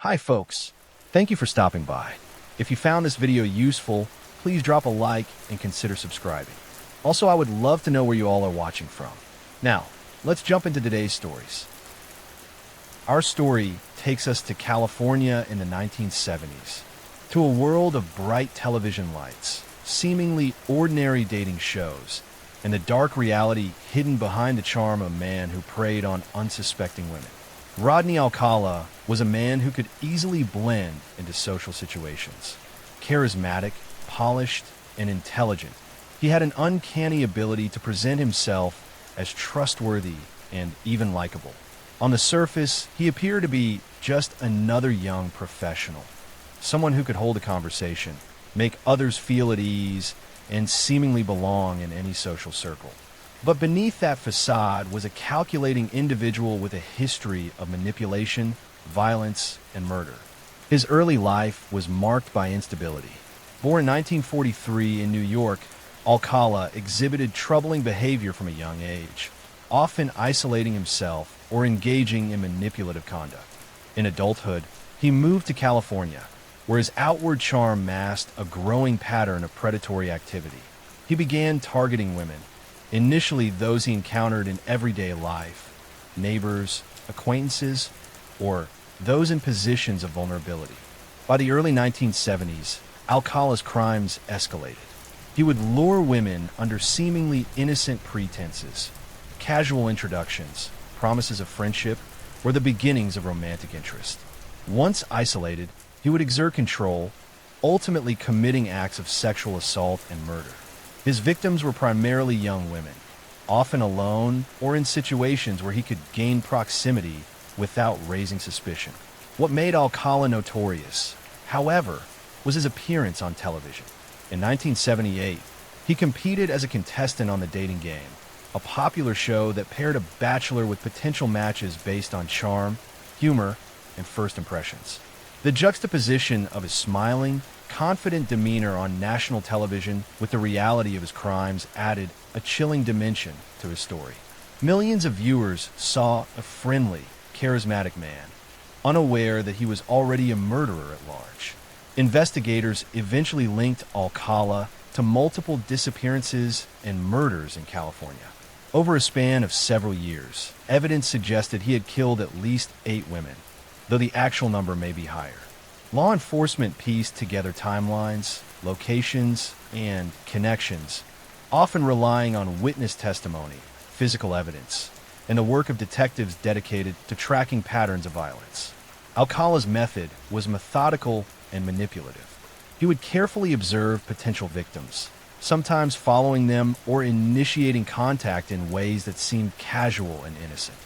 Hi folks, thank you for stopping by. If you found this video useful, please drop a like and consider subscribing. Also, I would love to know where you all are watching from. Now, let's jump into today's stories. Our story takes us to California in the 1970s, to a world of bright television lights, seemingly ordinary dating shows, and the dark reality hidden behind the charm of a man who preyed on unsuspecting women. Rodney Alcala was a man who could easily blend into social situations. Charismatic, polished, and intelligent, he had an uncanny ability to present himself as trustworthy and even likable. On the surface, he appeared to be just another young professional, someone who could hold a conversation, make others feel at ease, and seemingly belong in any social circle. But beneath that facade was a calculating individual with a history of manipulation, violence, and murder. His early life was marked by instability. Born in 1943 in New York, Alcala exhibited troubling behavior from a young age, often isolating himself or engaging in manipulative conduct. In adulthood, he moved to California, where his outward charm masked a growing pattern of predatory activity. He began targeting women, initially those he encountered in everyday life, neighbors, acquaintances, or those in positions of vulnerability. By the early 1970s, Alcala's crimes escalated. He would lure women under seemingly innocent pretenses, casual introductions, promises of friendship, or the beginnings of romantic interest. Once isolated, he would exert control, ultimately committing acts of sexual assault and murder. His victims were primarily young women, often alone or in situations where he could gain proximity without raising suspicion. What made Alcala notorious, however, was his appearance on television. In 1978, he competed as a contestant on The Dating Game, a popular show that paired a bachelor with potential matches based on charm, humor, and first impressions. The juxtaposition of his smiling, confident demeanor on national television with the reality of his crimes added a chilling dimension to his story. Millions of viewers saw a friendly, charismatic man, unaware that he was already a murderer at large. Investigators eventually linked Alcala to multiple disappearances and murders in California. Over a span of several years, evidence suggested he had killed at least 8 women, though the actual number may be higher. Law enforcement pieced together timelines, locations, and connections, often relying on witness testimony, physical evidence, and the work of detectives dedicated to tracking patterns of violence. Alcala's method was methodical and manipulative. He would carefully observe potential victims, sometimes following them or initiating contact in ways that seemed casual and innocent.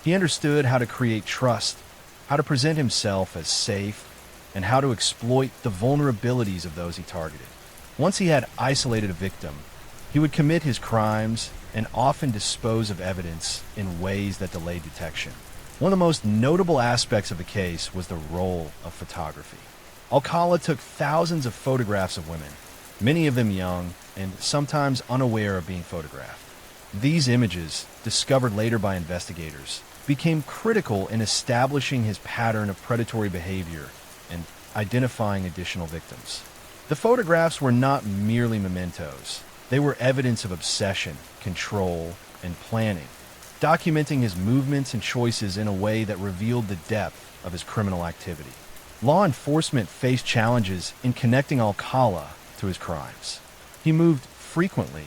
He understood how to create trust, how to present himself as safe, and how to exploit the vulnerabilities of those he targeted. Once he had isolated a victim, he would commit his crimes and often dispose of evidence in ways that delayed detection. One of the most notable aspects of the case was the role of photography. Alcala took thousands of photographs of women, many of them young and sometimes unaware of being photographed. These images, discovered later by investigators, became critical in establishing his pattern of predatory behavior and identifying additional victims. The photographs were not merely mementos. They were evidence of obsession, control, and planning, documenting his movements and choices in a way that revealed the depth of his criminal activity. Law enforcement faced challenges in connecting Alcala to his crimes. He moved frequently,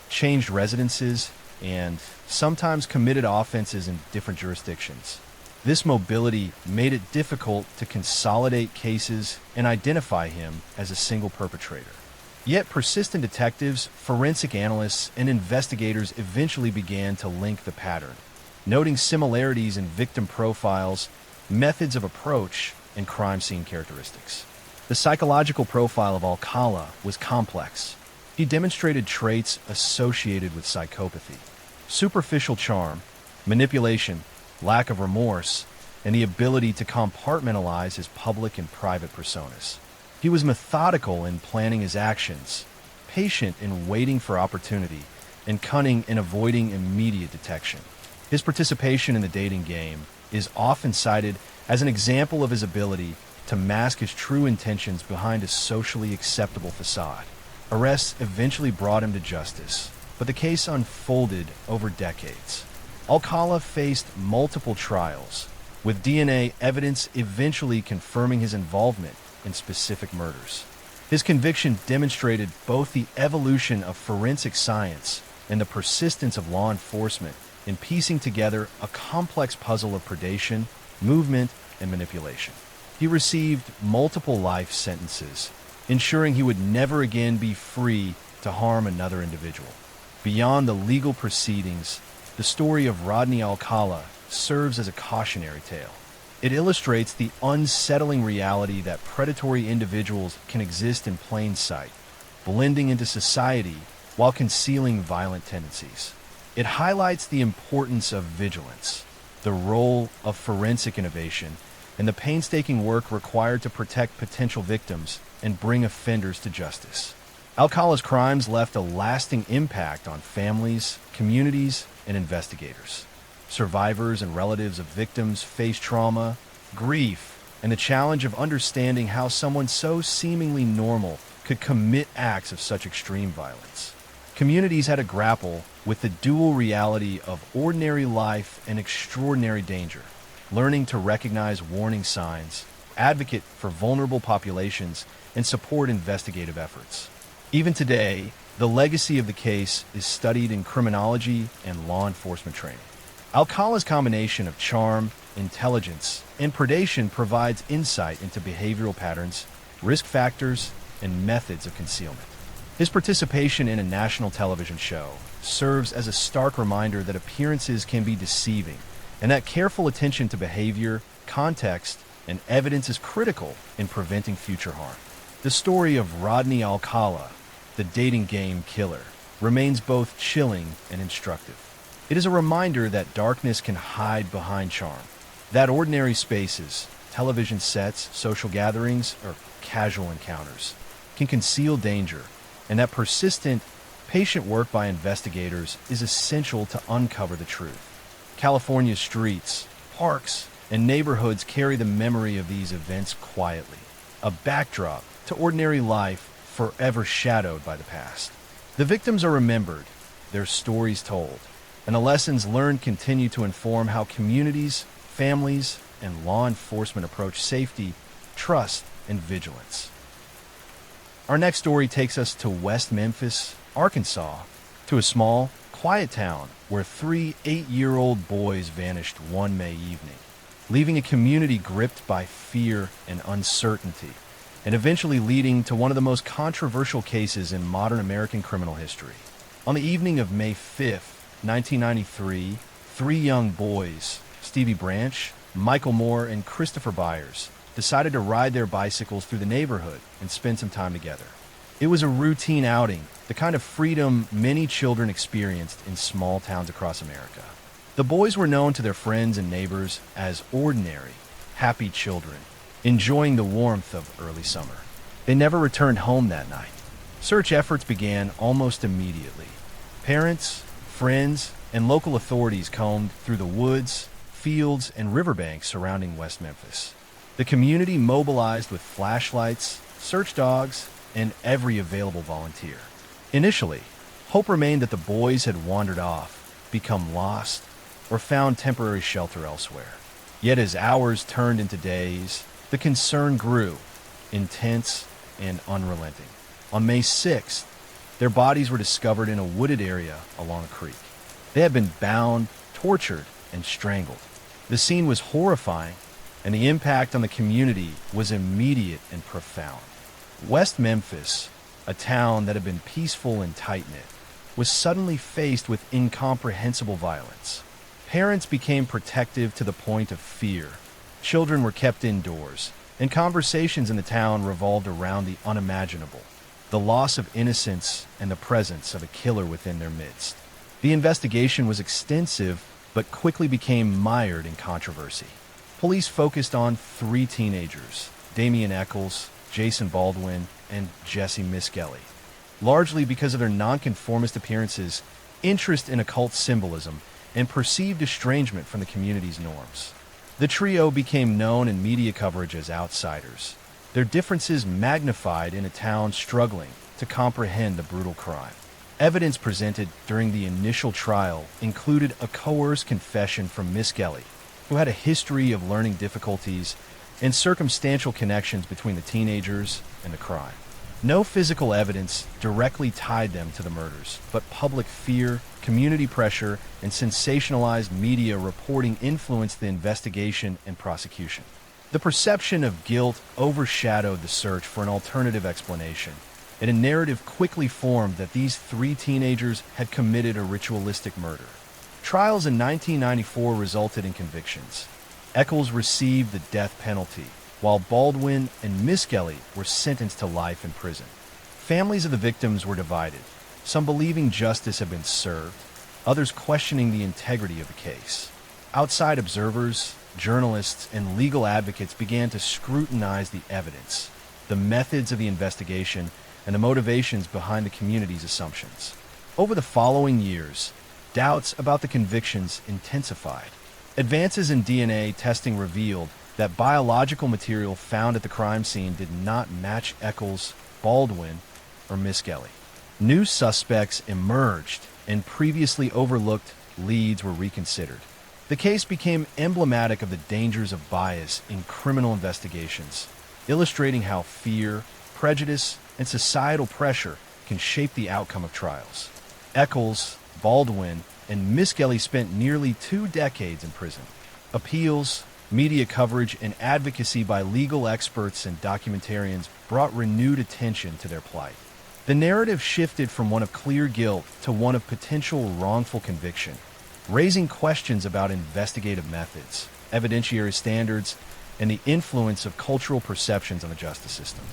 changed residences, and sometimes committed offenses in different jurisdictions. This mobility made it difficult to consolidate cases and identify him as a single perpetrator. Yet persistent detectives, forensic analysts, and investigators eventually began to link the pattern, noting similarities in victim profiles, methods of approach, and crime scene characteristics. The psychological profile of Alcala was complex. He demonstrated traits associated with psychopathy: superficial charm, manipulation, lack of remorse, and the ability to compartmentalize his public and private personas. He was methodical in planning his actions, patient in waiting for opportunity, and cunning in avoiding immediate detection. His participation in the dating game is often cited as an example of his ability to mask his true intentions behind a socially acceptable facade. Arrests eventually brought him to justice, but the case unfolded over decades. Alcala faced multiple trials, with DNA evidence eventually confirming his involvement in specific murders. His conviction demonstrated both the evolution of forensic science and the persistence of law enforcement in piecing together a complex puzzle of predation, movement, and manipulation. He received multiple life sentences, ensuring he would never again be free to harm another individual. Beyond the legal proceedings, the story of Rodney Alcala serves as a cautionary tale. It illustrates the unsettling reality that predatory individuals can exist in plain sight, blending into society while concealing violent tendencies. It highlights the importance of vigilance, the role of forensic innovation, and the painstaking work required to protect potential victims and bring offenders to justice. Alcala's crimes left a lasting impact on families, communities, and investigators. Survivors and relatives of victims face trauma, grief, and the challenge of understanding how someone so seemingly normal could commit acts of such extreme violence. Communities had to grapple with the dual reality of ordinary life and extraordinary danger, learning to recognize warning signs, advocate for vulnerable populations, and support investigative efforts. Even today, the legacy of the case is studied in criminology and law enforcement training. Alcala's combination of charm, intelligence, and predation provides insight into behavioral patterns, risk factors, and methods of concealment. His participation in a national television show serves as a stark reminder that appearances can be deceiving, and that careful attention to behavior, context, and evidence is critical in preventing future harm. The story of Rodney Alcala, the dating game killer, remains both chilling and instructive. It is a reminder that darkness can hide behind charm, that ordinary spaces, television sets, social gatherings, or casual encounters can conceal danger, and that persistent, patient work by investigators is essential to uncover the truth. California's streets, parks, and neighborhoods carry the memory of these events quietly, a backdrop to ordinary life forever shadowed by the past. The victims are remembered, their stories told, and the lessons learned continue to inform how communities, families, and law enforcement approach safety, trust, and vigilance. Our next story takes us to West Memphis, Arkansas, to a small, quiet town where 3 8-year-old boys vanished one May evening, leaving a community gripped by fear and uncertainty, and eventually leading to one of the most controversial cases in modern American criminal history. On the evening of May 5th, 1993, 3 young boys, Stevie Branch, Michael Moore, and Christopher Byers, decided to ride their bicycles through the neighborhood and spend some time together. It was a routine outing, the kind of freedom many children experienced in small towns across America. The boys were known to their friends and neighbors as ordinary, happy children, enjoying the warmth of early summer. They never returned home that night. Search efforts began almost immediately. Parents, friends, and local authorities combed through the woods, fields, and riverbanks surrounding West Memphis. The community mobilized with flashlights, search dogs, and every available volunteer. Initially, hope remained that the boys had wandered off, become lost, or found temporary shelter elsewhere. Yet as hours turned into days, the concern grew, intense and unrelenting. On May 6th, their bodies were discovered in a wooded area along a creek. They had been bound, tortured, and strangled. The scene was horrifying, and the impact on the community was immediate and profound. West Memphis, a town that had been peaceful and tight-knit, was suddenly faced with incomprehensible violence. Parents became protective to the point of fear. Children were kept indoors, and conversations in the town revolved around the unimaginable, the loss of innocence and the presence of a killer within their midst. The investigation was extensive, but quickly became mired in controversy. Police focused on 3 teenagers, Damian Eccles, Jason Baldwin, and Jesse Miskelly, largely because of their nonconformist appearances, interest in occult symbolism, and perceived estrangement from the community's norms. The trio became known in media coverage as outsiders, their differences magnified in a town struggling to comprehend the brutal crime. Evidence presented during the initial trial included a coerced confession from Miss Kelly, who had a history of learning difficulties, and circumstantial connections between the teenagers and the crime. No physical evidence directly tied them to the murders, but public fear, community pressure, and sensationalized media reporting influenced the investigation and prosecution. The perception of guilt overshadowed the search for an alternative explanation, and a narrative quickly formed that these three teenagers had committed a ritualistic murder. Trials in 1994 resulted in convictions. Eccles received the death penalty, while Baldwin and Miskelly were sentenced to life in prison. Families of the victims were divided, some believing justice had been served, others questioning the integrity of the case. Outside observers, journalists, and legal advocates began to scrutinize the evidence, the methods of the investigation, and the motivations behind the community's assumptions. Over the following years, doubts about the convictions intensified. Advances in DNA testing revealed that biological material found at the crime scene did not match Eccles, Baldwin, or Miskelly. New suspects emerged, and previously overlooked leads were reconsidered. The case became emblematic of the dangers of bias in criminal investigations, illustrating how fear, prejudice, and societal pressure can shape the outcome of trials. Eccles, Baldwin, and Miskelly spent nearly 2 decades in prison. Appeals, media coverage, and advocacy by legal experts and documentarians brought renewed attention to their plight. The narrative shifted from one of clear guilt to one of potential wrongful conviction, raising questions about investigative methods, evidentiary standards, and the influence of cultural perceptions on the justice system.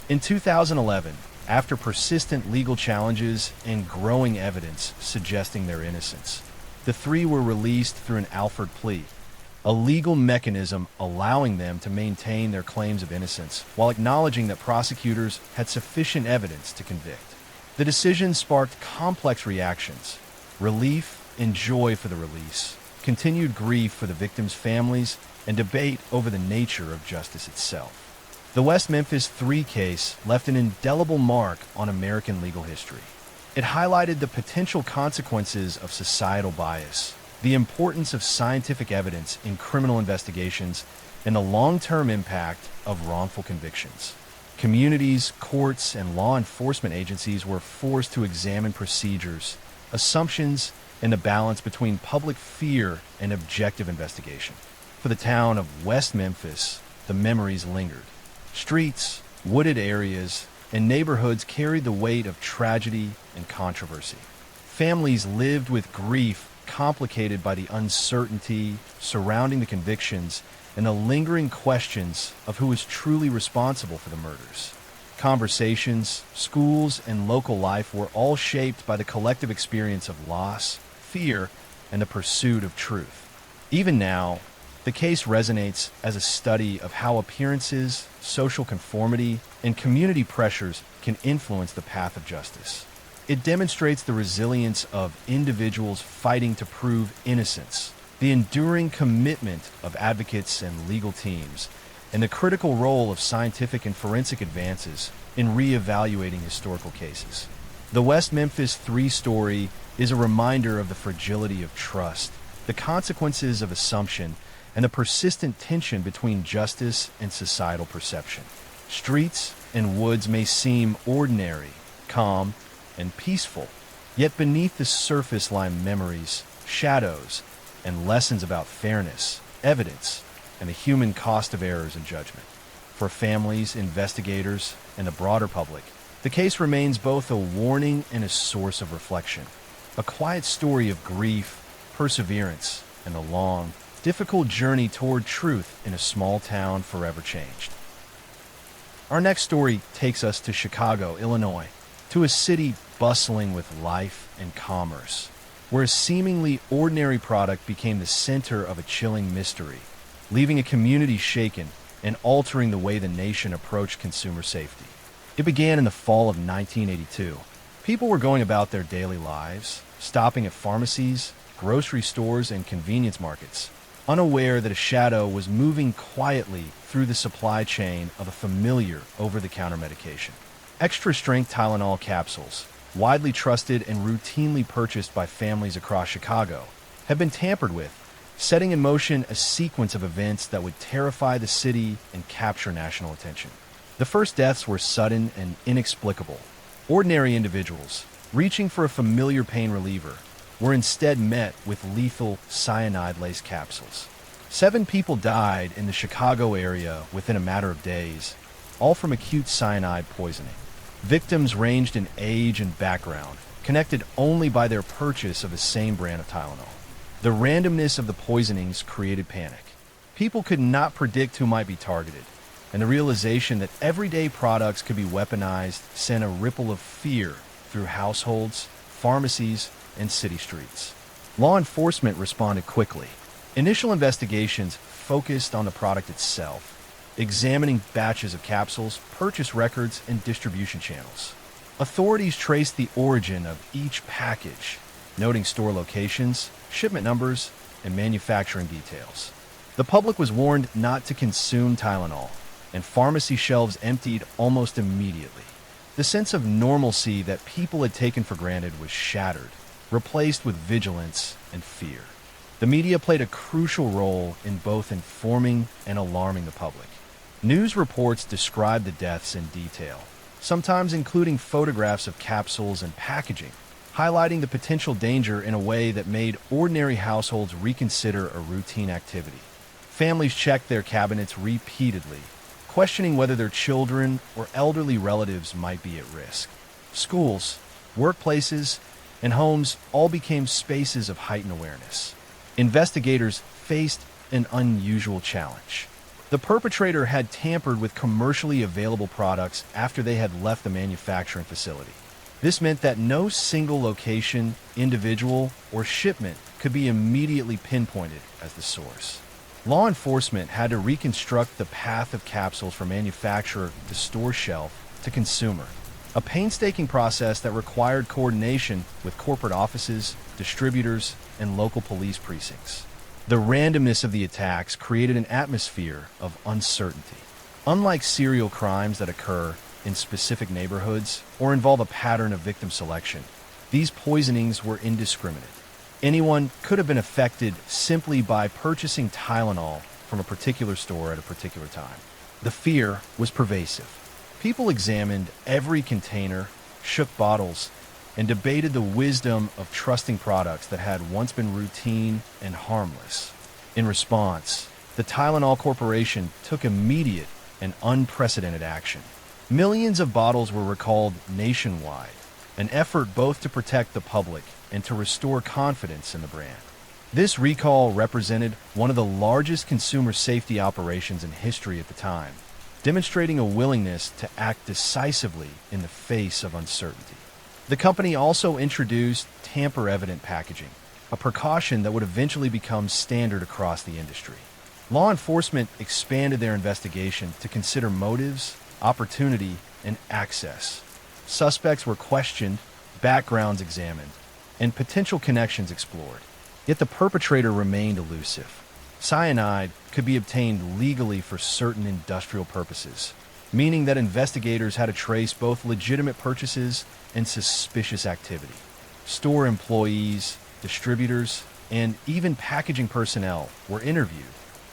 In 2011, after persistent legal challenges and growing evidence suggesting their innocence, the three were released through an Alford plea, a legal mechanism allowing them to maintain their claims of innocence while acknowledging that prosecutors had sufficient evidence to convict. The decision sparked complex reactions: relief and joy for the release, continued grief for the victims' families, and debate over the nature of justice itself. The West Memphis 3 case left an indelible mark on American legal history. It highlighted the potential consequences of societal bias, the importance of scientific evidence in criminal investigations, and the long-term impact of wrongful convictions. Communities, courts, and law enforcement agencies were forced to examine procedures, assumptions, and the balance between public fear and objective investigation. For the town of West Memphis, the memories lingered. Streets, wooded areas, and neighborhoods carried the weight of tragedy and controversy. Families lived with grief complicated by the uncertainty surrounding the convictions and the lingering questions of who is truly responsible for the murders. Conversations, schools, and local life were all shaped by the collective experience of loss, fear, and the pursuit of truth. Even now, the case resonates as a study of how appearances, social conformity, and community pressures can influence the path of justice. It demonstrates the resilience of individuals fighting to prove innocence, the enduring commitment of advocates and legal teams, and the critical role of scientific and forensic advances in re-evaluating historical cases. The West Memphis 3 story is a reminder of the fragility of trust, the consequences of assumption, and the persistent tension between justice and societal perception. Streets and woods may seem ordinary, calm, and peaceful, yet beneath the surface lie memories, shadows, and lessons about fairness, evidence, and the human cost of errors and judgment. For families, investigators, and the broader public, the case remains both a warning and a source of reflection, a quiet story of grief, perseverance, and a long, difficult journey toward truth in a small town forever changed. Our next story takes us to Chicago, Illinois, to a city bustling with life and commerce, where a seemingly ordinary product became the center of a chilling mystery, leaving a community shaken and altering the way the nation approached consumer safety. It began in the fall of 1982. People were going about their daily lives, stopping at pharmacies, grocery stores, and convenience markets, unaware that a shadow was moving quietly through the supply chain of a familiar over-the-counter medication. Extra-strength Tylenol capsules, widely trusted and routinely purchased by families across Chicago, have been tampered with, setting in motion a sequence of events that would terrify the city and capture national attention. The first deaths were sudden and inexplicable. Ordinary individuals, reaching for a familiar pain reliever, were instead met with lethal cyanide-laced capsules. 7 people died in the Chicago area within a matter of days, all from acute cyanide poisoning. Victims ranged in age and background, connected only by their purchase of the same brand of Tylenol. The randomness of the poisonings created panic. People could not predict who might be targeted, and the realization that everyday products could be weaponized sent a ripple of fear through households, pharmacies, and city streets. Law enforcement responded quickly. Initial investigations focused on the product itself, examining batches of capsules, purchase records, and distribution channels. Authorities traced the origin of each package, noting store locations, shipment numbers, and manufacturing details. The public was warned not to consume Tylenol, and pharmacy shelves emptied almost immediately. The sense of normalcy that people had taken for granted was shattered, replaced with vigilance and fear. The media played a crucial role in both informing and alarming the public. News reports described the deaths in detail, sometimes including photographs of capsules and packaging, highlighting the potential danger in a way that made ordinary households reconsider a routine activity. Families checked their cabinets repeatedly, questioning whether their children or elderly relatives might be at risk. Schools, workplaces, and homes all became spaces of heightened awareness. Investigators faced an unusual challenge. The perpetrator had tampered with commercially available products after they had left the manufacturing facility. This meant that no single location, individual, or shipment could be immediately pinpointed as the source. Law enforcement had to reconstruct the path of capsules from manufacturer to store shelf to consumer, a painstaking process that required coordination with corporate offices, distributors, and local police precincts. The randomness of the attacks created an atmosphere of uncertainty. Unlike serial crimes that occur in specific neighborhoods or involve a pattern of victim selection, these poisonings were indiscriminate. Anyone could have been affected simply by purchasing Tylenol from a particular store at a particular time. The fear was pervasive. People examined every container, shook bottles, and debated the wisdom of trusting products that had once been routine and harmless. In response, the Tylenol Corporation took immediate and unprecedented action. Millions of bottles were recalled nationwide, an effort both to protect the public and to restore confidence in the brand. This recall represented one of the largest consumer safety operations in history at the time, demonstrating a willingness to act decisively in the face of uncertainty. The company also introduced tamper-evident packaging, a precaution that would eventually become standard across the industry. Law enforcement expanded their investigation to consider motives, opportunity, and access. Suspects were questioned, backgrounds examined, and potential connections explored. Yet the perpetrator remained elusive. Cyanide could be obtained legally for certain industrial purposes, meaning that investigators had to trace both legitimate purchases and suspicious activity. Store employees, distributors, and even packaging personnel were interviewed,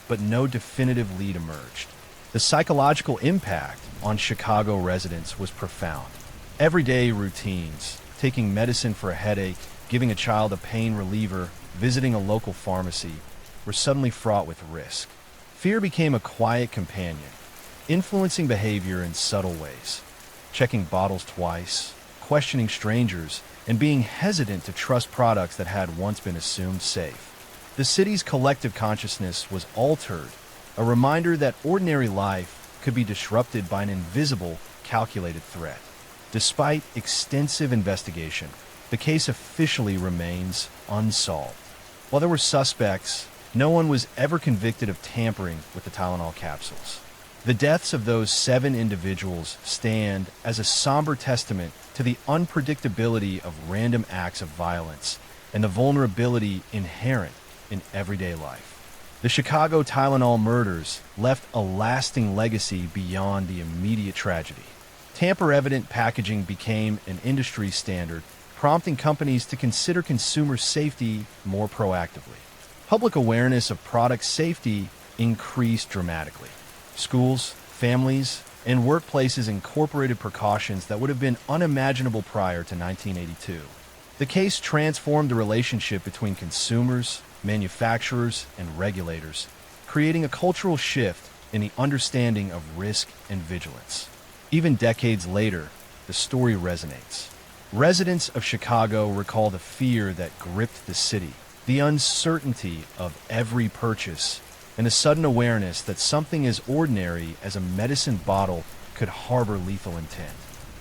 but no definitive lead emerged. The psychological impact on Chicago residents was profound. Everyday routines, taking medicine for a headache, giving a child a pain reliever, visiting a local pharmacy, were suddenly fraught with risk. Fear became a quiet companion, influencing behavior in subtle ways. Checking bottles twice, questioning strangers, and being hesitant to trust products that had once been assumed safe. The city's collective consciousness was altered, a reminder that ordinary life could be disrupted by an invisible, calculated threat. Despite extensive investigation, the case officially remains unsolved. While there were suspects, no one was ever convicted of tampering with the Tylenol capsules. The deaths of those 7 individuals stand as a somber testament to the unpredictability of random acts of violence and the vulnerability inherent in everyday life. The Chicago Tylenol murders left a lasting legacy beyond the immediate tragedy. Tamper-evident packaging became an industry standard, prompting companies to consider consumer safety more proactively. Public awareness of product safety increased dramatically. Schools, families, and workplaces incorporated precautions that would have been unimaginable prior to 1982. The case transformed the relationship between consumers, manufacturers, and regulators, creating a cultural shift in the understanding of risk and vigilance. Even decades later, the story resonates. Residents of Chicago recall the fear that gripped the city, the uncertainty of every purchase, and the sudden awareness that something as ordinary as a medicine bottle could harbor lethal intent.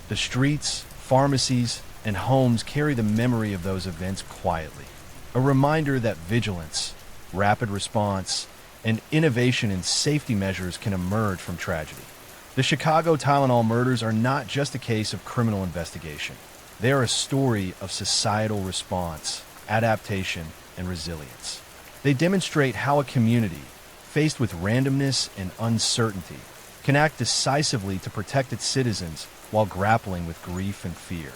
The streets, pharmacies, and homes carry the memory of those events quietly, a reminder that vigilance, rapid response, and innovation in safety measures can emerge from tragedy. The Chicago Tylenol murders are not just a case of criminal investigation. They are a story of societal response, adaptation, and resilience. They demonstrate how a community, faced with randomness and uncertainty, can act decisively to protect its citizens while grappling with grief and fear.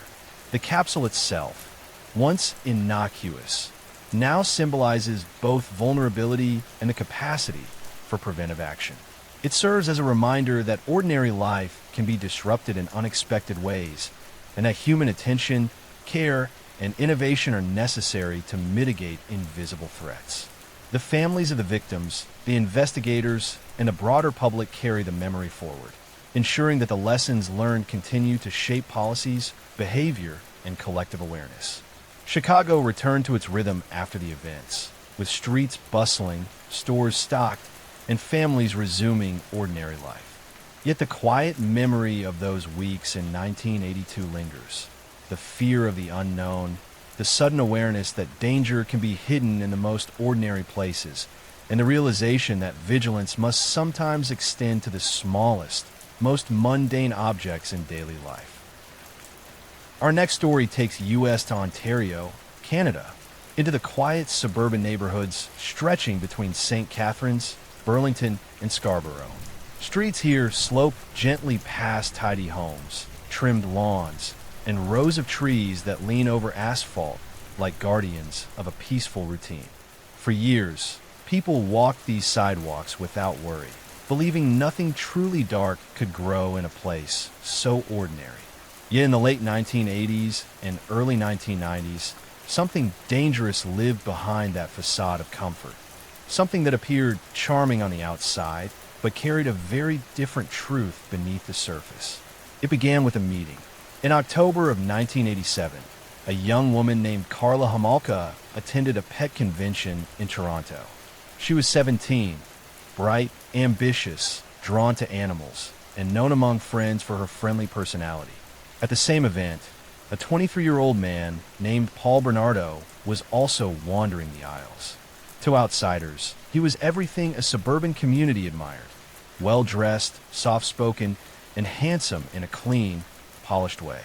The capsule itself, once innocuous, now symbolizes both vulnerability and the capacity for preventive action. It serves as a reminder that ordinary life can be disrupted in unexpected ways, and that human attention, care, and innovation are necessary to mitigate invisible threats. The families of the victims, the investigators, and the broader public carry the memory forward, ensuring that the lessons learned continue to shape policies, behavior, and collective awareness. Chicago returned to its rhythm after the events, with streets bustling, stores stocked, and families resuming ordinary life. Yet the quiet memory of those weeks in 1982 lingers. The fear of the unknown, the sudden awareness that danger can be hidden in the most ordinary places, and the realization that vigilance must sometimes extend to the smallest, most mundane objects in daily life. Our next story takes U.S. to Ontario, Canada, into the quiet suburban neighborhoods stretching between St. Catharines, Burlington, and Scarborough. Streets here slope gently past tidy homes, trimmed lawns, and rows of trees that lean over asphalt like guardians of a peaceful routine. For years, people walked these sidewalks without worry, believing nothing truly dark could grow in a place so ordinary. Yet in the late 1980s and early 1990s, something dangerous lived behind that facade of comfort. Something that appeared charming on the outside, but carried a very different truth beneath the surface. It began with a meeting. In October of 1987, a young woman named Carla Homolka attended a pet convention in Toronto. She was 17, bright, ambitious, drawn to animals, and known among friends for her friendly personality. At the same event, a 23-year-old man named Paul Bernardo was also wandering the aisles. To outsiders, he was everything a suburban community admired. Well-dressed, soft-spoken, and handsome in a clean, polished way.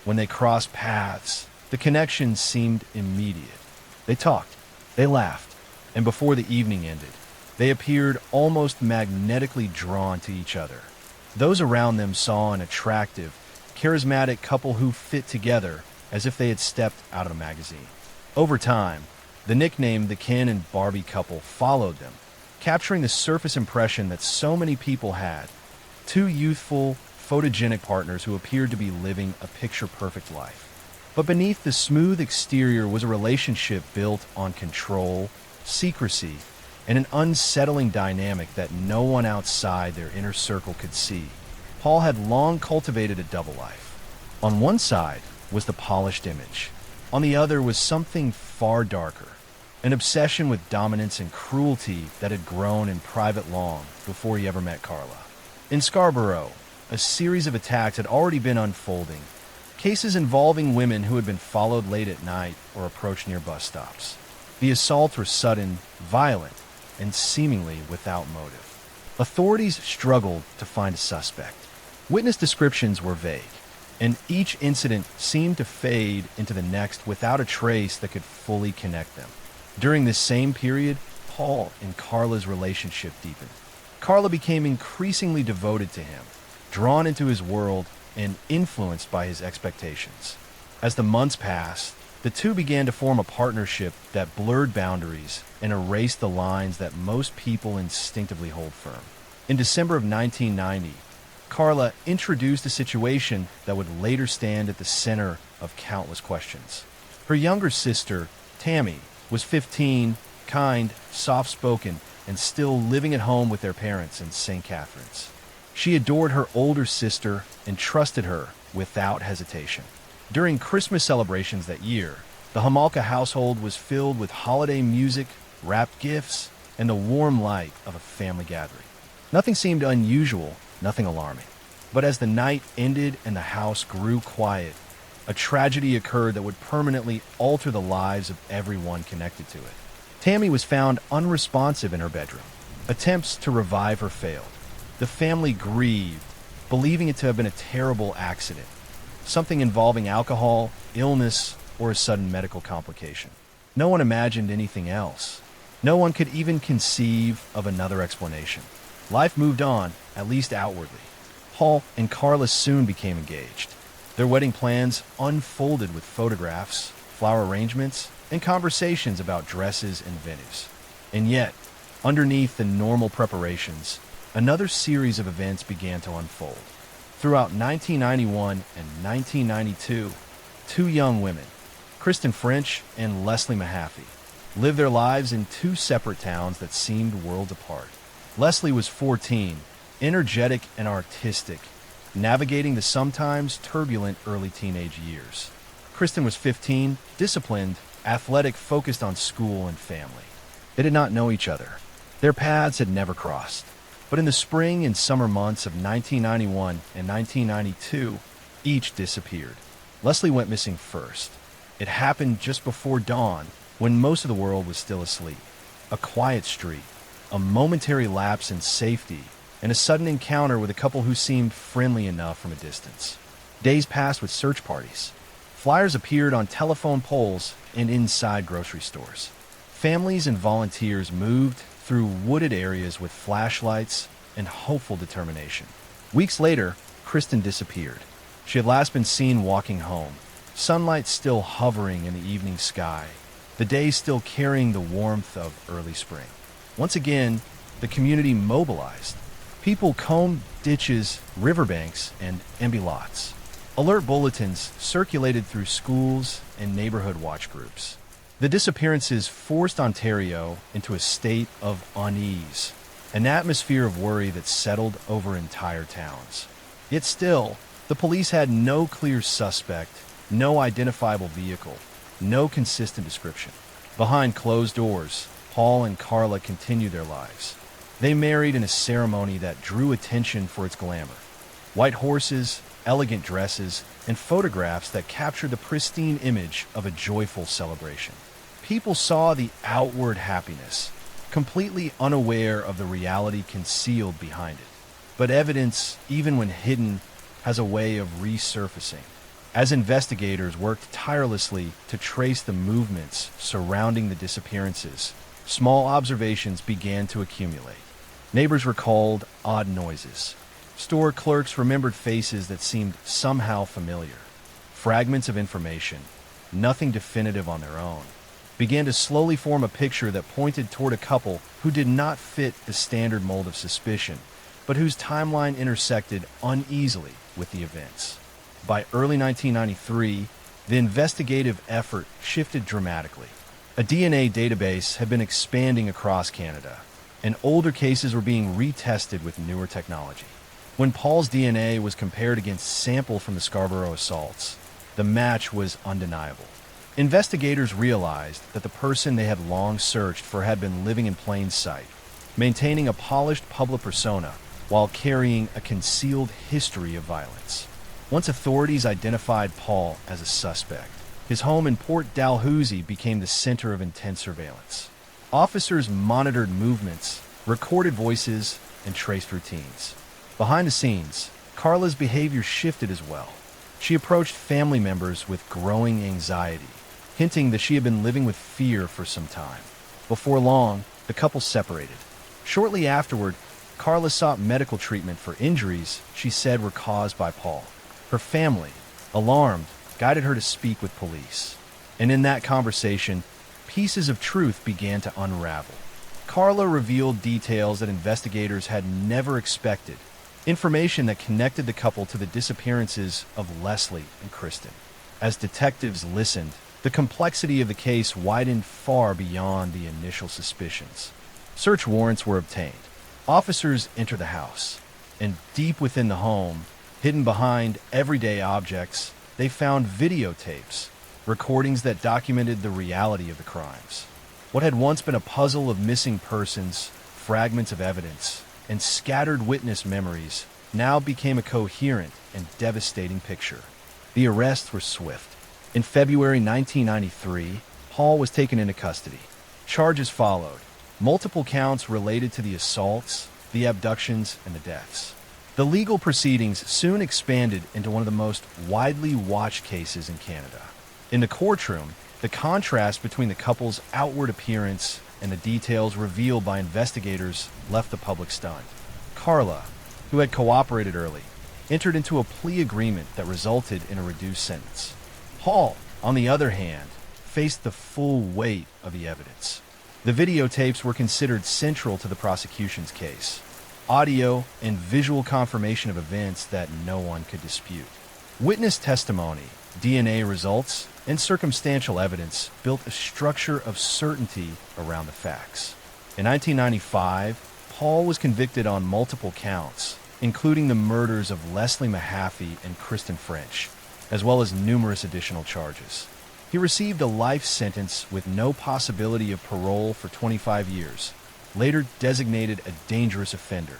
When they crossed paths, the connection seemed immediate. They talked, they laughed, and before the evening ended, they appeared almost magnetically drawn to each other. Those around them saw an attractive, charismatic couple who fit together as if they had stepped out of a magazine. Over time, the nickname the Ken and Barbie couple followed them, capturing the surface impression that so many people had. Two youthful, photogenic partners who appeared to be living a picture-perfect life. But beneath the smooth exterior was a relationship built on control, secrecy, and an unsettling dynamic that no one outside their inner circle could see. Paul had long cultivated a double life. On one side was the polished image. On the other was something far darker, an obsession with dominance and cruelty that had grown in private long before he ever met Carla. In Scarborough, a series of attacks had already been unfolding, cases involving women who had been followed late at night or approached near bus stops. The assaults were sudden, violent, and seemingly without motive. Authorities struggled to find a suspect. Witness descriptions were vague, and each incident seemed to fade into the next without a trace that could fully connect them. During this same period, Paul and Carla's relationship deepened. Carla became increasingly devoted to him, drawn into his world and influenced by his expectations. As the months passed, the two began to form a partnership that blurred boundaries and erased the lines that most people instinctively hold firm. In December of 1990, Carla introduced a situation that would later stand at the center of countless questions. Her younger sister, Tammy, was 15, kind, soft-spoken, and still living at home with their parents in St. Catharines. She adored her older sister and trusted her without hesitation. During Christmas celebrations that year, the Homolka household was filled with holiday music, wrapped gifts, and the warm light of a family gathering. Nothing seemed unusual, nothing alarming. But as the night ended and the house grew quiet, a tragedy occurred that would permanently alter the lives of everyone connected to it. Tammy was found unresponsive in her bedroom. Attempts to revive her failed. The family grieved, believing it to have been a terrible accident, something involving alcohol, illness, or a sudden medical complication. No one imagined anything else. No one could even conceive of another explanation. Life moved on, at least outwardly. Paul and Carla soon became engaged. Their wedding plans unfolded with photographs, flower arrangements, and conversations about dresses and venues. And yet, underneath the normal preparations, another series of events began to unfold. Throughout 1991 and 1992, two young women, Kristen French and Leslie Mahaffey, lived their lives in two separate towns that seemed worlds apart. Leslie was 14, energetic and artistic, navigating the sometimes turbulent early teenage years. Kristen was 15, disciplined, athletic, focused on school and family. They did not know each other. Their paths had never crossed. But in the spring and summer months of 1991 and 1992, each disappeared. Leslie went missing first. It happened just before dawn, when most of the world was still asleep. A quiet street, a momentary lapse in safety, and a sudden encounter with a couple who seemed friendly enough from a distance. Days passed with search parties. Flyers appeared on telephone poles and inside grocery stores. Families and volunteers moved through wooded areas with flashlights and hopeful determination. Weeks later, Kristen disappeared. She had last been seen walking home, sunlight still hovering in the evening sky, the day still carrying the warmth of early spring. Once again, the community mobilized. People combed ditches, riverbanks, and empty lots. Alert bulletins circulated through schools and neighborhood watch groups. The disappearances forced Ontario into a state of unease, an atmosphere of worry that settled over entire towns. Yet still, the police had no clear suspect, no identifiable vehicle, no consistent description. Behind closed doors, Paul and Carla continued their lives. They married in a ceremony that drew attention for its glamour. White horses, elegant dresses, and photographs that captured the pristine image of a joyful celebration. People saw the outward happiness, completely unaware of the reality concealed behind it. But evidence, even when hidden, has a way of resurfacing. As investigators worked tirelessly to trace the movements surrounding the disappearances, small observations began to accumulate. Neighbors recalled odd noises. Store clerks remembered faces that seemed somehow familiar. Fragments of information, nothing definitive on their own, began to slowly form a picture that pointed toward a couple who did not fit the standard mold of suspicion, but whose timeline intersected uneasily with the events. By early 1993, the investigative effort shifted dramatically. A DNA database had been expanding across Canada, and older cases were being retested with newer technology. When Paul's DNA was compared against sample from the Scarborough assaults, the match was undeniable. Investigators realized that the person they had long searched for had been living in plain sight, maintaining a polished public persona while carrying a concealed history of violence. Once authorities identified Paul as a suspect, his home in Port Dalhousie became the center of intense surveillance. Officers monitored movements, recorded voices, and traced routines. Behind the scenes, Carla's behavior shifted as well. She approached family members with growing anxiety, hinting that she had been living with fear for some time. Before long, the couple separated. Shortly afterward, Carla sought medical treatment for injuries she said were caused by Paul. Her family, alarmed, guided her to speak with police. And in that conversation, pieces of truth began to unravel. Carla revealed details that investigators had never expected, information that connected the couple to the disappearances of Leslie and Kristen. As detectives listened, the complexity of the case widened far beyond the initial suspicions. Search warrants were obtained. Officers entered the house, and deep within the home, hidden behind everyday objects, they found videotapes, recordings that documented the reality of the crimes. What had once been a puzzle of missing persons, fragments of evidence, and scattered witness memories now became a coherent and devastating picture. The arrests were swift. In February 1993, Paul was taken into custody. Charges followed, multiple counts related to the assaults, the abductions, and the deaths. The legal proceedings soon expanded into one of the most widely watched cases in Canada. In the courtroom, the contrast between the couple's outward appearance and the details revealed by investigators left the public stunned. Carla, who had cooperated early, entered into a plea agreement that resulted in a reduced sentence. Paul, on the other hand, faced the full weight of the evidence. The videotapes were considered central to the prosecution's case. Audio and visual confirmation of events that no one could dispute. Witness testimony, DNA results, and circumstantial evidence built a structure of certainty around the facts. In 1995, Paul was convicted on multiple counts, including the murders of Leslie Mahaffey and Kristen French, as well as numerous additional charges. He received a life sentence with no possibility of parole for 25 years, later designated a dangerous offender,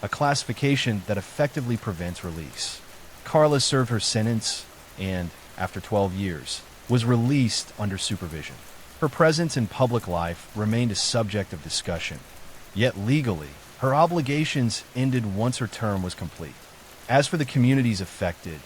a classification that effectively prevents release. Carla served her sentence and, after 12 years, was released under supervision. Her presence in public life remained a subject of discussion, yet legally, her obligations ended once her term was complete. As for the communities affected,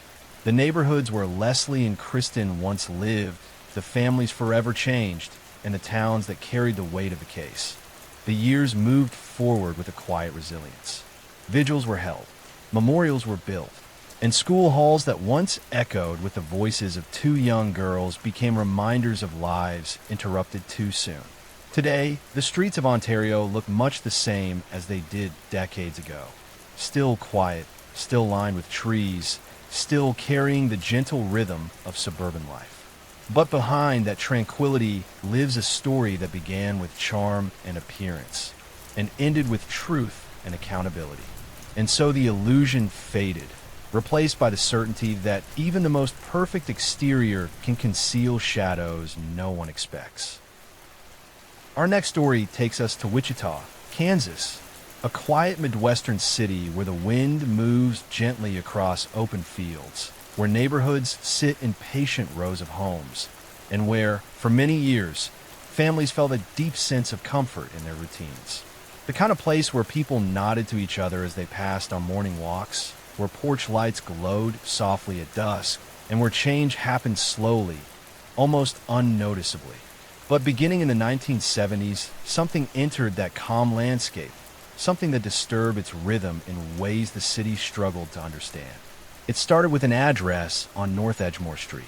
the neighborhoods where Leslie and Kristen once lived, the families forever changed, and the towns that carried the weight of the case. The years moved forward with a quiet resilience. Vigils were held, memorials were built, and school halls that once echoed with the voices of two young girls became reminders of lives interrupted too soon. Today, the streets of Ontario look much the same as they did decades ago. Still quiet, still lined with trees, still carrying the gentle rhythm of suburban life. But behind that tranquility lives a story that began with charm and appearance, and ended with truth and accountability. And so the illusion faded, replaced by the certainty that even the most perfect exterior can conceal shadows no one expects. Our next story takes us to Wichita, Kansas, a quiet Midwestern city where the wind moves gently across open fields, where neighborhoods sit in patient rows of homes, and where, for many years, families felt a deep sense of comfort in their routines. The kind of place where people nodded to each other as they passed on morning walks, where porch lights glowed softly at dusk, and where change happened slowly, almost unnoticeably. But beginning in the 1970s, something entered that calm landscape, something that disturbed its rhythm in ways the city struggled to understand. It started with an address on North Edgemore Street.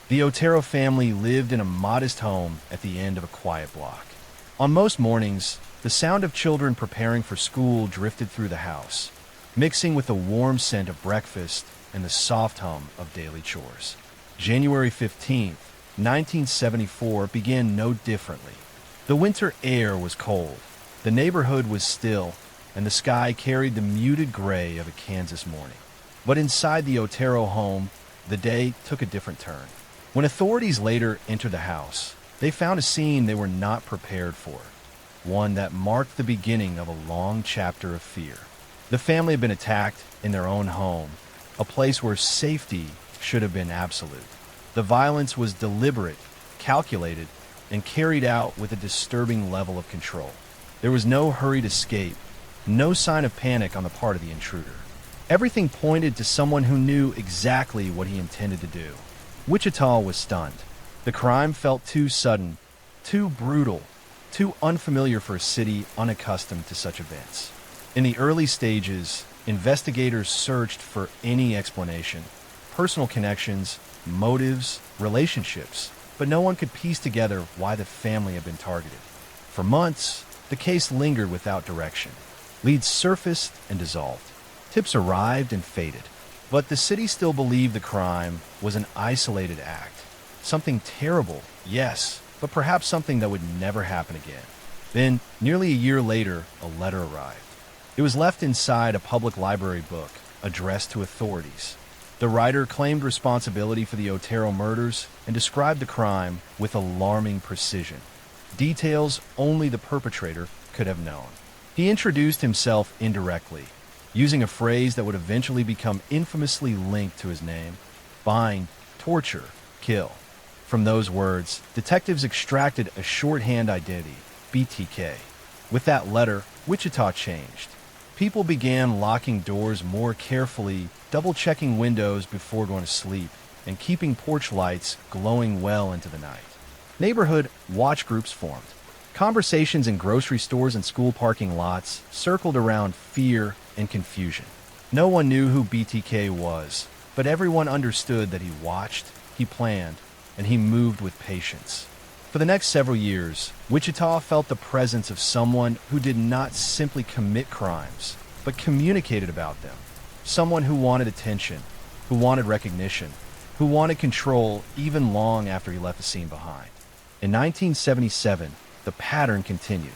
The Otero family lived in a modest home at the end of a quiet block. On most mornings, the sound of children preparing for school drifted through the house, mixing with the warm scent of breakfast and the soft hum of daily chores. January 15th, 1974 began no differently. The winter air was cold, the neighborhood was still, and the sky carried the muted gray of a Kansas morning. But inside the Otero home, the day took a different turn. When authorities later entered the house, they found a scene they were not prepared for, one that marked the beginning of a long chapter of fear. The family had been attacked in their own home, a place where safety should have been absolute. The violence was deliberate, calculated, and carried out with a disturbing level of control. There was no hurried escape, no sign of panic on the part of the intruder. Everything pointed to someone who knew exactly what he intended to do. Wichita was stunned. The crime felt too sudden, too brutal, too unfamiliar for a city unaccustomed to such events. In the early stages, investigators searched for any explanation, personal connections, motives, relationships, but no one could piece together why the family had been targeted. For months, the case lingered without direction. Leads surfaced and dissolved. Tips arrived and faded. But the city still believed the crime was an isolated act. Something terrible, yes, but perhaps something that would never happen again. Then, nearly a year later, a letter arrived. It was left inside a public library book, addressed to authorities. The writer claimed responsibility for the Otero murders and described the crime with alarming precision. Details only the perpetrator could have known. He introduced himself indirectly, using a phrase that would eventually become infamously linked to his name: bind, torture, kill. From those words, detectives extracted a shorthand identity, BTK. With that letter, Wichita changed. People began locking doors more carefully, double-checking windows before going to sleep, and keeping porch lights glowing well into the night. Neighborhood watch groups formed. Conversations in grocery stores and school parking lots circled around fear and confusion. No one knew who BTK was, but everyone understood that he watched, he planned, and he moved with patience. For the next several years, Wichita felt the presence of someone who did not simply commit crimes, but communicated about them. Someone who wanted attention, who wanted recognition, who wanted control even long after he left the scene behind. In 1977, the pattern continued.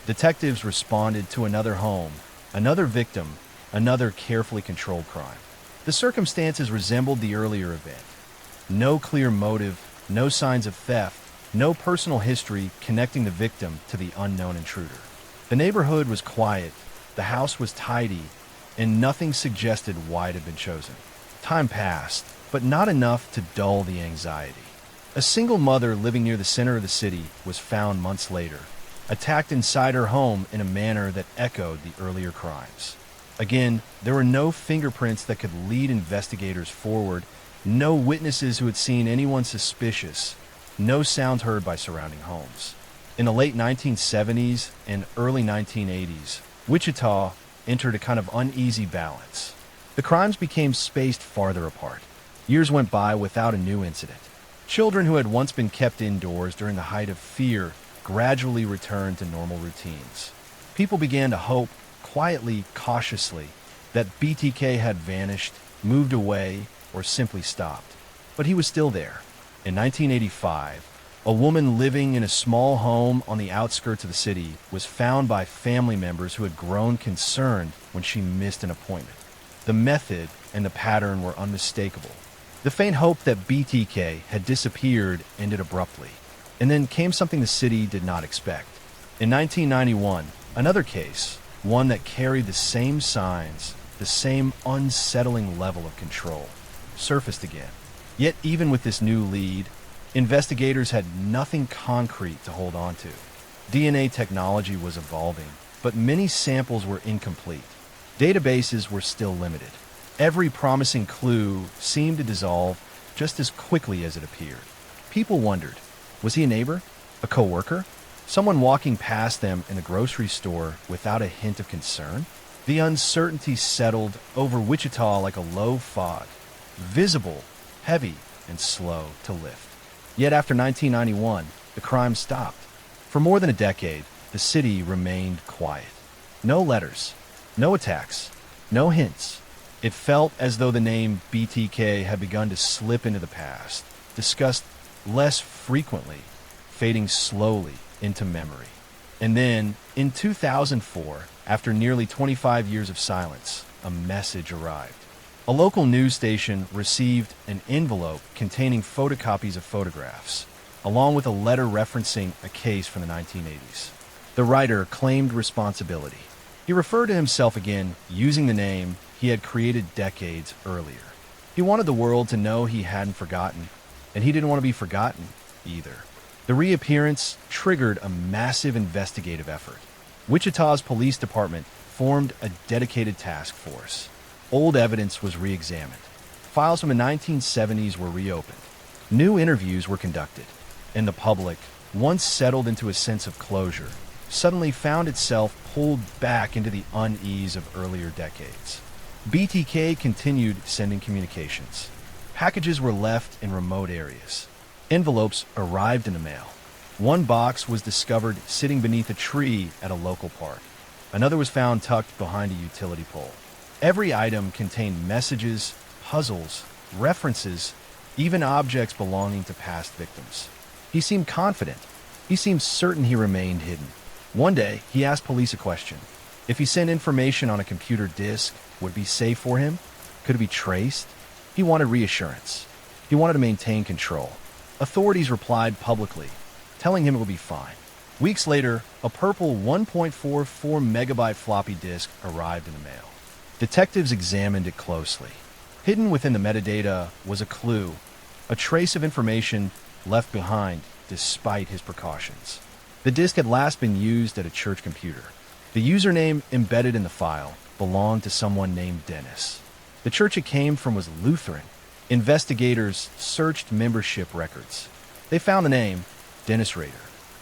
Detectives responded to another home, another victim, another carefully controlled crime. The circumstances resembled the earlier event. No clear motive, no signs of theft, no personal history connecting the victim to the unknown intruder. The neighborhood was quiet, the house was tidy, and nothing suggested why it had been chosen. Time passed, but not enough to dull the anxiety. A single mother living near the center of the city was found months later, attacked inside her home in a manner that echoed the earlier crimes. Again, there were no fingerprints that could lead investigators forward, no witnesses who had seen anyone suspicious, no sounds heard by surrounding homes. In the late 1970s and early 1980s, Wichita entered a kind of uneasy balance. The crimes became spaced farther apart. Years went by without a new incident. Children who had once been kept indoors during the height of fear gradually returned to normal routines. People began to hope, quietly, cautiously, that BTK had vanished, moved away, or simply stopped. But he was still there. In 1985, a woman living in a small home on the outskirts of the city was found by family members who had grown concerned when she missed an appointment. The method and the pattern were unmistakable. The faint hope that BTK had disappeared ended abruptly, and then came something the city did not expect. In 1991, another case, one that carried the same signs, the same unsettling level of control, surfaced again. Yet even with this new lead, investigators had nothing concrete to hold on to. DNA technology was evolving, but many samples were incomplete. Databases were still limited. Every promising clue seemed to dissolve just as quickly as it appeared. People wondered, was he a neighbor? A coworker? Someone walking past them in the grocery store without a hint of concern? The uncertainty settled over Wichita like a low fog, visible, heavy, and slow to lift. Yet after 1991, the crime stopped. For more than a decade, the city remained quiet. No letters, no attacks, no hints. It felt as though the name BTK had begun to slip into the past, discussed less frequently, fading slowly into memory. And then, in 2004, after nearly 25 years of silence, a message arrived. A local news station received an envelope containing photocopies of photographs, along with a letter referencing a case from the 1980s. The writer claimed responsibility. He referred to himself again using the name he had created decades earlier. He wanted the world to know he hadn't forgotten, and he didn't want to be forgotten either. The reappearance triggered a massive investigative effort. Wichita's police department formed a dedicated task force. Old evidence was re-examined. Files from the 1970s were reopened. New interviews were conducted, and the public, once settled into a sense of closure, suddenly found itself pulled back into the unease of earlier decades. BTK continued sending communications. Packages were left in remote areas. Envelopes arrived in the mail. One box was discovered sitting beneath a tree at a local park. Another was found tucked behind a utility pole. Every item contained messages, puzzles, references, even objects belonging to past victims. He seemed confident. He seemed certain he remained hidden. One day, he asked police a question. If he sent information on a computer disk, would it be safe for him? Could it be traced? He wanted reassurance. He wanted to maintain control. Authorities replied publicly, telling him it would be fine. Weeks later, a purple 1.44 megabyte floppy disk arrived in the mail. Detectives examined it closely. Hidden within the metadata was a clue, a trace of information left behind despite his precautions. The disk had last been used at a church computer. The username embedded in the file belonged to someone named Dennis. The church it came from was Lutheran. Investigators searched membership records. They found the name, Dennis Rader.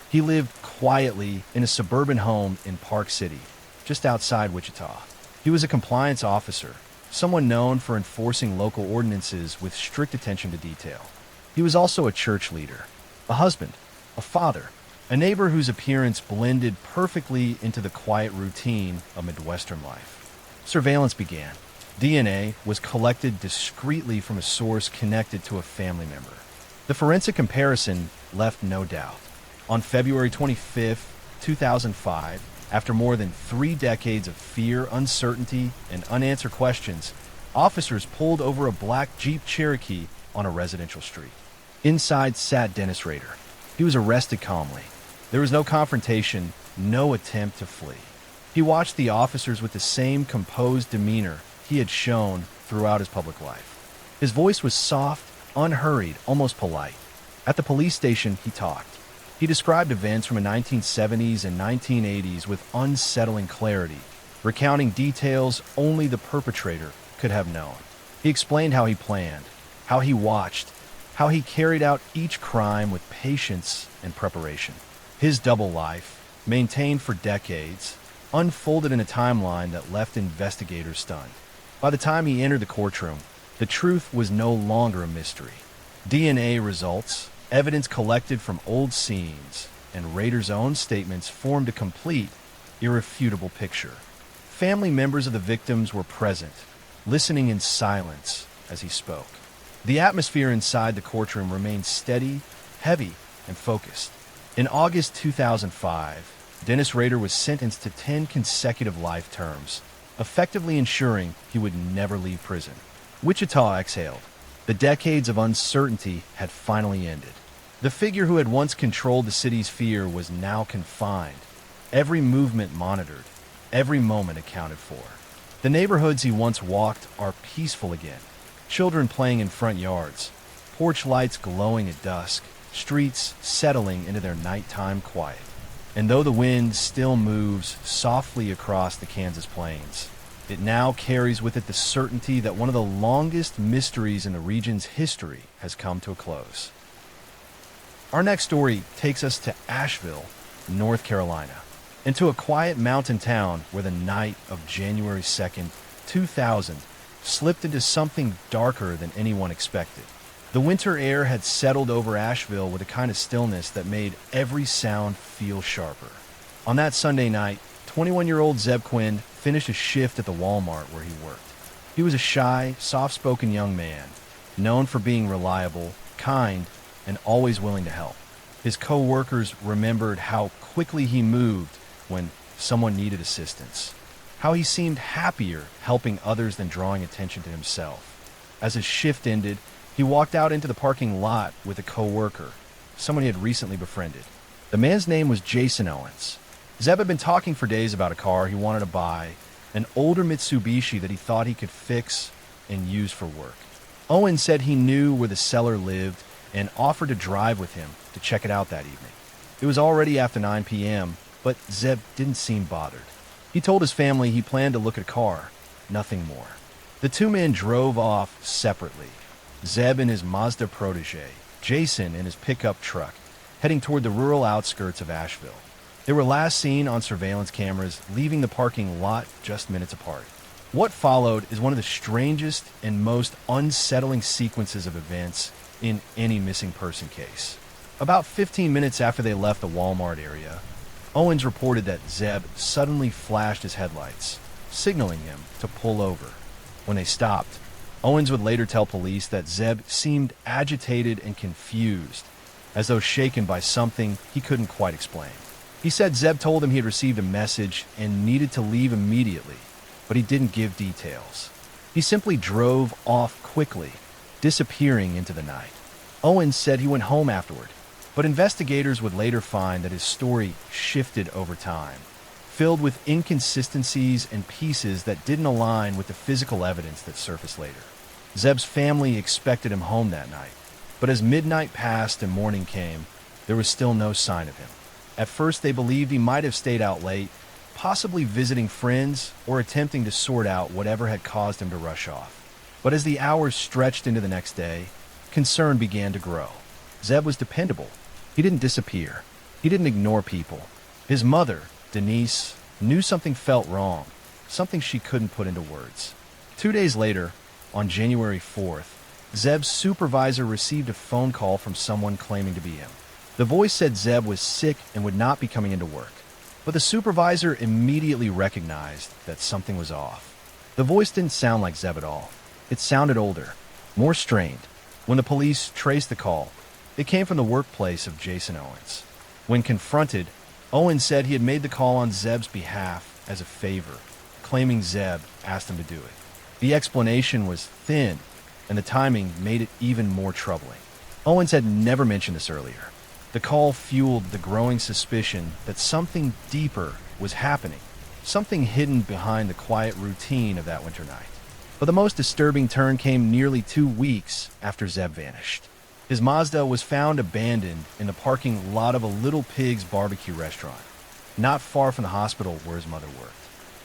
He lived quietly in a suburban home in Park City, just outside Wichita. He was a compliance officer, someone known for enforcing local ordinances with strict attention to detail. He was also a church leader, a husband, a father, a neighbor whose appearance blended perfectly into the quiet routine of Midwestern life. Surveillance began. DNA was collected discreetly from a source connected to a family member. The forensic comparison left no doubt. On February 25, 2005, after more than 3 decades of fear, uncertainty, and unanswered questions, officers pulled over a black Jeep Cherokee on a residential street. Inside sat Dennis Rader. He was arrested calmly. There was no confrontation, no attempt to flee. He watched the officers with the same composed demeanor he had shown throughout his public life. His voice was soft, unhurried, almost polite. At the police station, he talked. He described events from the 1970s and 1980s with unsettling clarity, recounting details only the perpetrator could have known. He explained how he planned, how he watched, how he carried out each crime with patience and preparation. His double life, maintained for decades, unfolded in a timeline that left investigators stunned. By the time he entered the courtroom, the truth was no longer a mystery. DNA results, evidence collected from old scenes, and Rader's own statements formed a complete, irrefutable picture. Family members of the victims were present, listening in silence as he spoke. The atmosphere inside the courtroom remained steady, heavy, and focused. In August 2005, Dennis Rader was sentenced to 10 consecutive life terms, effectively ensuring he would never leave prison. Wichita exhaled. The decades of uncertainty had finally ended. The figure who had once controlled the city's fear was now confined, every movement monitored, every moment accounted for. The neighborhoods he once walked are peaceful again. Children playing in front yards, porch lights glowing at dusk, streets settling into their nighttime quiet. And though the wind still moves softly across the Kansas plains, it now carries with it the certainty that one of the longest mysteries in the region's history has come to a close. Our next story takes us to Asheville, North Carolina, into a quiet mountain town where the night of January 2nd, 2000, slipped into something darker than anyone expected. The winter air had settled over Asheville with a kind of stillness that made every sound feel sharper. On that Sunday night, 21-year-old Zeb Quinn finished a shift at the Walmart where he worked. He was a shy, soft-spoken young man, known for being reliable, kind, and always willing to help. His co-workers remembered how quickly he moved when someone needed assistance, how he seemed happier helping others than drawing attention to himself. As his shift ended, he walked out into the parking lot with a co-worker, someone he had recently befriended. The man's name was Jason Owens. Zeb had been talking for days about a car he wanted to buy, an older Mitsubishi that he thought he could fix and use for work. Owens said he knew where the seller lived and offered to drive with him to check it out that evening. It was already after 9 p.m., but Zeb didn't seem bothered. He told his family he planned to look at a car, nothing more. The two men drove off separately. Zeb in his Mazda Protege, Jason in his pickup truck, heading toward the rural outskirts of Asheville. They were last seen on surveillance cameras leaving the parking lot just minutes apart. What followed is one of the strangest and most unsettling sequences of events in any missing person case. About 15 minutes after they left the Walmart area, Owens reported that Zeb suddenly flashed his headlights, signaling him to pull over. When they stopped, Owens would later tell police that Zeb seemed agitated and confused, as though shaken by something he couldn't quite explain. He said Zeb told him he had received a message and needed to leave immediately, but he didn't give details. He simply drove off quickly, disappearing into the night. Owens said he went home afterward, but investigators would later find that his story shifted over time, filled with inconsistencies and pieces that didn't align with the physical evidence that surfaced later. Zeb's family expected him home that night, but as midnight passed and morning came, there was still no sign of him. At first, they believed he might have stayed out late, possibly visiting friends or attempting to sort out whatever had caused him to rush off. But as the hours stretched into the next day, concern began to grow. Zeb was dependable. He didn't disappear. He didn't ignore people. His mother, Denise, knew something felt wrong, something she couldn't put into words. 2 days later, on January 4th, Zeb's supervisor received a phone call from someone claiming to be him. The voice said Zeb was sick and would not be coming into work, but the supervisor immediately recognized that something was off. The voice didn't sound like Zeb at all. It sounded older, more strained. When the police traced the call, it came from the workplace of Jason Owens. When confronted, Owens said he had made the call on Zeb's behalf as a favor, claiming Zeb asked him to do it. The explanation was thin, and the timing made it even more troubling. Owens had never mentioned this earlier. The call fueled the growing suspicion that something deeper was happening, something hidden behind the quiet routine of that winter night. But the most disturbing turn came nearly 2 weeks after Zeb vanished. His Mazda was found abandoned in the parking lot of a Little Pig's barbecue restaurant, not far from the hospital where his mother worked.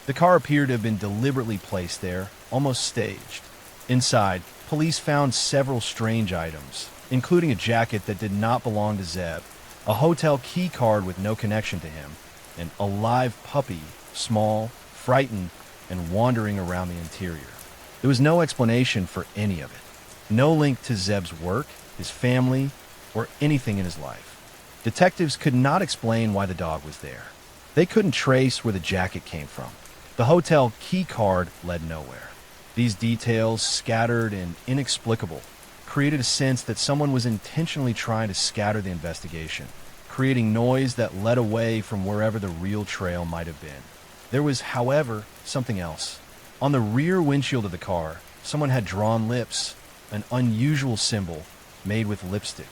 The car appeared to have been deliberately placed there, almost staged. Inside, police found several strange items, including a jacket that did not belong to Zeb, a hotel key card with no connection to him, and a live puppy, small, frightened, and wandering around the interior. There was no explanation for any of it. No link to Zeb's work, his family, or anything in his life. Detectives could not explain why the dog was there. They couldn't trace where the jacket came from. The hotel key card led nowhere. These details, scattered and inexplicable, created a sense that someone was intentionally trying to scatter the investigation, creating noise that led away from wherever the real trail might have been. There was, however, something else. On the rear windshield of the car, someone had drawn lips, an unusual symbol made with lipstick.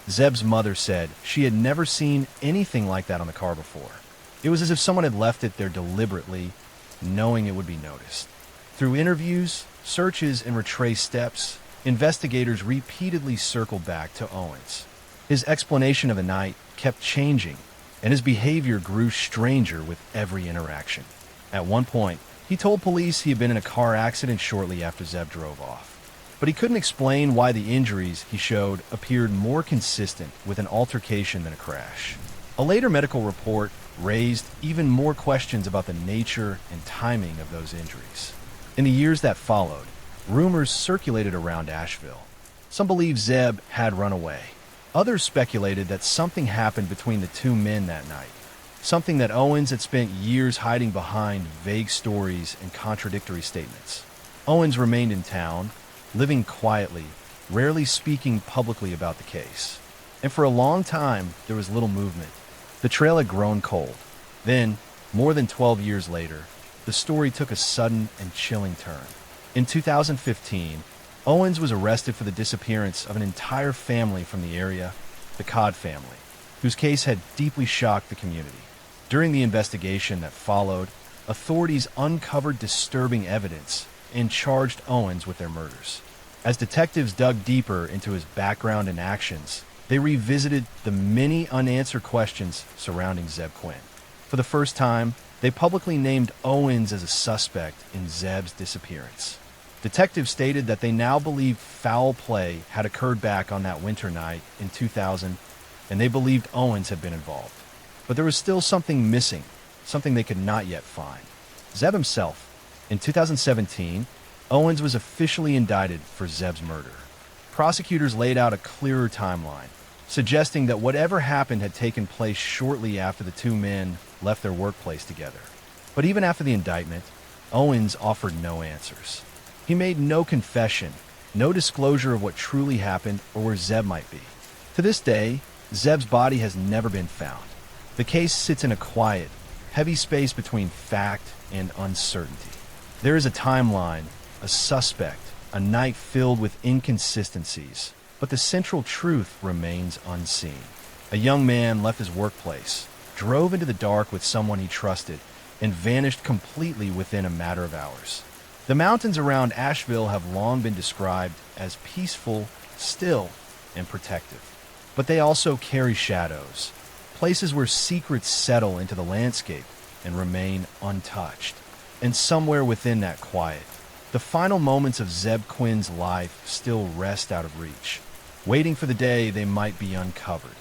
Zeb's mother said she had never seen anything like that on the car before. It was as if someone had left it there deliberately, knowing it would be noticed. Through interviews, searches, and retraced steps, investigators repeatedly circled back to Owens. His explanation of the night kept changing, and his behavior grew stranger with every interaction. At one point, he told police he had been in a car accident shortly after Zeb drove off. But he couldn't explain why the injuries he showed appeared more consistent with an altercation than a crash. A later medical report raised even more questions about the nature and timing of those injuries. In the years that followed, rumors circulated around Asheville. Some believed Zeb had run away. Others speculated that something happened between the two men that night, something that Owens had spent years hiding behind vague stories and contradictory statements. Owens remained in town, living quietly, rarely speaking publicly about the case. And for a long time, there was little movement. The trail had grown cold. Then, more than 12 years later, the story took a sudden and chilling turn. In 2015, Owens was arrested for the disappearance of an entire family from the area, the Codd family, whose case had deeply shocked the community. During the investigation that followed, authorities uncovered disturbing evidence and charged Owens with their murders. As detectives dug deeper into his background and actions, they revisited the many unanswered questions surrounding Zeb Quinn. For the first time, they publicly named Owens as a suspect in Zeb's disappearance. Detectives stated that they now believed foul play had occurred back on that winter night in 2000 and they believed Owens had been involved. But there was still something missing, something they could not yet find. Zeb himself. In 2017, Owens was officially indicted for Zeb's murder. Prosecutors laid out a clearer timeline, suggesting that whatever happened had taken place shortly after the two men left their workplace together. But even after the indictment, Owens offered no answers. He made no confession, no disclosure of what truly happened or where Zeb might be. To this day, Zeb's body has never been found. The case sits in a quiet, heavy space between fact and uncertainty. There is a timeline, a suspect, a night filled with inconsistencies, but the central truth remains unseen. A young man left his workplace, drove into the dark with someone he trusted, and vanished completely within a matter of hours. The mountains around Asheville have long been described as peaceful, still, and protective. But they also carry shadows, places where secrets settle into the landscape and remain untouched. And somewhere within that quiet, the final moments of Zeb Quinn's life still rest out of reach, waiting for the day they might be uncovered.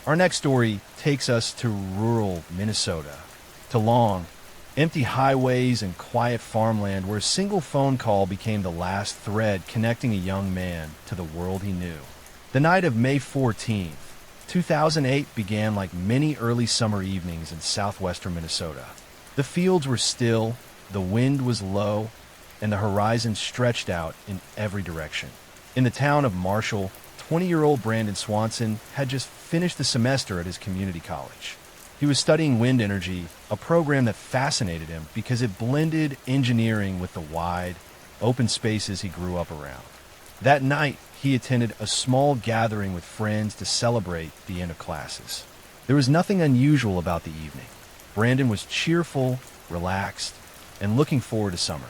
Our next story takes us to rural Minnesota, to long, empty highways and quiet farmland where a single phone call became the last thread connecting a young man to the world he knew. The night of May 14th, 2008 began like many early summer evenings in southwestern Minnesota. The fields were still, the wind was low, and the horizon stretched out in every direction. In the town of Marshall, 20-year-old Brandon Swanson had just finished the semester at his community college. He was studying wind energy, a program that fascinated him because it blended engineering with the wide, open spaces he grew up around. That night, he attended a small gathering with friends to celebrate the end of classes. There was nothing unusual about the evening. Brandon was cheerful, relaxed, and looking forward to summer.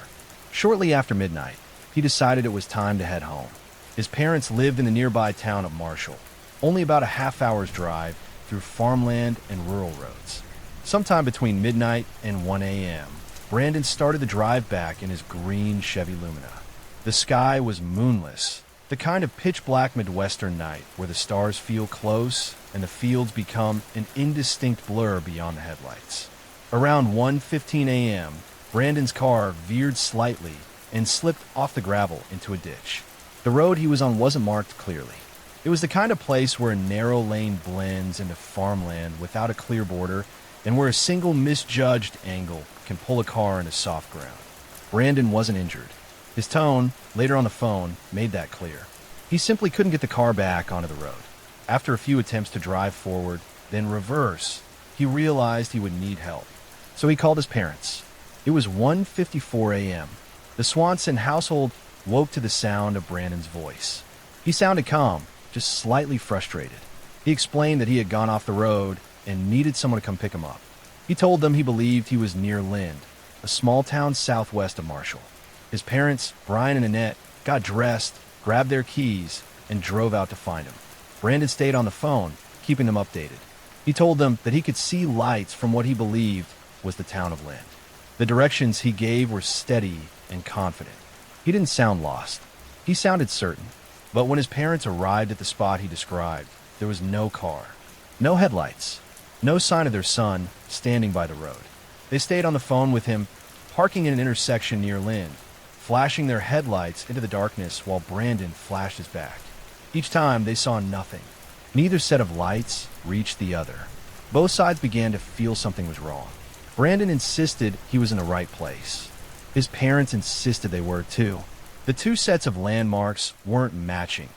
Shortly after midnight, he decided it was time to head home. His parents lived in the nearby town of Marshall, only about a half-hour's drive through farmland and rural roads. Sometime between midnight and 1 a.m., Brandon started the drive back in his green Chevy Lumina. The sky was moonless, the kind of pitch-black Midwestern night where the stars feel close and the fields become an indistinct blur beyond the headlights. Around 1:15 a.m., Brandon's car veered slightly and slipped off the gravel into a ditch. The road he was on wasn't marked clearly. It was the kind of place where a narrow lane blends into farmland without a clear border and where a single misjudged angle can pull a car into soft ground. Brandon wasn't injured. His tone, later on the phone, made that clear. He simply couldn't get the car back onto the road. After a few attempts to drive forward, then reverse, he realized he would need help. So he called his parents. It was 1:54 a.m. The Swanson household woke to the sound of Brandon's voice. He sounded calm, just slightly frustrated. He explained that he had gone off the road and needed someone to come pick him up. He told them he believed he was near Lind, a small town southwest of Marshall. His parents, Brian and Annette, got dressed, grabbed their keys, and drove out to find him. Brandon stayed on the phone, keeping them updated. He told them that he could see lights from what he believed was the town of Lind. The directions he gave were steady and confident. He didn't sound lost. He sounded certain. But when his parents arrived at the spot he described, there was no car, no headlights, no sign of their son standing by the road. They stayed on the phone with him, parking in an intersection near Lind, flashing their headlights into the darkness while Brandon flashed his back. Each time, they saw nothing. Neither set of lights reached the other. Both sides began to feel something was wrong. Brandon insisted he was in the right place. His parents insisted they were too. The two sets of landmarks weren't matching,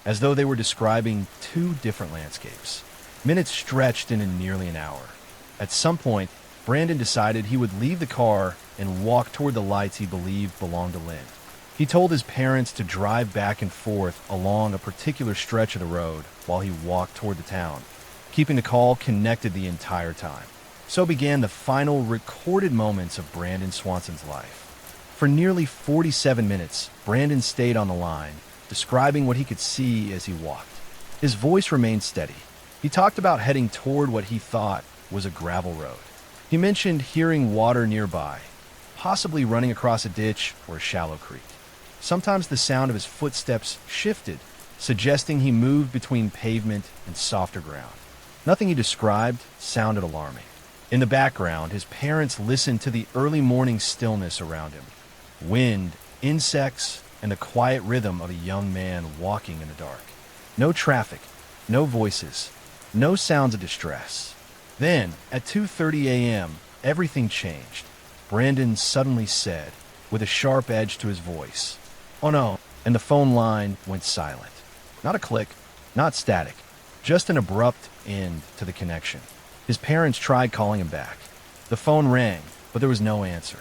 as though they were describing two different landscapes. Minutes stretched into nearly an hour. At some point, Brandon decided he would leave the car and walk toward the lights he believed belonged to Lind. He told his parents to drive back and forth along a particular stretch of the road while he walked toward the town, keeping the call connected the entire time. So began the final recorded moments of Brandon Swanson's life. For nearly 47 minutes, Brandon stayed on the line, describing what he could see as he walked. His voice remained steady. He talked about heading toward what he thought was a gravel road. He mentioned hearing water nearby, possibly running across a ditch or a shallow creek. Sometimes the sound of his footsteps shifted, suggesting he moved between pavement and softer ground. Nothing he described sounded alarming. In the background, his parents listened to the early morning stillness around him. Wind, insects, and the quiet rhythm of a young man walking in the dark. No traffic, no voices, no sounds of distress. Then, at 2:30 a.m., everything changed. Brandon suddenly said, with a sharp edge to his voice, "Oh no," and the phone line went silent. Not a click, not static, just an abrupt end to the connection. His parents tried calling him back. The phone rang, but there was no answer.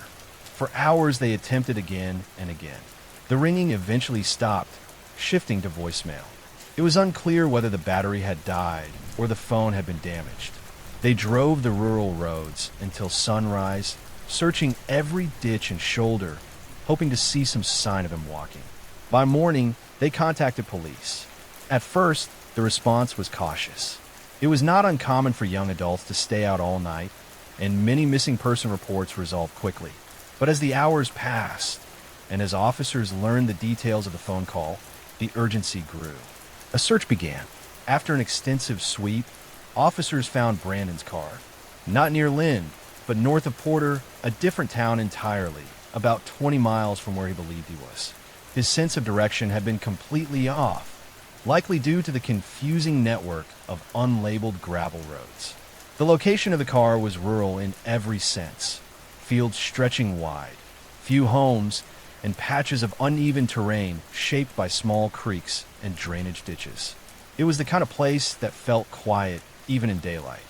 For hours they attempted again and again. The ringing eventually stopped, shifting to voicemail. It was unclear whether the battery had died or the phone had been damaged. They drove the rural roads until sunrise, searching every ditch and shoulder, hoping to see some sign of him walking. By morning, they contacted police. At first, the response was cautious. It was not uncommon for young adults to stay out all night, and many missing person reports resolved quickly. But as the hours passed, and as officers learned the details of the phone call, the urgency grew. A search began. After an extensive sweep, officers found Brandon's car. Not near Lynn, but north of Porter, a different town entirely, about 20 miles from where he believed he was. His sense of direction had been completely off, likely due to the confusing network of unlabeled gravel roads. The location of the car was rural in every sense. Fields stretching wide, few homes, and patches of uneven terrain shaped by small creeks and drainage ditches. It was the kind of place that felt quiet even in daylight.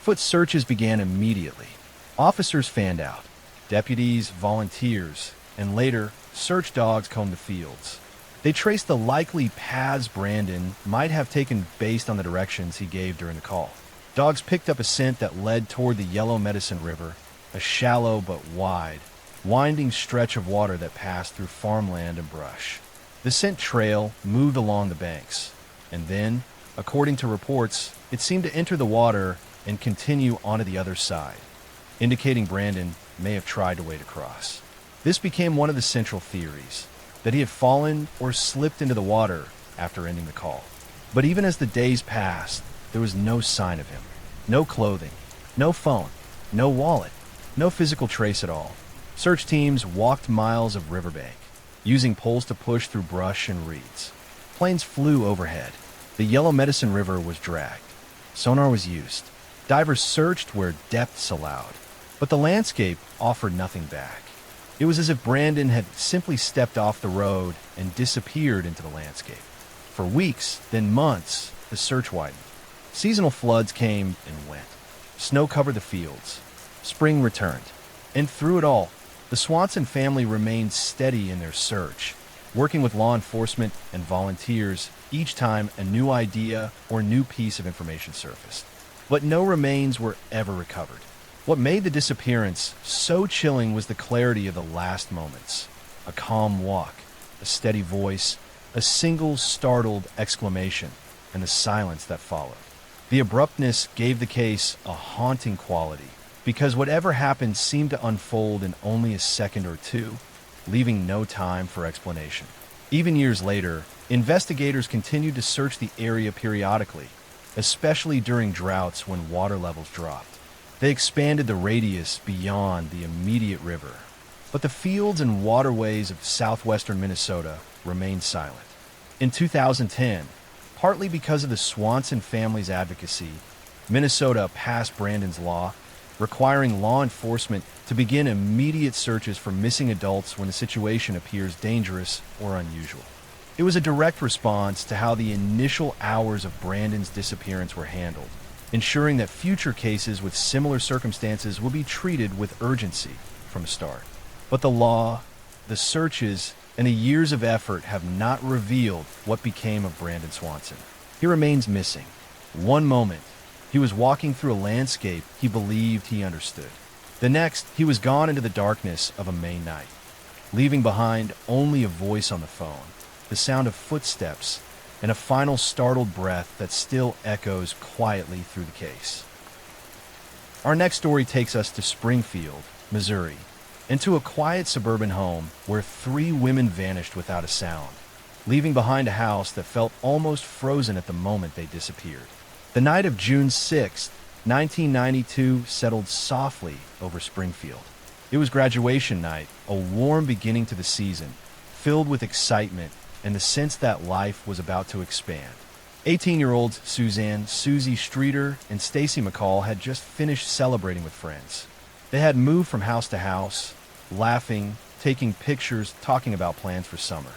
Foot searches began immediately. Officers fanned out. Deputies, volunteers, and later, search dogs combed the fields. They traced the likely paths Brandon might have taken based on the directions he gave during the call. Dogs picked up a scent that led toward the Yellow Medicine River, a shallow but wide, winding stretch of water that passed through farmland and brush. The scent trail moved along the banks, and then, according to reports, it seemed to enter the water and continue onto the other side, indicating Brandon may have tried to wade across. This became one of the central theories, that he had fallen or slipped into the water after ending the call. But even as the days passed, there was no sign of him. No clothing, no phone, no wallet, no physical trace at all. Search teams walked miles of riverbank, using poles to push through brush and reeds. Planes flew overhead. The Yellow Medicine River was dragged. Sonar was used. Divers searched where depths allowed, but the landscape offered nothing back. It was as if Brandon had simply stepped off the road and disappeared into the landscape. For weeks, then months, the search widened. Seasonal floods came and went. Snow covered the fields. Spring returned. And through it all, the Swanson family remained steady in their search, working with law enforcement and volunteers each time a new idea or new piece of information surfaced. But no remains were ever recovered. What made the disappearance so chilling was the clarity of the last moments. A calm walk, a steady voice, a single startled exclamation, and the silence that followed. The abruptness gave the case a haunting quality, because whatever happened seemed to unfold in only a second or two, leaving no time for explanation. Even years later, investigators continued to search the area periodically, especially during droughts when water levels dropped. They expanded the radius beyond the immediate river, but the fields and waterways of southwestern Minnesota remained silent. In 2010, partly because of the Swanson family's advocacy, Minnesota passed Brandon's law, requiring law enforcement to begin immediate searches for missing adults when the situation appears dangerous or unusual. It was a direct response to how the initial hours of Brandon's disappearance were handled, ensuring that future cases with similar circumstances will be treated with urgency from the start. But the law, the searches, and the years of effort have not revealed what became of Brandon Swanson. He remains missing. One moment, he was walking through a landscape he believed he understood. The next, he was gone into the darkness of a May night, leaving behind only a voice on the phone, the sound of footsteps, and a final startled breath that still echoes quietly through the case. Our next story takes us to Springfield, Missouri, into a quiet suburban home where 3 women vanished without a sound. leaving behind a house that felt almost frozen at the moment they disappeared. The night of June 6, 1992, settled softly over Springfield. It was graduation night, a warm beginning to the season, filled with excitement and the sense that life was about to expand. 18-year-olds Suzanne, Susie Streeter, and Stacy McCall had just finished celebrating with friends. They had moved from house to house, laughing, taking pictures, talking about plans for summer.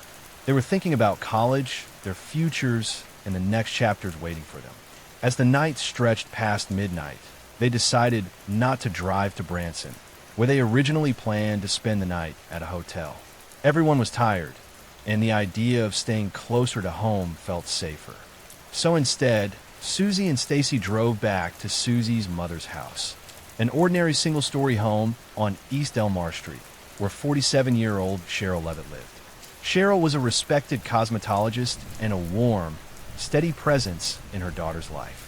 They were thinking about college, their futures, and the next chapters waiting for them. As the night stretched past midnight, they decided not to drive to Branson, where they originally planned to spend the night at a hotel. Everyone was tired, and the idea of staying closer to home felt safer. So instead, Susie and Stacy drove back to Susie's mother's house, an ordinary single-story home on East Elmar Street, where 47-year-old Cheryl Levitt lived. Cheryl was a respected cosmetologist and a warm, steady presence in her daughter's life.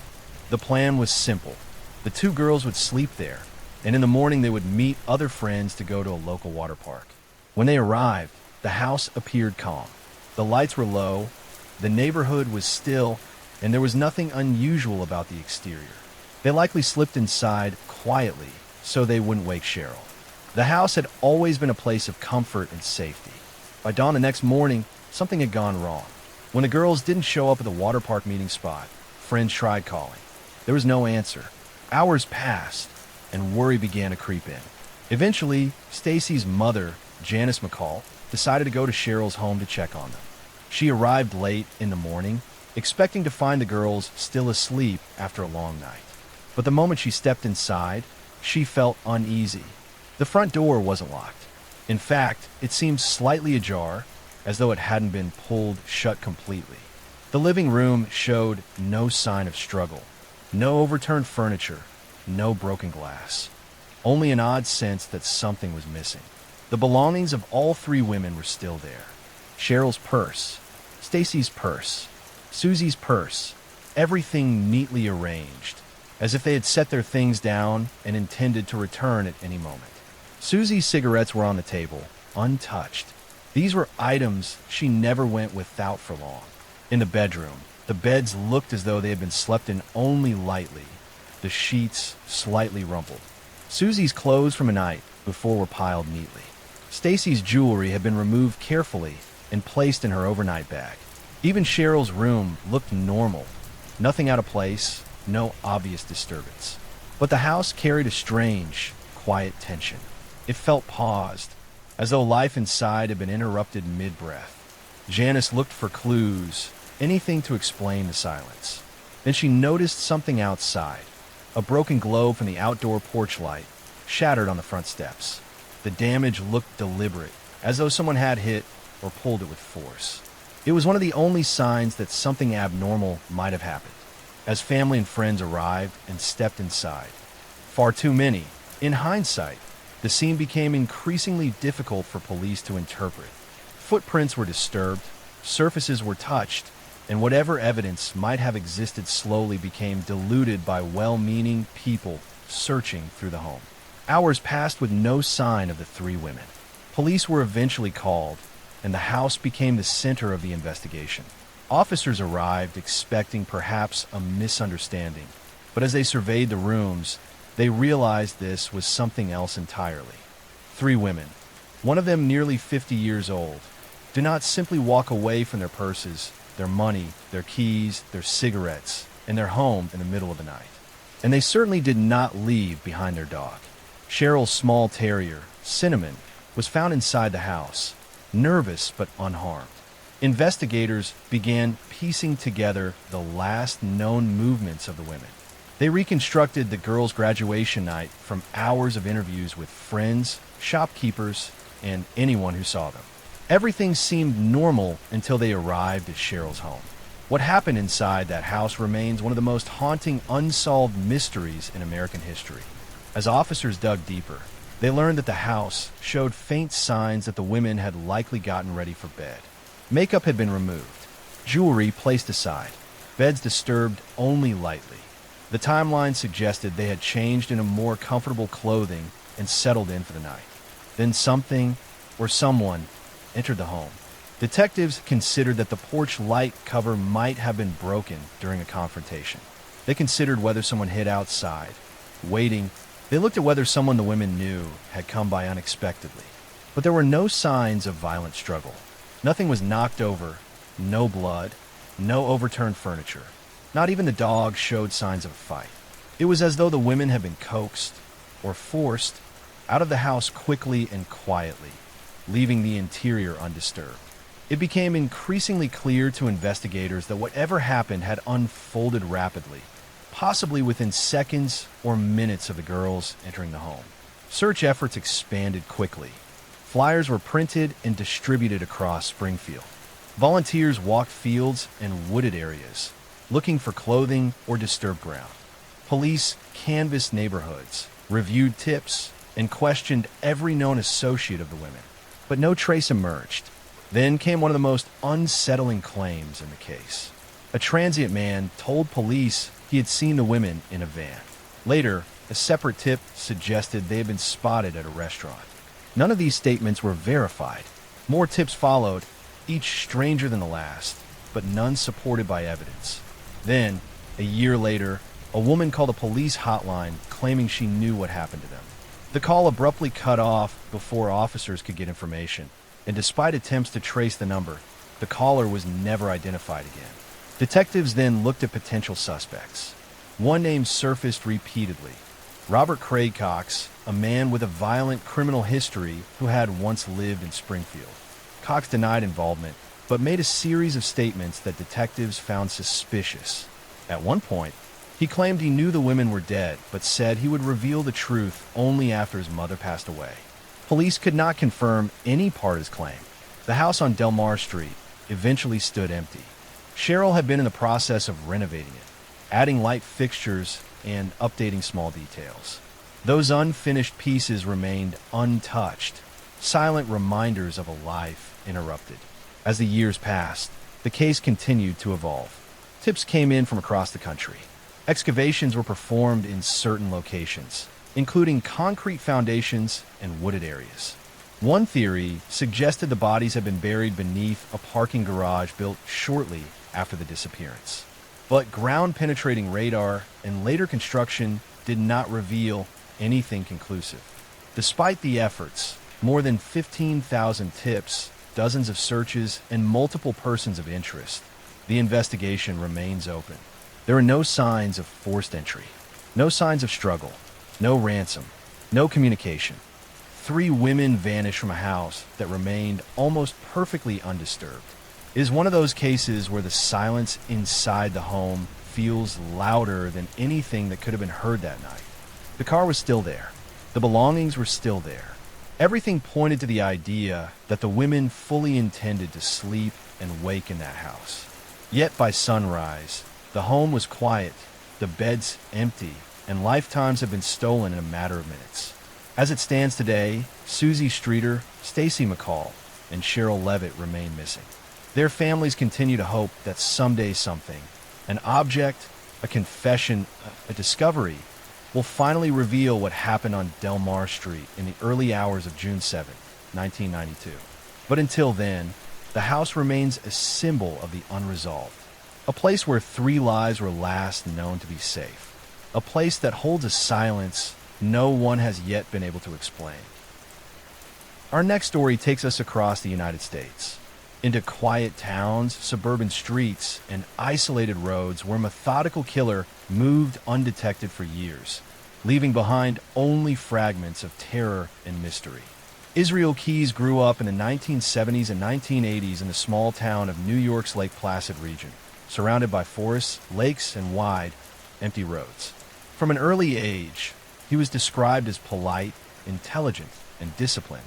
The plan was simple. The two girls would sleep there, and in the morning they would meet other friends to go to a local water park. When they arrived, the house appeared calm. The lights were low, the neighborhood was still, and there was nothing unusual about the exterior. They likely slipped inside quietly so they wouldn't wake Cheryl. The house had always been a place of comfort and safety. By dawn the next morning, something had gone wrong. When the girls didn't show up at the water park meeting spot, friends tried calling. There was no answer. Hours passed, and worry began to creep in. Eventually, Stacy's mother, Janice McCall, decided to go to Cheryl's home to check on them. She arrived late in the morning, expecting to find the girls still asleep after a long night. But the moment she stepped inside, she felt uneasy. The front door wasn't locked. In fact, it seemed slightly ajar, as though it hadn't been pulled shut completely. The living room showed no sign of struggle. No overturned furniture, no broken glass. Only an odd sense that something was missing. The belongings of all three women were still there. Cheryl's purse, Stacy's purse, Susie's purse, everything neatly arranged, as if they had set their things down and intended to return at any moment. Susie's cigarettes were on the table, untouched. These were items she never went without for long. In the bedroom, the beds looked as though they had been slept in only lightly, the sheets slightly rumpled. Susie's clothes from a night before were piled neatly. Stacy's jewelry had been removed carefully and placed in her overnight bag. Even Cheryl's room looked normal. Nothing out of place, no obvious disturbance. But the house carried a strange, quiet tension. It felt paused, as though life inside had been interrupted mid-breath. Janice looked for clues, anything to explain the silence. Then she noticed something outside, a broken globe from the outdoor porch light, shattered on the front steps. The damage looked deliberate, as though someone had hit or pulled it with force. It was one of the only signs that something abnormal might have happened. As family and friends arrived and stepped inside, far too many, in hindsight, the scene became increasingly difficult for police to interpret. Footprints were disturbed, surfaces were touched, and whatever evidence might have existed slowly became diluted by well-meaning people searching through the home. Hours passed with no sign of the three women. Police were eventually called, and the house became the center of the investigation. Officers arrived expecting perhaps a misunderstanding, but as they surveyed the rooms, they realized this was something else entirely. Three women, one of them nearly 50 years old, did not simply walk away from their purses, their money, their keys, their cigarettes, and their home in the middle of the night. And they certainly did not leave behind their dog. Cheryl's small terrier, Cinnamon, was found inside the house, nervous but unharmed. Investigators began piecing together the last known movements of the women. They reconstructed the girls' graduation night from hours of interviews with friends, shopkeepers, and anyone who saw them. Everything seemed normal until they arrived at Cheryl's home. What happened inside that house remains one of the most haunting unsolved mysteries in American history. As officers dug deeper, they learned that the house showed faint signs that the women had likely gotten ready for bed. Makeup had been removed, jewelry placed aside, beds disturbed only lightly. The timeline suggested they had changed into more comfortable clothing and settled in for the night. Then something or someone entered the home. Detectives considered that the porch light cover might have been broken during a confrontation. They considered whether someone hid outside. Waiting, they looked at whether someone the women knew had come by unexpectedly. But there were no signs of violent struggle. Nothing was knocked over, no blood, no overturned furniture. Not even the dog showed signs of a fight. It was as though the women had been coaxed or forced out of the house quickly and quietly, leaving the interior undisturbed. It became increasingly clear to investigators that whatever happened had unfolded rapidly, possibly within seconds or minutes of the girls entering the home. Search efforts expanded quickly. Flyers were printed and distributed across Springfield. Volunteers walked fields and wooded areas, looking for clothing or disturbed ground. Police canvassed neighborhoods, reviewed tips, and questioned every known associate of the women. But no trace emerged. Then came one of the most unsettling claims in the case. A transient man told police he had seen the women in a van. Later, a separate tip suggested they had been spotted at a restaurant. None of these statements were verified. More tips followed, each stranger than the last, but none supported by evidence. Then, a year later, a woman called a police hotline claiming she knew what happened to them. The call abruptly cut off before officers could get information, and despite attempts to trace the number, the caller was never identified again. Detectives then looked at potential suspects. One name surfaced repeatedly: Robert Craig Cox, a man with a violent criminal history who had once lived in Springfield. Cox denied involvement, but made a series of statements that detectives found suspicious. At one point, he claimed he knew the women were dead, but said he would reveal the truth only after his mother passed away. Police could not confirm any part of his claim. The house on Delmar Street eventually stood empty. Cheryl had been in the process of renovating it, adding light fixtures and updating small details. Those unfinished pieces remained untouched, silent reminders of a life interrupted. As the years passed, the case continued to evolve. Tips came in from across the country. Excavations were performed in certain locations, including concrete foundations and wooded areas. One theory suggested the bodies had been buried beneath a parking garage built shortly after the disappearance. But ground-penetrating radar and later construction did not reveal anything conclusive. Despite the efforts, more than 15,000 tips, dozens of searches, and multiple persons of interest, the investigation remains open. There are no signs of forced entry, no signs of struggle, no ransom, no communication. 3 women vanished from a house that remained almost perfectly undisturbed. It is one of those cases where the silence inside the home feels louder than anything that could have been heard that night. The car was still there. The belongings were still there. Everything pointed to the idea that the women fully intended to sleep and wake in that house. Yet by sunrise, the home was quiet, the beds empty, and lifetimes have been stolen in a matter of minutes. As it stands today, Susie Streeter, Stacy McCall, and Cheryl Levitt remain missing. Their families continue to hope that someday something, an object, a confession, a discovery, will finally reveal what happened on Delmar Street in the early hours of June 7, 1992. But until then, the house remains a symbol of the unresolved, a place where 3 lives were last known to be safe, a place that holds a silence no one has yet been able to explain. Our next story takes us across the United States, into quiet towns, suburban streets, and isolated roads where a methodical killer moved undetected for years, leaving behind only fragments of terror and mystery. Israel Keyes grew up in the 1970s and 1980s in the small town of New York's Lake Placid region, surrounded by forests, lakes, and wide, empty roads. From an early age, he was described as polite, intelligent, and disciplined.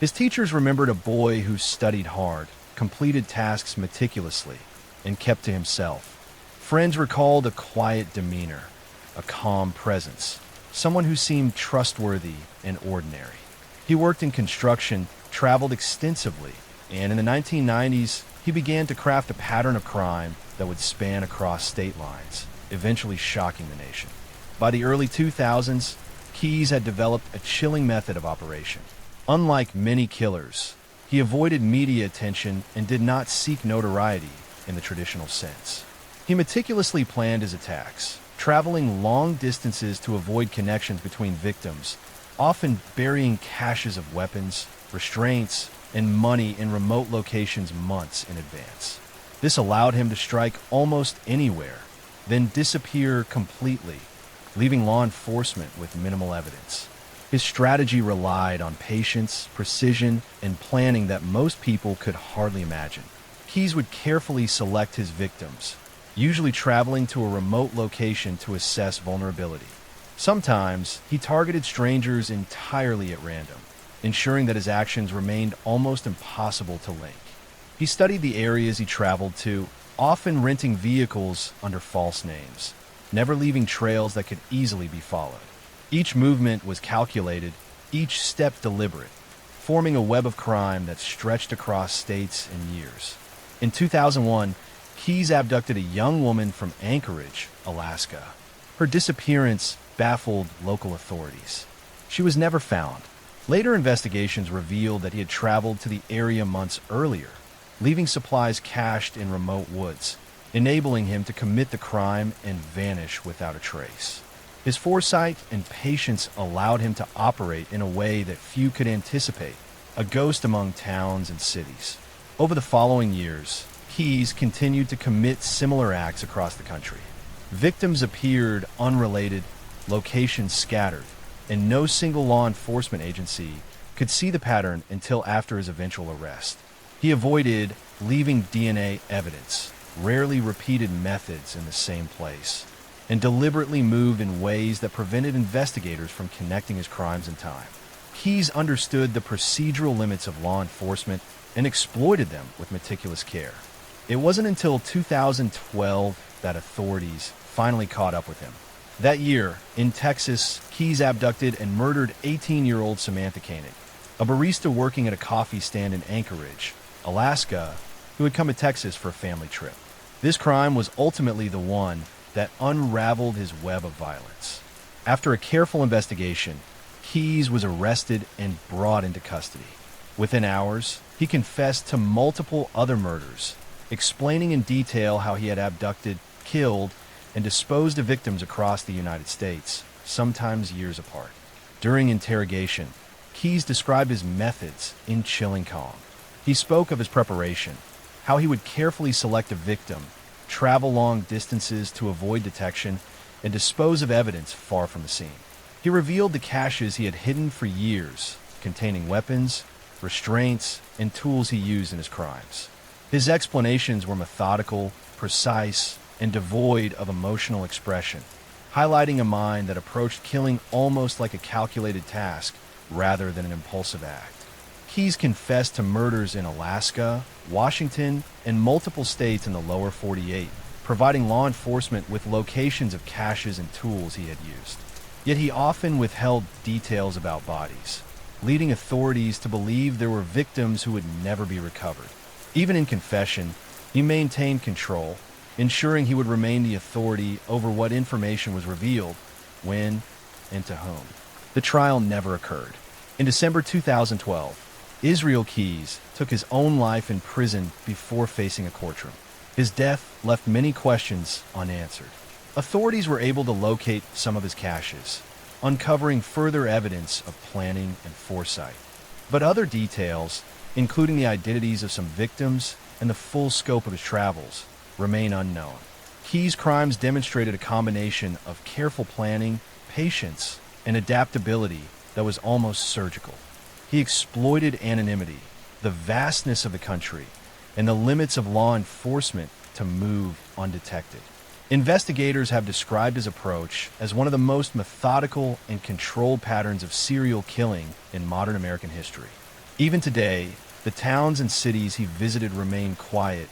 His teachers remembered a boy who studied hard, completed tasks meticulously, and kept to himself. Friends recalled a quiet demeanor, a calm presence, someone who seemed trustworthy and ordinary. He worked in construction, traveled extensively, and in the 1990s, he began to craft a pattern of crime that would span across state lines, eventually shocking the nation. By the early 2000s, Keyes had developed a chilling method of operation. Unlike many killers, He avoided media attention and did not seek notoriety in the traditional sense. He meticulously planned his attacks, traveling long distances to avoid connections between victims, often burying caches of weapons, restraints, and money in remote locations months in advance. This allowed him to strike almost anywhere, then disappear completely, leaving law enforcement with minimal evidence. His strategy relied on patience, precision, and planning that most people could hardly imagine. Keyes would carefully select his victims, usually traveling to a remote location to assess vulnerability. Sometimes, he targeted strangers entirely at random, ensuring that his actions remained almost impossible to link. He studied the areas he traveled to, often renting vehicles under false names, never leaving trails that could easily be followed. Each movement was calculated, each step deliberate, forming a web of crime that stretched across states and years. In 2001, Keyes abducted a young woman from Anchorage, Alaska. Her disappearance baffled local authorities. She was never found. Later investigations revealed that he had traveled to the area months earlier, leaving supplies cached in remote woods, enabling him to commit the crime and vanish without a trace. His foresight and patience allowed him to operate in a way that few could anticipate, a ghost among towns and cities. Over the following years, Keyes continued to commit similar acts across the country. Victims appeared unrelated, locations scattered, and no single law enforcement agency could see the pattern until after his eventual arrest. He avoided leaving DNA evidence, rarely repeated methods in the same place, and deliberately moved in ways that prevented investigators from connecting his crimes in time. Keyes understood the procedural limits of law enforcement and exploited them with meticulous care. It wasn't until 2012 that authorities finally caught up with him. That year, in Texas, Keyes abducted and murdered 18-year-old Samantha Koenig, a barista working at a coffee stand in Anchorage, Alaska, who had come to Texas for a family trip. This crime was ultimately the one that unraveled his web of violence. After a careful investigation, Keyes was arrested and brought into custody. Within hours, he confessed to multiple other murders, explaining in detail how he had abducted, killed, and disposed of victims across the United States, sometimes years apart. During interrogation, Keyes described his methods in chilling calm. He spoke of his preparation, how he would carefully select a victim, travel long distances to avoid detection, and dispose of evidence far from the scene. He revealed the caches he had hidden for years, containing weapons, restraints, and tools he used in his crimes. His explanations were methodical, precise, and devoid of emotional expression, highlighting a mind that approached killing almost like a calculated task rather than an impulsive act. Keyes confessed to murders in Alaska, Washington, and multiple states in the lower 48, providing law enforcement with locations of caches and tools he had used. Yet he often withheld details about bodies, leading authorities to believe there were victims who would never be recovered. Even in confession, he maintained control, ensuring he would remain the authority over what information was revealed, when, and to whom. The trial never occurred. In December 2012, Israel Keyes took his own life in prison before facing a courtroom. His death left many questions unanswered. Authorities were able to locate some of his caches, uncovering further evidence of planning and foresight. But other details, including the identities of some victims and the full scope of his travels, remain unknown. Keyes' crimes demonstrated a combination of careful planning, patience, and adaptability that was almost surgical. He exploited anonymity, the vastness of the country, and the limits of law enforcement to move undetected. Investigators have described his approach as one of the most methodical and controlled patterns of serial killing in modern American history. Even today, the towns and cities he visited remain quiet,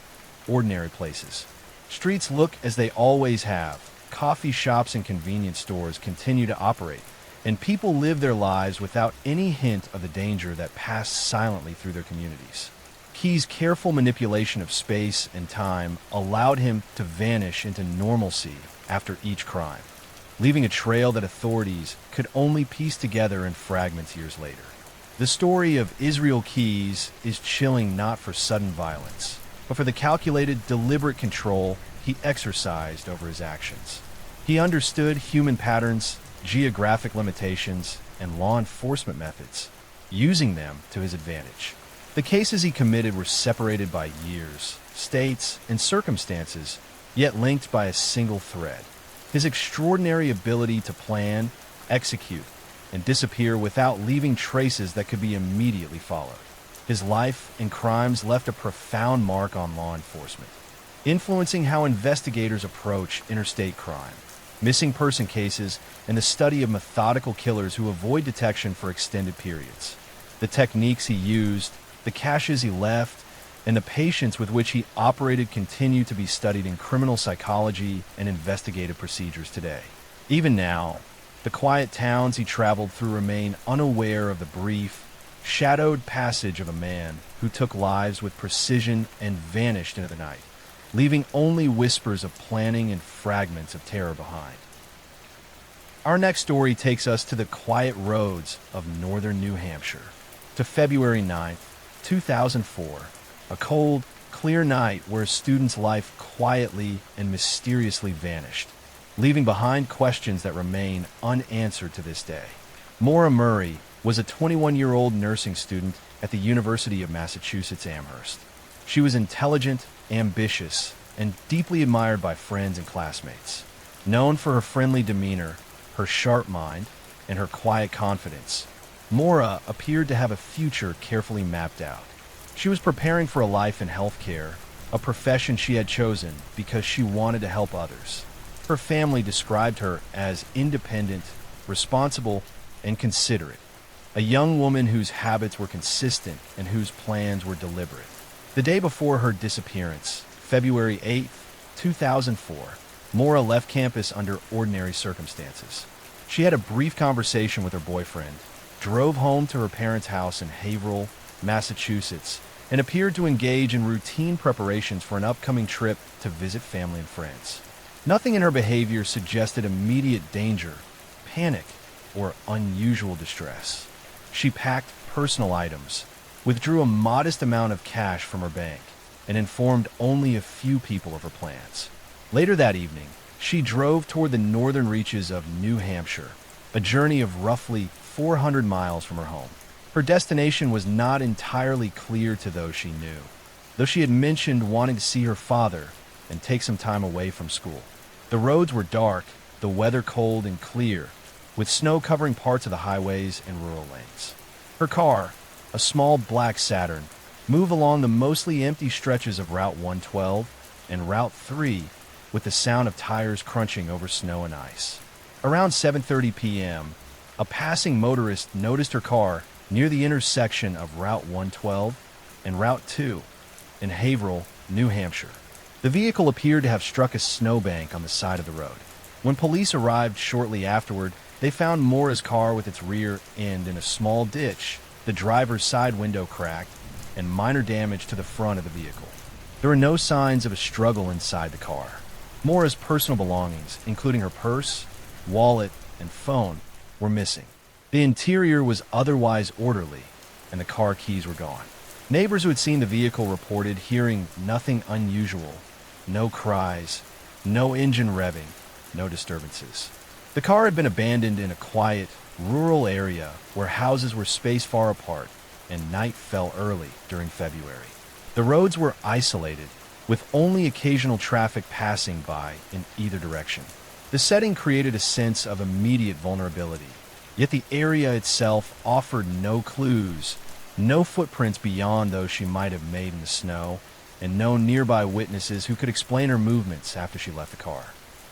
ordinary places. Streets look as they always have. Coffee shops and convenience stores continue to operate, and people live their lives without any hint of the danger that passed silently through their communities. Keyes' careful manipulation of space and time allowed him to vanish into normalcy after each crime, leaving a trail that authorities could only piece together in fragments years later. The story of Israel Keyes is chilling not for sudden violence, but for the calculated, deliberate control he exercised over his actions. He understood human patterns, geographic limitations, and law enforcement methods, using them to his advantage. The cases he committed were separated by years, states, and circumstances, yet linked by a single thread: his extraordinary ability to plan, execute, and disappear without leaving traces that could be immediately followed. His life and crimes left a profound mark on law enforcement, influencing how investigators approach interstate crime, missing person cases, and the study of methodical killers who avoid detection for extended periods. The techniques he used, the caches he left, and the patience with which he operated continue to be studied in criminal psychology and investigative procedures today. Even now, the quiet towns he traveled through remain unaware of the brief, shadowed passage of a man who took lives with precision and vanished into the night, leaving only whispers of planning and fragments of terror behind. Our next story takes us to the quiet roads of northern New Hampshire, to February 9th, 2004, a cold, clear night where a student's life quietly and mysteriously vanished, leaving behind questions that remain unanswered to this day. Maura Murray was a 21-year-old nursing student at the University of Massachusetts Amherst. She was intelligent, ambitious, and deeply admired by friends and classmates. Known for her friendly demeanor, her sharp mind, and her quiet confidence, Maura appeared to have a future carefully mapped out. She was preparing for a life in healthcare, a profession she had chosen because she wanted to help others. Her family described her as independent, responsible, and considerate, a young woman whose habits were consistent and whose plans were deliberate. The day before her disappearance, February 8th, 2004, Maura left campus under ordinary circumstances. She had a brief conversation with her boyfriend, drove home to her parents' house in Haverhill, Massachusetts, and appeared to engage in routine preparations for an upcoming trip to visit family and friends. Nothing in her behavior suggested immediate danger, panic, or unusual distress. She packed personal items, withdrew a modest amount of cash from her bank, and informed only a few people of her plans. Later that evening, she drove toward the northern reaches of New Hampshire, a journey of roughly 400 miles from her home. Her destination was not entirely clear to those she knew, though she had mentioned wanting to see her father and take some time away from school. The roads were dark, the weather cold and clear, with snow covering parts of the highways and rural lanes. Her car, a small black Saturn, moved along the mostly empty stretches of Route 112 and Route 3 with the sound of tires crunching over snow and ice. Around 7:30 p.m., a passing motorist noticed her car near the intersection of Route 112 and Route 2 in Haverhill, New Hampshire. The vehicle appeared to have struck a snowbank on the side of the road. When police arrived shortly afterward, they found Maura's car with its rear end in a small ditch, the driver's side window cracked, and minor damage to the front of the vehicle. There were no signs of a struggle inside the car. Maura's personal belongings, including her purse, wallet, and phone, were missing. The interior was otherwise orderly, and the car keys were gone. Neighbors who had seen the vehicle reported hearing nothing unusual, no cries, no engine revving, no disturbances. The car had been abandoned in a quiet, rural area where houses were spaced far apart and night fell early during February. The roads were isolated, with only occasional traffic passing by in either direction. The setting created a sense of immediate vulnerability, yet the area itself offered no clues, no footprints beyond those she might have made in the snow, and no nearby witnesses who could explain her movements after she left the car.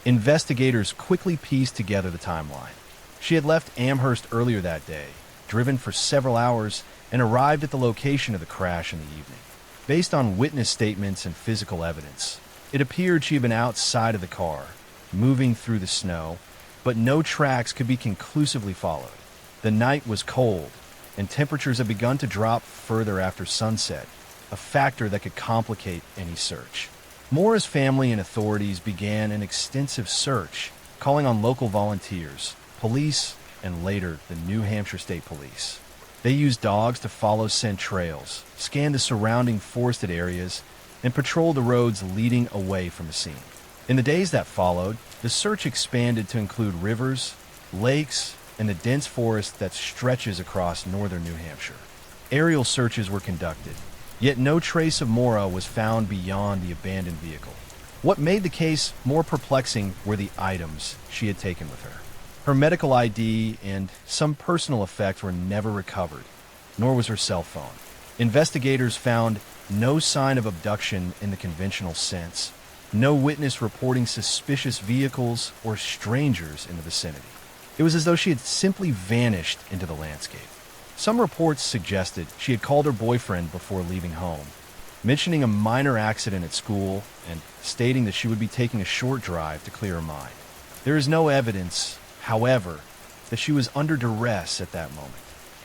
Investigators quickly pieced together the timeline. She had left Amherst earlier that day, driven for several hours, and arrived at the location of the crash in the evening. Based on witness statements and physical evidence, it appeared she had been outside of the car, moving through the snow, but no tracks could be conclusively followed. The night was cold, and temperatures had begun to drop further after sunset, a factor that could complicate any search. Maura's family and authorities began an extensive search, calling on local volunteers, police, and later the New Hampshire State Police. They used dogs to follow scent trails, scan the surrounding forested areas, and patrol the roads leading away from the scene. In the days that followed, the search expanded to include rivers, lakes, and the dense forest that stretches across northern New Hampshire. Aerial searches were conducted, yet no trace of Maura was found beyond the abandoned vehicle. What made the case more perplexing were the items she had taken with her. Her medical ID and some personal effects were never recovered, nor was her cell phone. Investigators found no sign of abduction in the conventional sense, no witness reporting suspicious vehicles or strangers in the vicinity. It was as though she had simply vanished into the landscape. Some reports suggested she had called her boyfriend before leaving home, mentioning a minor accident at school and stating that she would be taking a short drive to clear her mind. There is no evidence, however, that she was under duress at that moment.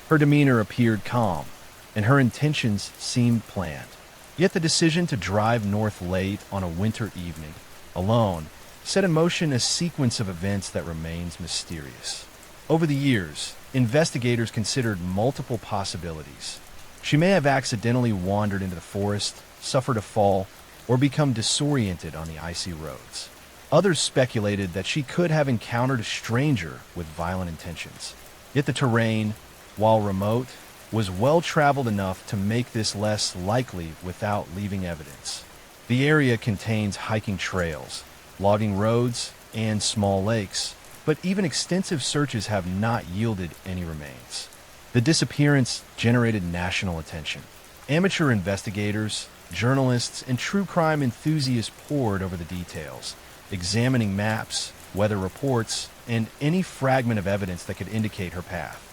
Her demeanor appeared calm, and her intentions seemed planned. Yet the decision to drive north late on a winter evening, alone, set in motion a sequence of events that remains mysterious. Over the years, investigators considered multiple possibilities. She may have accidentally wandered into the forest, suffered a fall, or become disoriented on the icy roads. Others speculated that she could have encountered a stranger with violent intentions. Yet the terrain, while remote, was well-traveled enough to make this less likely without leaving evidence. The area contains hiking trails, logging roads, and small lakes, but even extensive searches have not yielded any remains. The disappearance generated national attention. Amateur investigators, journalists, and true crime enthusiasts pored over the details, examining maps, weather reports, and any fragment of evidence that could indicate her path.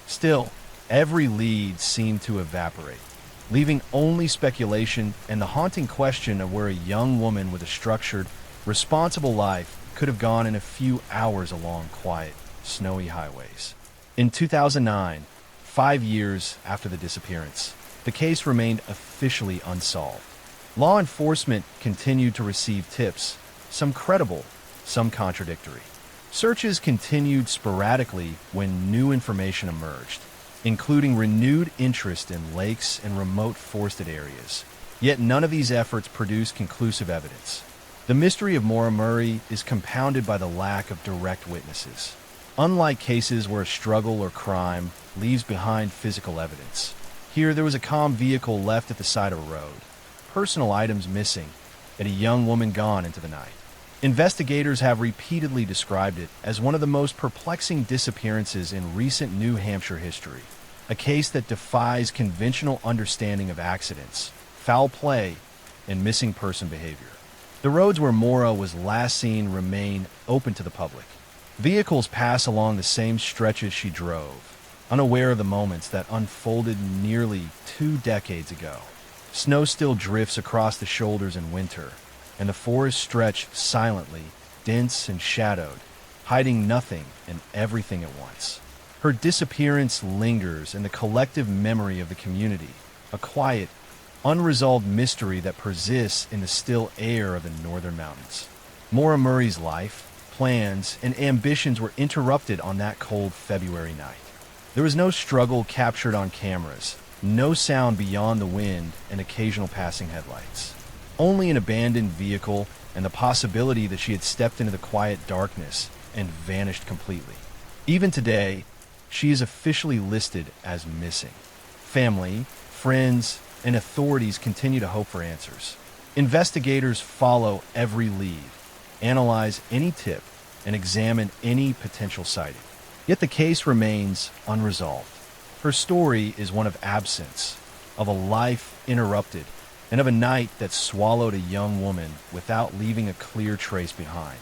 Still, every lead seemed to evaporate, leaving only speculation and the haunting question of where a young woman with a structured, responsible life could have gone in a few hours along quiet, snowy highways. In 2009, 5 years after the disappearance, the case remained officially unsolved. Law enforcement continued to receive tips, some credible, some contradictory. Searches continued sporadically when new information emerged, including renewed interest in lakes and remote forested areas. Yet none of these efforts produced conclusive evidence. The mystery of Maura Murray is compounded by the lack of direct witnesses. Unlike cases where a struggle or crime leaves behind physical evidence, here there was a calm vehicle left at the side of a road, personal items missing, and a young woman gone into the night. Investigators have repeatedly described it as one of the most perplexing disappearances in recent New Hampshire history, a case that defies conventional understanding of accidents, foul play, and missing person behavior. The roads where Maura was last seen remain open to the public. Vehicles pass along the same stretches she drove, unaware of the moments that unfolded nearly 2 decades ago. Snow still drifts across the shoulders in winter, and the forests stretch silently, dense and shadowed, hiding nothing and everything at once. Her disappearance lingers in the collective memory of the community, a quiet, unresolved mystery that persists in the still air of the northern mountains. Maura Murray's life, plans, and ambitions were interrupted on that cold February night. There was no struggle captured on cameras, no sound beyond the wind and occasional passing headlights. Only an abandoned vehicle and the possibility that she had stepped into the quiet darkness and vanished completely. Even today, she is officially listed as missing. Family, friends, and authorities continue to hope for answers. Investigators follow every lead, analyze any tip, and examine any potential sighting. Yet the case remains unresolved. Her story is one of absence, of a life interrupted, and of a night that swallowed a young woman without leaving a clear trace behind.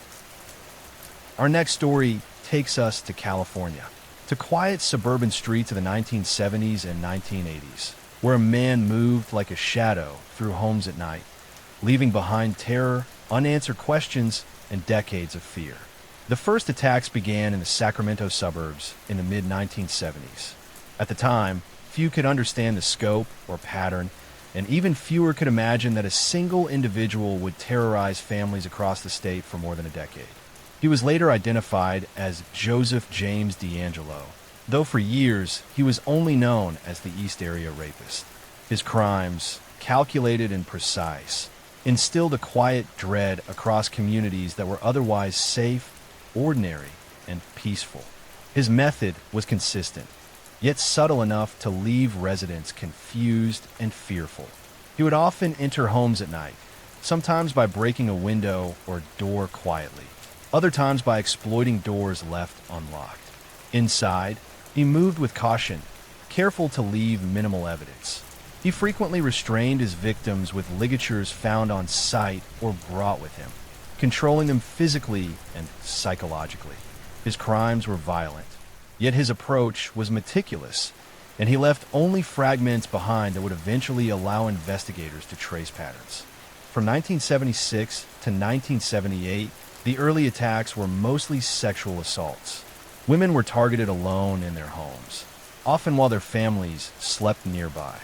Our next story takes us to California, to quiet suburban streets of the 1970s and 1980s, where a man moved like a shadow through homes at night, leaving behind terror, unanswered questions, and decades of fear. The first attacks began in the Sacramento suburbs in the mid-1970s. At the time, few could understand the scope or pattern, and even fewer could imagine that a single individual would terrorize families across the state for more than a decade. He was later identified as Joseph James D'Angelo, though for years he was only known as the East Area Rapist. His crimes, calculated and precise, instilled a quiet dread across communities that were otherwise safe, ordinary, and peaceful. His method was consistent, yet subtle enough to leave residents confused and fearful. He would often enter homes at night, sometimes by breaking a window or door quietly, other times by exploiting doors left unlocked. Inside, he moved with caution, careful to leave minimal evidence. He frequently restrained his victims with ligatures found on site or brought with him, controlling them physically and psychologically. His crimes were violent, yet his approach was meticulous, and he left only fragments behind that would eventually allow investigators to trace patterns. From 1976 to 1978, the early attacks were mostly sexual assaults. Women were targeted alone in their homes, often while their families slept nearby.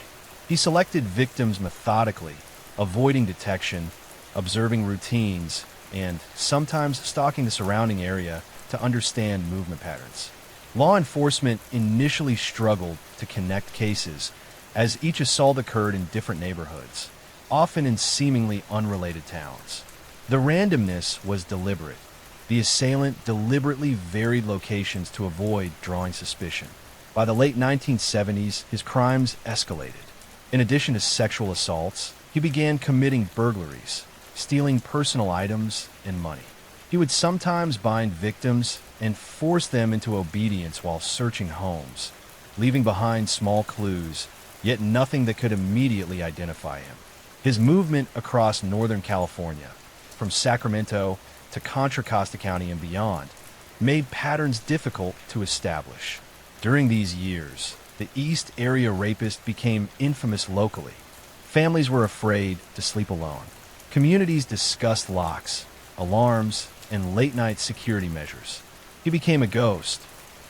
He selected victims methodically, avoiding detection, observing routines, and sometimes stalking the surrounding area to understand movement patterns. Law enforcement initially struggled to connect cases, as each assault occurred in different neighborhoods, often in seemingly unrelated towns. The randomness was deliberate. The assailant deliberately varied locations to avoid drawing suspicion. By the late 1970s, his crimes escalated. In addition to sexual assaults, he began committing burglaries, stealing personal items and money. He would sometimes bind victims and force them into obedience while searching homes, leaving behind small clues, yet nothing that could immediately identify him. His movement across Northern California, from Sacramento to Contra Costa County and beyond, made patterns difficult to establish. During these years, the East Area Rapist became infamous locally. Families were afraid to sleep alone. Communities discussed locks, alarms, and late-night security measures. He became a ghost,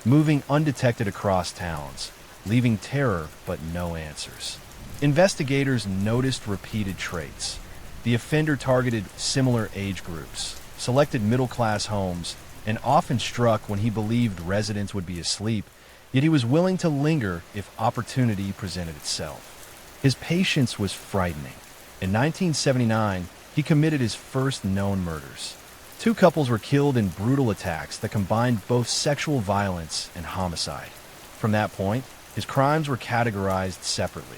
moving undetected across towns, leaving terror but no answers. Investigators noticed repeated traits. The offender targeted similar age groups, selected middle-class homes, and often struck when he believed residents would be asleep, yet he was willing to linger if opportunity presented itself. His patience was frightening. In 1979, he committed his first known murders. Two couples were killed in brutal attacks that combined both sexual violence and homicide. From that point, his crimes were categorized separately.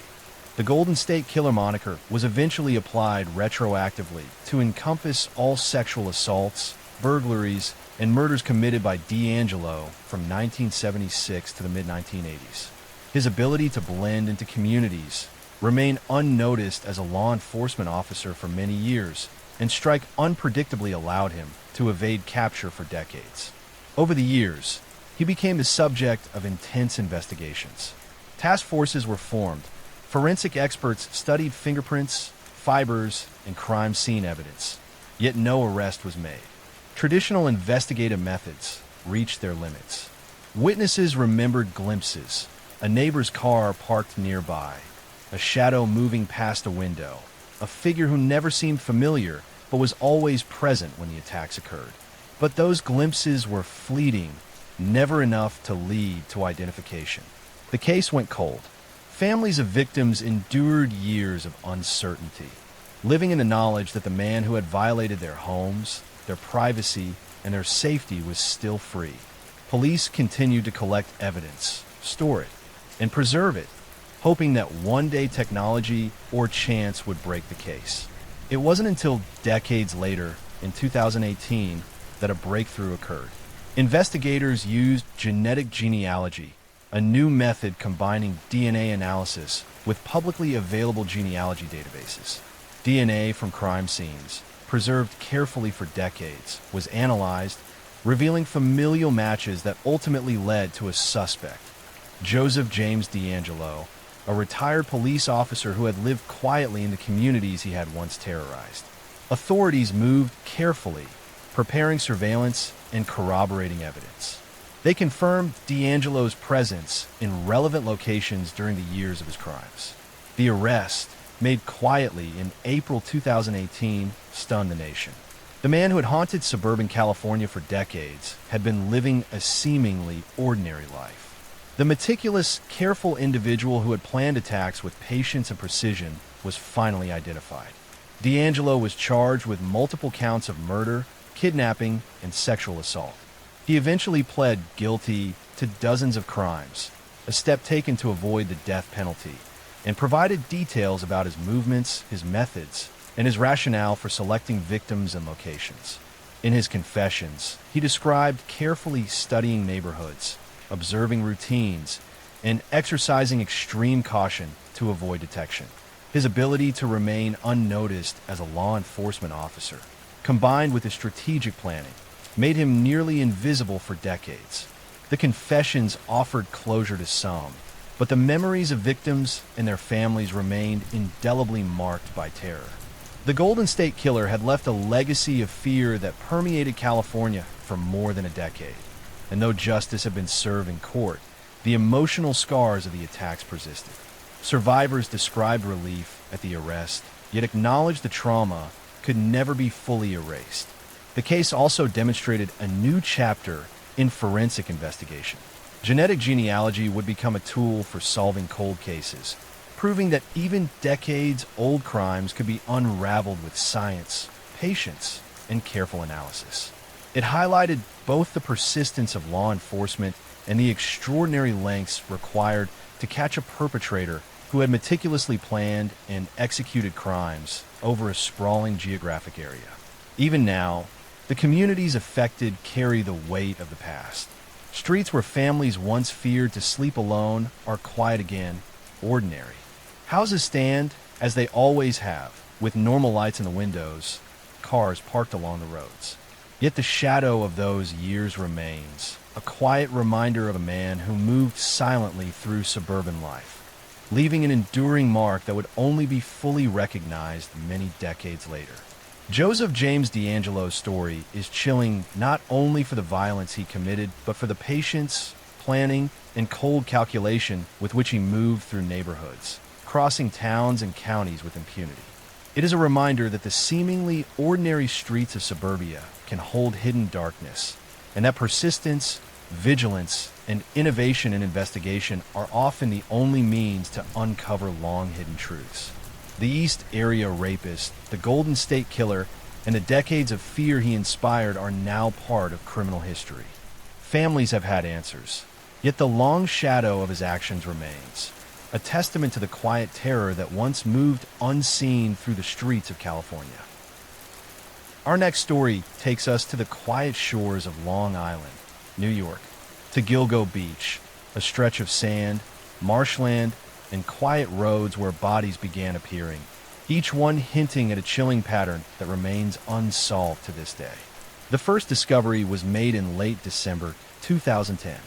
The Golden State Killer moniker was eventually applied retroactively to encompass all sexual assaults, burglaries, and murders committed by D'Angelo from 1976 to the mid-1980s. His ability to blend into communities, remain unnoticed as a law enforcement officer for many years, and strike unpredictably allowed him to evade capture for decades. Over the years, he became the subject of intense investigations. Task forces were formed. Forensic experts studied fingerprints, fibers, and crime scene evidence, yet no arrest was made. Traditional investigative methods reached their limits. Witnesses remembered glimpses, a neighbor's car parked nearby, a shadow moving past a window, a figure who never seemed familiar but was always present when the attacks occurred. But those glimpses were fleeting, never enough to lead to identification. The case went cold. Families of victims endured years of uncertainty, living in the knowledge that the man who had violated their homes, their privacy, and their safety was still free. Police continued to collect evidence, store it, and preserve it, hoping that one day technology or chance would break the case. It wasn't until decades later, in 2018, that a breakthrough occurred. Investigators used genetic genealogy, a new method combining DNA analysis with publicly available genealogy databases. DNA from crime scenes, preserved carefully for decades, was analyzed, revealing familial matches that ultimately led to a suspect, Joseph James D'Angelo, a retired police officer who had lived quietly in the communities he had once terrorized. Authorities moved carefully, preparing surveillance and corroborating evidence. They confirmed D'Angelo's presence in relevant locations during the years of his crimes. The arrest, made quietly in April 2018, stunned the nation. The man who had haunted suburban California for decades had been living a seemingly ordinary life. The meticulous, careful individual who had planned attacks with patience and precision was finally identified. D'Angelo was charged with multiple counts of murder, kidnapping, and sexual assault. He eventually pled guilty to dozens of crimes, a step taken to avoid the death penalty, and provided details about his movements, his methods, and his rationale for selecting victims and locations. In his confessions, he described carefully studying neighborhoods, observing routines, and exercising extreme caution to avoid detection. His ability to remain unnoticed as a law enforcement officer, combined with his strategic planning, made him nearly invisible for decades. The confessions offered closure to some, but the memories of victims and their families remained indelibly marked by terror. The Golden State Killer had left a legacy of fear that permeated California for more than a decade. And though justice had been served in court, the emotional scars of the attacks persisted. Survivors described relief at the arrest, yet acknowledged the trauma could never be fully erased. The case also demonstrated a new chapter in forensic investigation. Genetic genealogy would become a tool for solving cold cases, proving that even decades-old crimes could be unraveled with science, patience, and careful analysis. It highlighted both the persistence of law enforcement and the extraordinary lengths required to catch a perpetrator who had meticulously planned and executed crimes over a sprawling geographic area. Even now, the communities affected carry the weight of the past. Streets where families once feared to sleep alone are quiet again, ordinary. Houses stand, as they always have, with normal lights in the windows, cars parked along the roads. Yet the shadow of those years remains, a quiet reminder of a man who moved silently through suburban life, leaving an enduring mark that would only be fully recognized many decades later. Joseph James D'Angelo's story is chilling not only for the violence he committed, but for the patience, planning, and cold calculation with which he moved through neighborhoods, crossing towns and counties with impunity. It is a reminder that the seemingly ordinary streets of suburbia can hold hidden darkness, and that persistence, vigilance, and innovation in investigation are often the only means to uncover long-hidden truths. The East Area Rapist, the Golden State Killer, and the decades of fear he inspired are now part of criminal history. Families have had answers, yet the long shadow of his actions remains, a testament to the quiet terror that once moved unseen through the streets of California. Our next story takes us to the quiet shores of Long Island, New York, to Gilgo Beach, a stretch of sand, marshland, and quiet roads where bodies began appearing, each one hinting at a chilling pattern that remains unsolved to this day. The first discovery was made in late December 2010.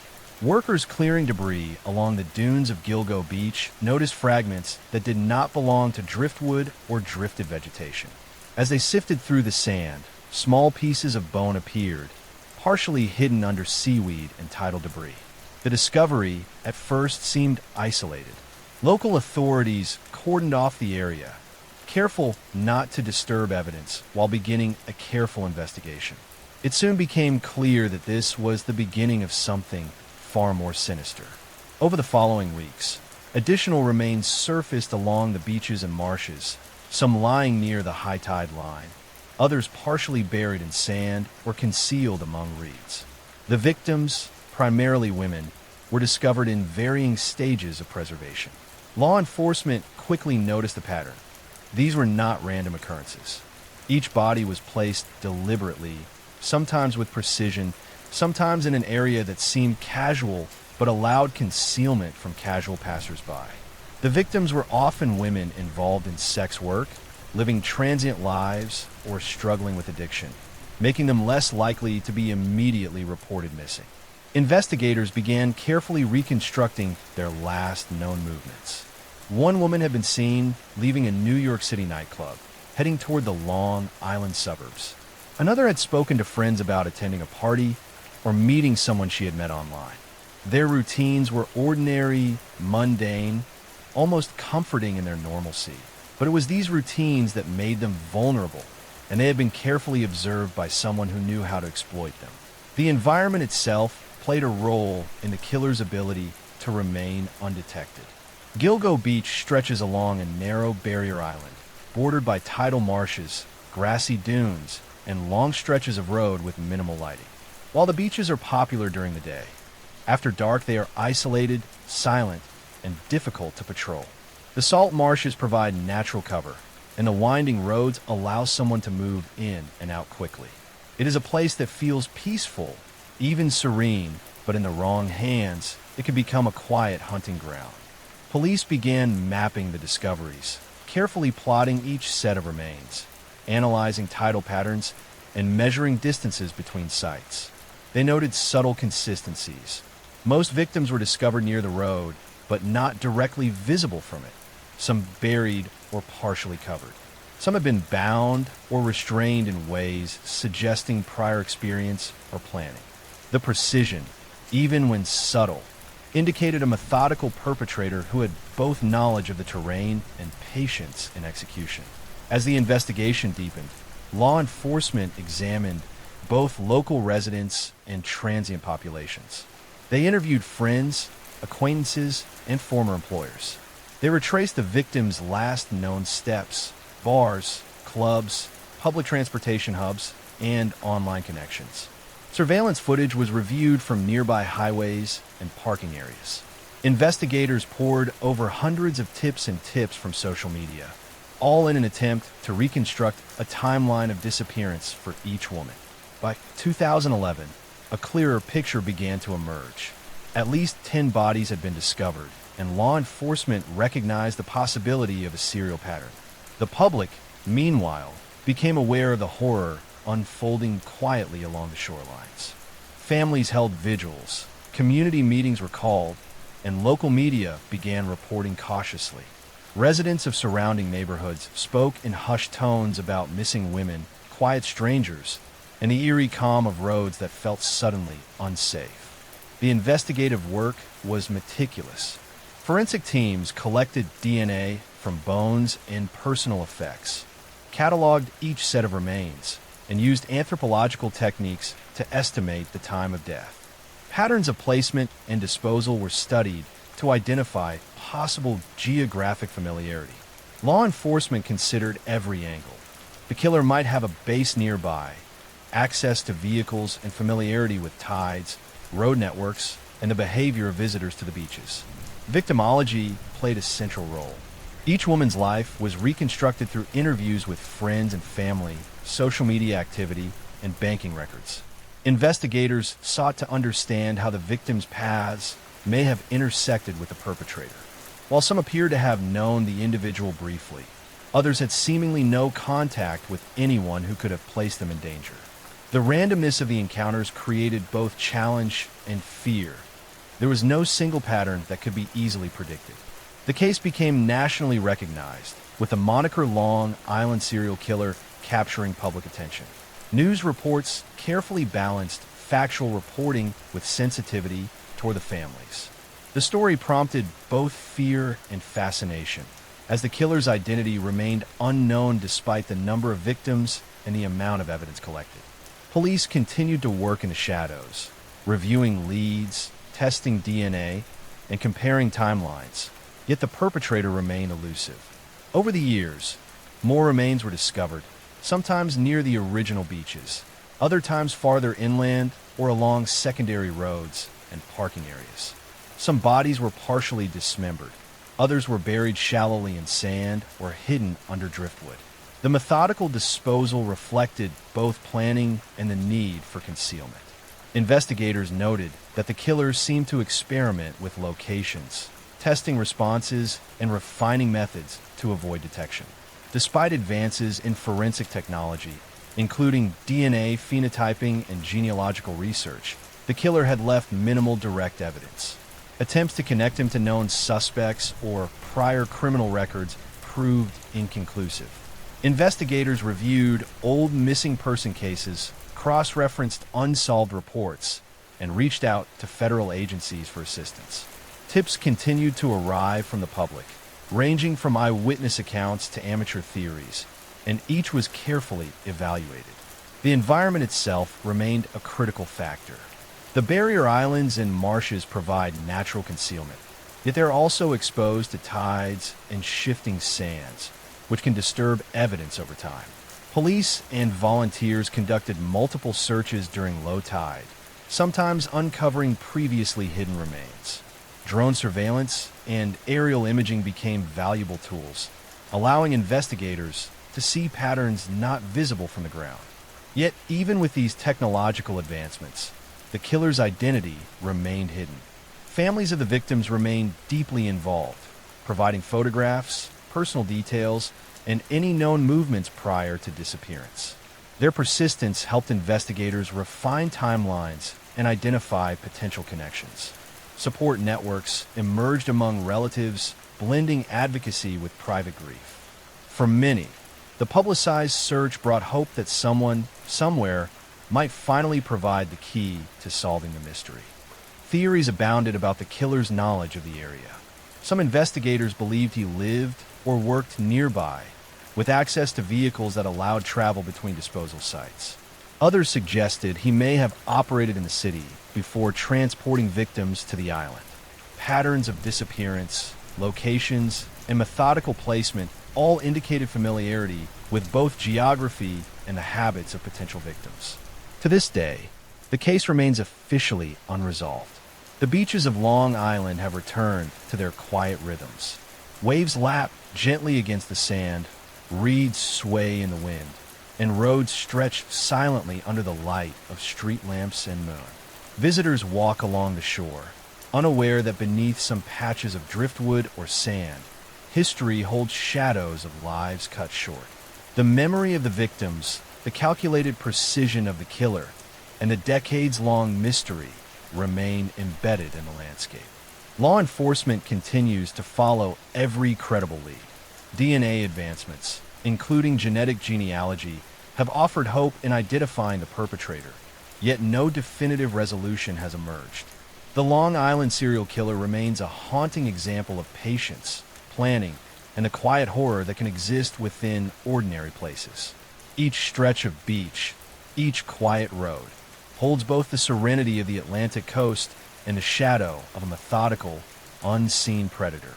Workers clearing debris along the dunes of Gilgo Beach noticed fragments that did not belong to driftwood or drifted vegetation. As they sifted through the sand, small pieces of bone appeared, partially hidden under seaweed and tidal debris. The discovery at first seemed isolated. Local authorities cordoned off the area, careful not to disturb evidence while beginning a careful investigation. It soon became clear that this was the beginning of something far more sinister. Over the following weeks, additional remains surfaced along the beaches and marshes, some lying near the high tide line, others partially buried in sand or concealed among reeds. The victims, primarily women, were discovered in varying stages of preservation. Law enforcement quickly noticed the pattern. These were not random occurrences. Each body was placed deliberately, sometimes with precision, sometimes in an area that seemed casual but allowed concealment from casual passersby. The victims were often women involved in sex work, living transient lives, or struggling with addiction, making them less likely to be immediately reported missing. Investigators began carefully reconstructing their last known movements. One woman had been seen leaving a New York City nightclub, heading toward the Long Island suburbs. Another had spoken to friends about attending a party or meeting someone she had met online. Their routines were ordinary, mundane, almost comforting in their normalcy. But it was these routines that made them vulnerable, and they had been carefully observed by someone who knew how to exploit them. The environment itself played a role in the killer's ability to remain undetected. Gilgo Beach stretches along a narrow barrier island, bordered by tidal marshes, grassy dunes, and long stretches of road with minimal lighting. While the beaches are popular during the day, after dark they are isolated, silent, and difficult to patrol. The salt marshes provide natural cover, and the winding roads allow someone to move in and out quickly. It is a place that feels peaceful, even serene, but in the wrong hands, it can become a quiet hunting ground. Police began mapping the discoveries, carefully plotting each set of remains, analyzing tidal patterns, and measuring distances between sites. They noted subtle consistencies. Most victims were discovered near the road, but not directly visible from it. Some buried or partially covered. Some had been bound or restrained in ways suggesting prior experience or planning. The precision, even when subtle, indicated a methodical perpetrator who had both knowledge of the terrain and patience in execution. As the investigation deepened, law enforcement examined both local residents and transient populations. They interviewed friends, acquaintances, and former employers. They retraced the victim's last known steps, bars, clubs, public transportation hubs, and online connections. Surveillance footage was reviewed from nearby highways and parking areas. Investigators poured over hundreds of tips from social media, all in an attempt to reconstruct a timeline of disappearance for each woman. By 2011, a clearer picture began to emerge. At least 10 bodies had been discovered, and law enforcement recognized the possibility of a serial pattern. The public, meanwhile, became aware of the horror unfolding quietly along the shorelines. Families held vigils, community meetings were called, and local media began reporting cautiously. Residents of surrounding neighborhoods spoke in hushed tones about missing women, quiet strangers, and the eerie calm of roads that felt suddenly unsafe. The investigative work was meticulous. Forensic teams collected DNA from bones and personal effects, cataloged each set of remains, and used anthropological techniques to estimate the time of death. Patterns of placement and disposal were studied to identify possible geographic familiarity. Law enforcement considered every angle. The killer might have a base nearby, access to vehicles, and familiarity with tides, road networks, and the behavior of visitors to the beaches. Victimology played a central role. Each woman's life was reconstructed through interviews with friends and family, social media activity, and banking records. Investigators sought to understand how the victims' paths may have intersected with the perpetrator. While some appeared to have known the individual briefly, others had seemingly no contact with anyone who could have placed them in danger. The randomness of the encounters created both challenge and fear. There was no single pattern that could be easily predicted. The case became nationally recognized, with the moniker Long Island serial killer capturing public attention. News reports carefully balanced factual reporting with sensitivity toward the families. The story prompted both fear and fascination, as the killer's identity remained unknown despite the number of victims and the amount of evidence collected. Police continued to work in the shadows, reviewing leads, testing DNA, and comparing timelines, yet the perpetrator remained elusive. Over the years, more remains were discovered, sometimes near the original beaches, other times farther inland or along secondary roads and parking areas. Some bodies were partially dismembered, others were buried shallowly in sand or hidden under driftwood. The methodical disposal reflected both planning and the need for concealment. Investigators noted that the killers seemed to experiment with locations, testing responses, and refining methods to avoid detection. Despite advances in forensic technology, including DNA phenotyping and genealogical research, the killer had left minimal direct evidence. Attempts to connect him to known suspects or prior criminal records proved inconclusive. Investigators reviewed old missing person cases, cross-referenced unsolved reports, and reached out to federal agencies for assistance. Tips continued to arrive from the public, ranging from eyewitness accounts to amateur theories, and each was carefully evaluated. The environment itself remained a critical factor. The barrier islands and marshes provide natural concealment, yet they're also exposed to tides and shifting sands, which can disturb evidence over time. Police and volunteers conducted multiple searches during low tide, sometimes uncovering previously hidden remains. Drone surveillance and aerial imaging became valuable tools, allowing investigators to see patterns not visible from the ground. Yet, even with these technological advancements, the killer's identity remained hidden. Families of the victims remained deeply involved, providing photographs, personal details, and any known movements prior to disappearance. Their persistence helped investigators refine timelines and identify potential connections. Support networks emerged among relatives, blending advocacy with private grief. For many, the publicized search brought hope that someone, somewhere, might finally provide the key to solving the mystery. Theories abounded about the killer's knowledge of the area. Some investigators believed he lived or worked nearby, with access to vehicles that allowed travel between disposal sites. Others suggested he may have operated in the city before transporting victims to the island. Patterns of disappearance, locations, and methodical placement all indicated familiarity with both geography and the habits of potential victims. To this day, the case remains officially unresolved. The beaches of Long Island have returned to their quiet rhythms. Waves lap gently against the sand, reeds sway in the wind, and roads stretch silently under the light of street lamps and moon. Visitors walk along the shore, unaware that beneath some patches of driftwood or sand, history holds shadows of lives cut short. The memory of the victims, the calculated precision of the killer, and the decades-long mystery remain embedded in the landscape. Law enforcement continues to follow every credible lead. DNA advancements, including genetic genealogy, have offered hope in identifying the perpetrator, yet no definitive resolution has emerged. The Long Island serial killer remains a haunting example of patience, planning, and the quiet horror that can exist within ordinary places. Each stretch of beach, each quiet road, holds both the serenity of the Atlantic coast and the shadow of a methodical, unseen predator.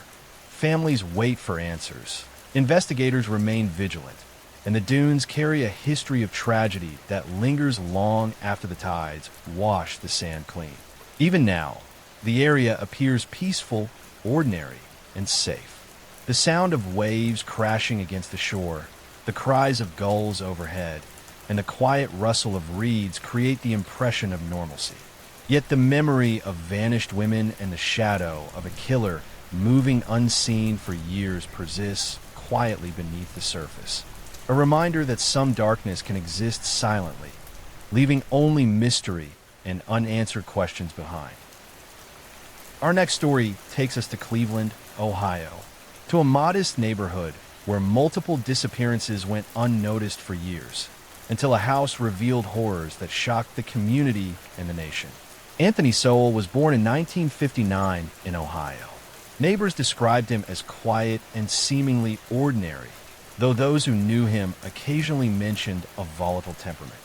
Families wait for answers. Investigators remain vigilant, and the dunes carry a history of tragedy that lingers long after the tides wash the sand clean. Even now, the area appears peaceful, ordinary, and safe. The sound of waves crashing against the shore, the cries of gulls overhead, and the quiet rustle of reeds create the impression of normalcy. Yet the memory of vanished women and the shadow of a killer moving unseen for years persists quietly beneath the surface. A reminder that some darkness can exist silently, leaving only mystery and unanswered questions behind. Our next story takes us to Cleveland, Ohio, to a modest neighborhood where multiple disappearances went unnoticed for years, until a house revealed horrors that shocked the community and the nation. Anthony Sowell was born in 1959 in Ohio. Neighbors described him as quiet and seemingly ordinary, though those who knew him occasionally mentioned a volatile temperament.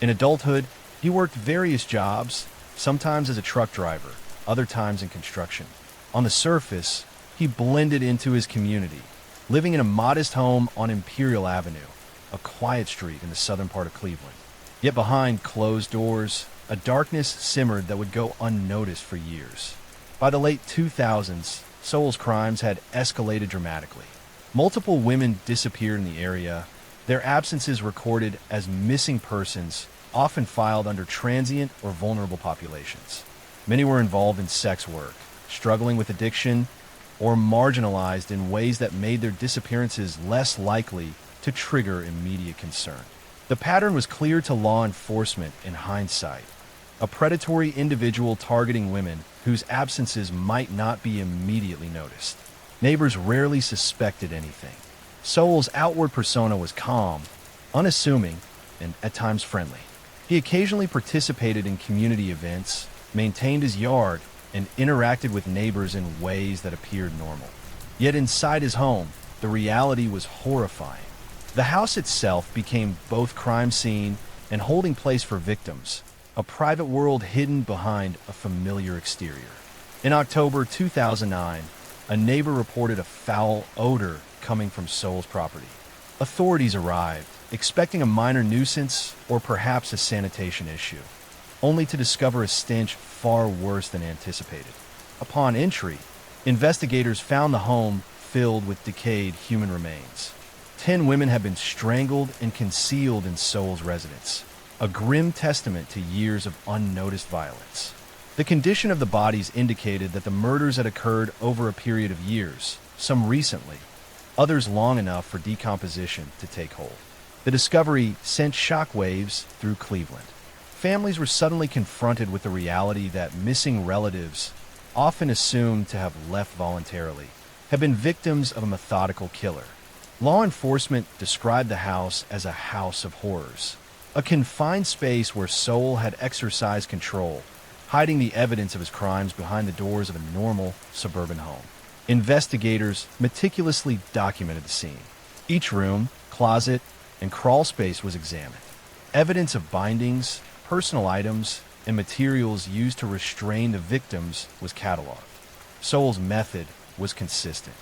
In adulthood, he worked various jobs, sometimes as a truck driver, other times in construction. On the surface, he blended into his community, living in a modest home on Imperial Avenue, a quiet street in the southern part of Cleveland. Yet behind closed doors, a darkness simmered that would go unnoticed for years. By the late 2000s, Sowell's crimes had escalated dramatically. Multiple women disappeared in the area, their absences recorded as missing persons, often filed under transient or vulnerable populations. Many were involved in sex work, struggling with addiction, or marginalized in ways that made their disappearances less likely to trigger immediate concern. The pattern was clear to law enforcement in hindsight: a predatory individual targeting women whose absences might not be immediately noticed. Neighbors rarely suspected anything. Sowell's outward persona was calm, unassuming, and at times friendly. He occasionally participated in community events, maintained his yard, and interacted with neighbors in ways that appeared normal. Yet inside his home, the reality was horrifying. The house itself became both crime scene and holding place for victims, a private world hidden behind a familiar exterior. In October 2009, a neighbor reported a foul odor coming from Seoul's property. Authorities arrived, expecting a minor nuisance or perhaps a sanitation issue, only to discover a stench far worse than anticipated. Upon entry, investigators found the home filled with decayed human remains. 10 women had been strangled and concealed in Seoul's residence, a grim testament to years of unnoticed violence. The condition of the bodies indicated that the murders had occurred over a period of years, some recently, others long enough for decomposition to take hold. The discovery sent shockwaves through Cleveland. Families were suddenly confronted with the reality that missing relatives, often assumed to have left voluntarily, had been victims of a methodical killer. Law enforcement described the house as a house of horrors, a confined space where Seoul had exercised control, hiding the evidence of his crimes behind the doors of a normal suburban home. Investigators meticulously documented the scene. Each room, closet, and crawl space was examined. Evidence of bindings, personal items, and materials used to restrain the victims was cataloged. Seoul's method was consistent.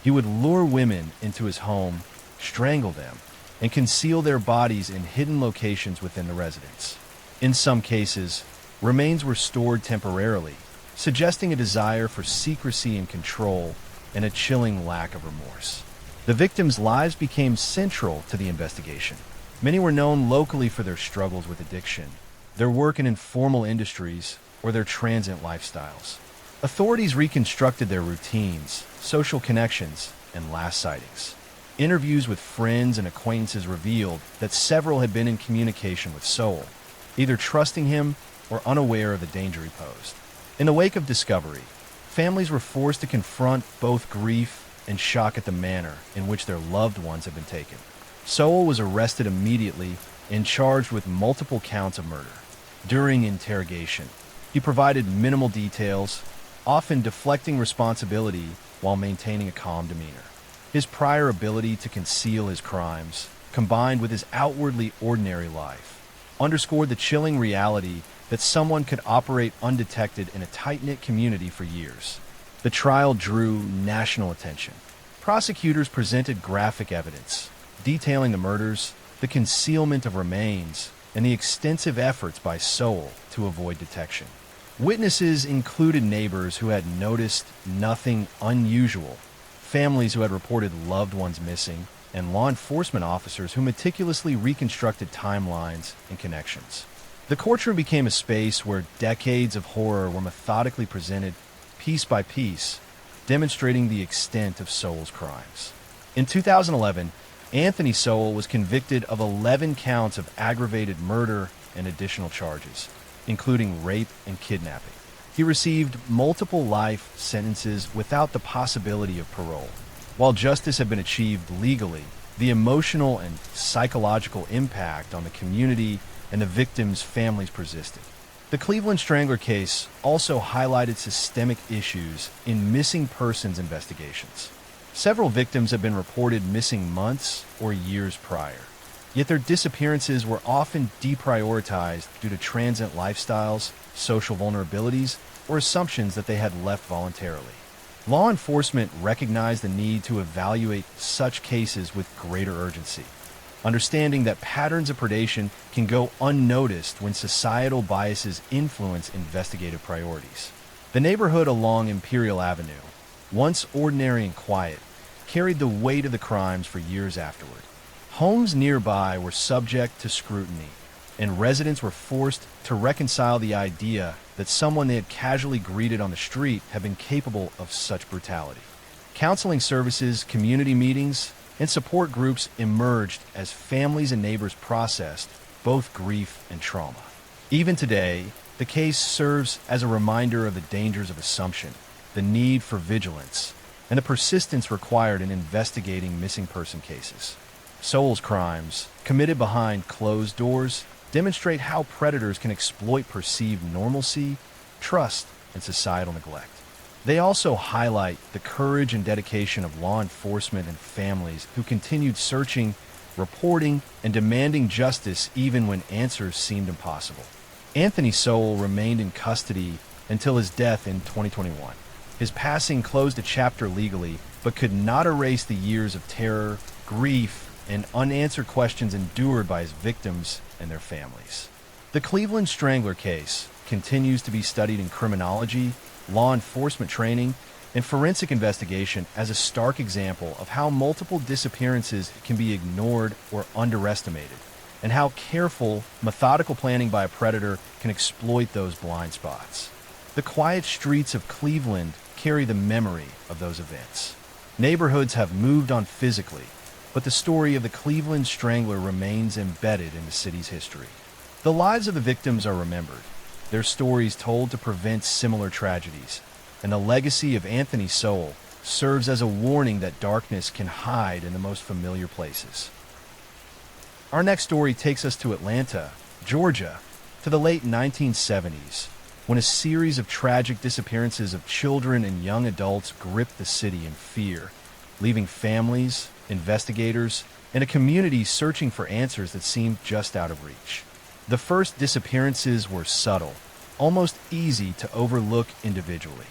He would lure women into his home, strangle them, and conceal their bodies in hidden locations within the residence. In some cases, remains were stored temporarily, suggesting a desire for secrecy and control and a chilling lack of remorse. The victims' lives became central to the investigation. Many were known locally for their struggles with addiction, their work in informal industries, or their transient lifestyles. Authorities reconstructed their routines, social connections, and last sightings. Interviews with friends and acquaintances revealed that several had been in communication with Seoul, either trusting him or unaware of the danger he posed. In the wake of discovery, families were forced to confront both grief and shock at the manner in which their loved ones had been taken. Seoul was arrested immediately and charged with multiple counts of murder. During interrogation, he provided minimal details, often deflecting responsibility while maintaining a calm demeanor. His prior ability to conceal his crimes, combined with his outwardly ordinary life, underscored the chilling reality that someone could operate undetected in a tight-knit community for years. The trial drew national attention. Prosecutors presented graphic evidence, detailing the murders, the concealment of remains, and the extensive efforts by Seoul to avoid detection. Witnesses included neighbors who had noticed nothing unusual, families who had reported loved ones missing, and law enforcement officers who meticulously reconstructed timelines and connections. The courtroom became a space where decades of horror were methodically presented piece by piece, demonstrating the extent of Seoul's crimes. In 2011, Anthony Seoul was convicted of 11 counts of aggravated murder and additional charges, including rape and kidnapping. He received multiple life sentences without the possibility of parole. While justice had been achieved legally, the emotional and psychological impact on the community and the victims' families persisted. The Cleveland Strangler case also highlighted systemic issues in missing persons investigations. Several victims have been reported missing months or years prior, yet their disappearances were often deprioritized due to transient lifestyles, social vulnerabilities, or assumptions that they had left voluntarily. Law enforcement recognized the need to evaluate such cases with greater urgency, understanding that patterns of predation can go unnoticed when societal biases influence investigative priorities. The neighborhood along Imperial Avenue, once ordinary and quiet, carried the weight of the crimes for years afterward. Homes nearby were subject to scrutiny, and residents were forced to reconcile the idea that someone they had casually greeted on the street had been capable of such brutality. Counseling services, community meetings, and support groups emerged as families and neighbors processed both grief and trauma. Even today, the case serves as a reminder of the dangers of assumption, the need for vigilance, and the persistence required in investigating missing person cases. Seoul's crimes, committed behind closed doors, demonstrate how predators can exploit perceived normalcy, trust, and societal neglect. They also highlight the courage and dedication of law enforcement and families who continued searching, reporting, and demanding justice even when answers seemed impossible. Anthony Sowell remained in custody until his death in 2021. His passing closed a chapter legally, but could not erase the years of terror, grief, and unanswered questions endured by his victims and their families. The Cleveland Strangler case continues to be studied in criminology, law enforcement training, and forensic investigation as a stark example of how multiple disappearances can be ignored or underestimated, and how careful, methodical planning by a predator can exploit those blind spots. The quiet streets of Cleveland carry the memory of those events. Neighborhoods have moved on physically, but the story of the Cleveland Strangler remains embedded in the city's history. The lives of the victims are remembered, their stories told to prevent similar tragedies, and the legacy of Anthony Sowell serves as a warning that darkness can hide in the most familiar places. Our next story takes us to Atlanta, Georgia, to the late 1970s, when a series of tragic disappearances of children and young adults gripped the city in fear, leaving families, investigators, and a community searching for answers that seemed just out of reach. The first disappearances were subtle, almost easy to overlook individually.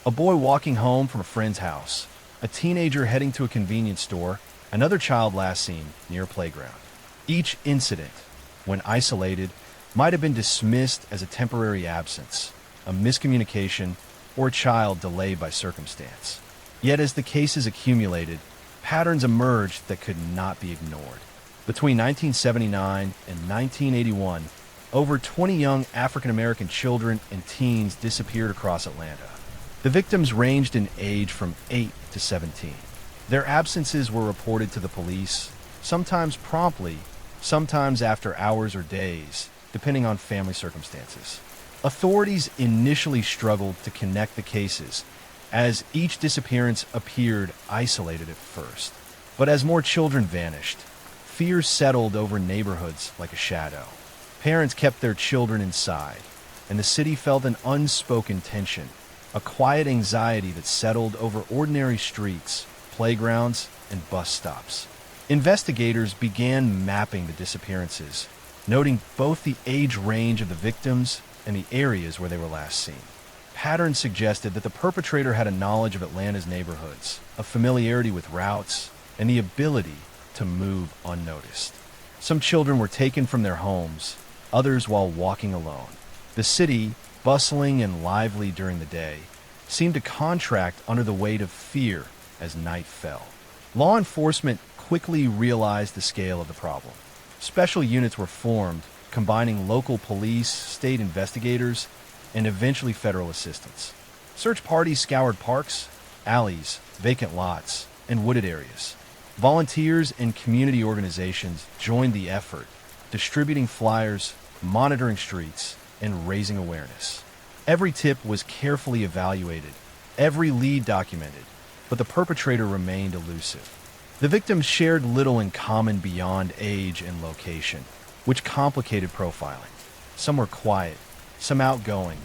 A boy walking home from a friend's house, a teenager heading to a convenience store, another child last seen near a playground. Each incident, when isolated, might have been dismissed as a temporary absence, a miscommunication, or a child delayed by circumstance. Yet as the cases accumulated, patterns emerged that could not be ignored. Between 1979 and 1981, over 20 young African-American children and teens disappeared across Atlanta. The victims ranged in age from 8 to 17. Their absences were reported to the police, sometimes promptly, sometimes after hours or days, depending on family circumstances. Authorities initially struggled to connect the cases, as each disappearance appeared isolated at first. But as more children vanished, fear settled over neighborhoods like a shadow. Parents kept their children inside, and the city felt an unspoken tension, a quiet anxiety that settled over ordinary streets, playgrounds, and bus stops. Investigators began mapping the disappearances, noting both the age range of the victims and the areas where they were last seen. Patterns suggested that the perpetrator had a knowledge of Atlanta's neighborhoods, a familiarity with routes, and the ability to move unnoticed. Some children were taken from their homes, others while walking alone. The city, bustling and lively during the day, seemed to contract under the weight of fear as night fell. Law enforcement quickly realized the scale of the problem. Special units were formed, combining local police, state investigators, and eventually federal assistance. Search parties scoured parks, alleys, vacant lots, and wooded areas. Volunteers and community organizations joined the effort, distributing flyers, monitoring streets, and raising awareness. Every tip was carefully evaluated, every lead documented, but the perpetrator remained elusive. The victims shared little in common beyond age and location, which complicated profiling. Some were quiet, some outgoing,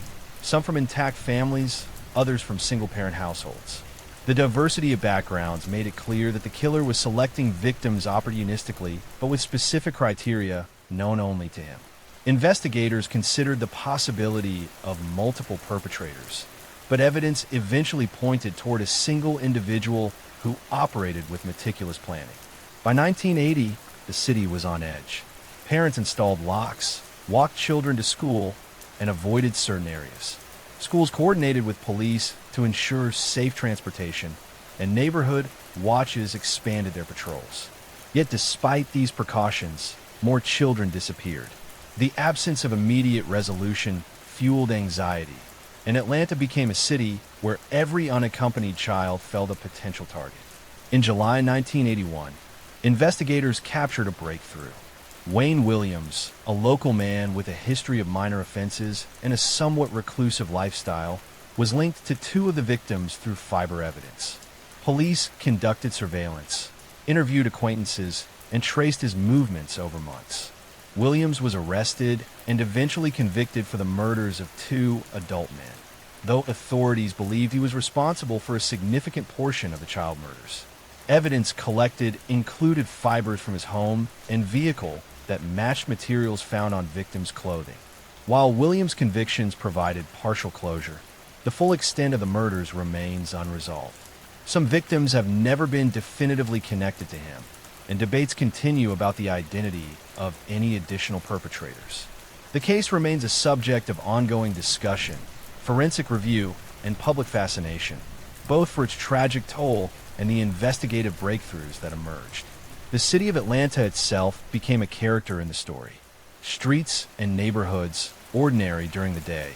some from intact families, others from single-parent households. The diversity of backgrounds made it clear that the killer was selecting victims opportunistically, but with specific criteria known only to him. Investigators considered the possibility of multiple perpetrators, but evidence eventually pointed toward a single individual who operated with meticulous planning. By 1980, the city was on edge. Parents installed locks, walked children to school, and avoided certain areas. Schools coordinated with police to ensure safe transportation, and neighborhood watches expanded their patrols. Yet despite these precautions, more children disappeared. The absence of immediate resolution fueled anxiety, and Atlanta became a city where every unaccompanied child felt a potential target. In July 1981, investigators captured a breakthrough. Wayne Williams, a local man with a history of minor offenses and a somewhat reclusive lifestyle, was linked to two of the victims through fiber evidence. Police conducted surveillance, interviewed acquaintances, and traced his movements over months. Williams was arrested and eventually convicted for the murders of two adult men, though authorities believed he was responsible for a significant portion of the child murders. Evidence collected included fibers from his home and vehicle that matched materials found on victims' clothing. While Williams' convictions provided partial closure, the full extent of the murders remains unresolved. Some victims have never been definitively connected to him, and debates continue about the identity of any additional perpetrators. The case remains a subject of ongoing discussion, forensic review, and public fascination, both for its tragic toll and the investigative breakthroughs that emerged. The city of Atlanta itself became a character in the story. Streets and neighborhoods, ordinary during the day,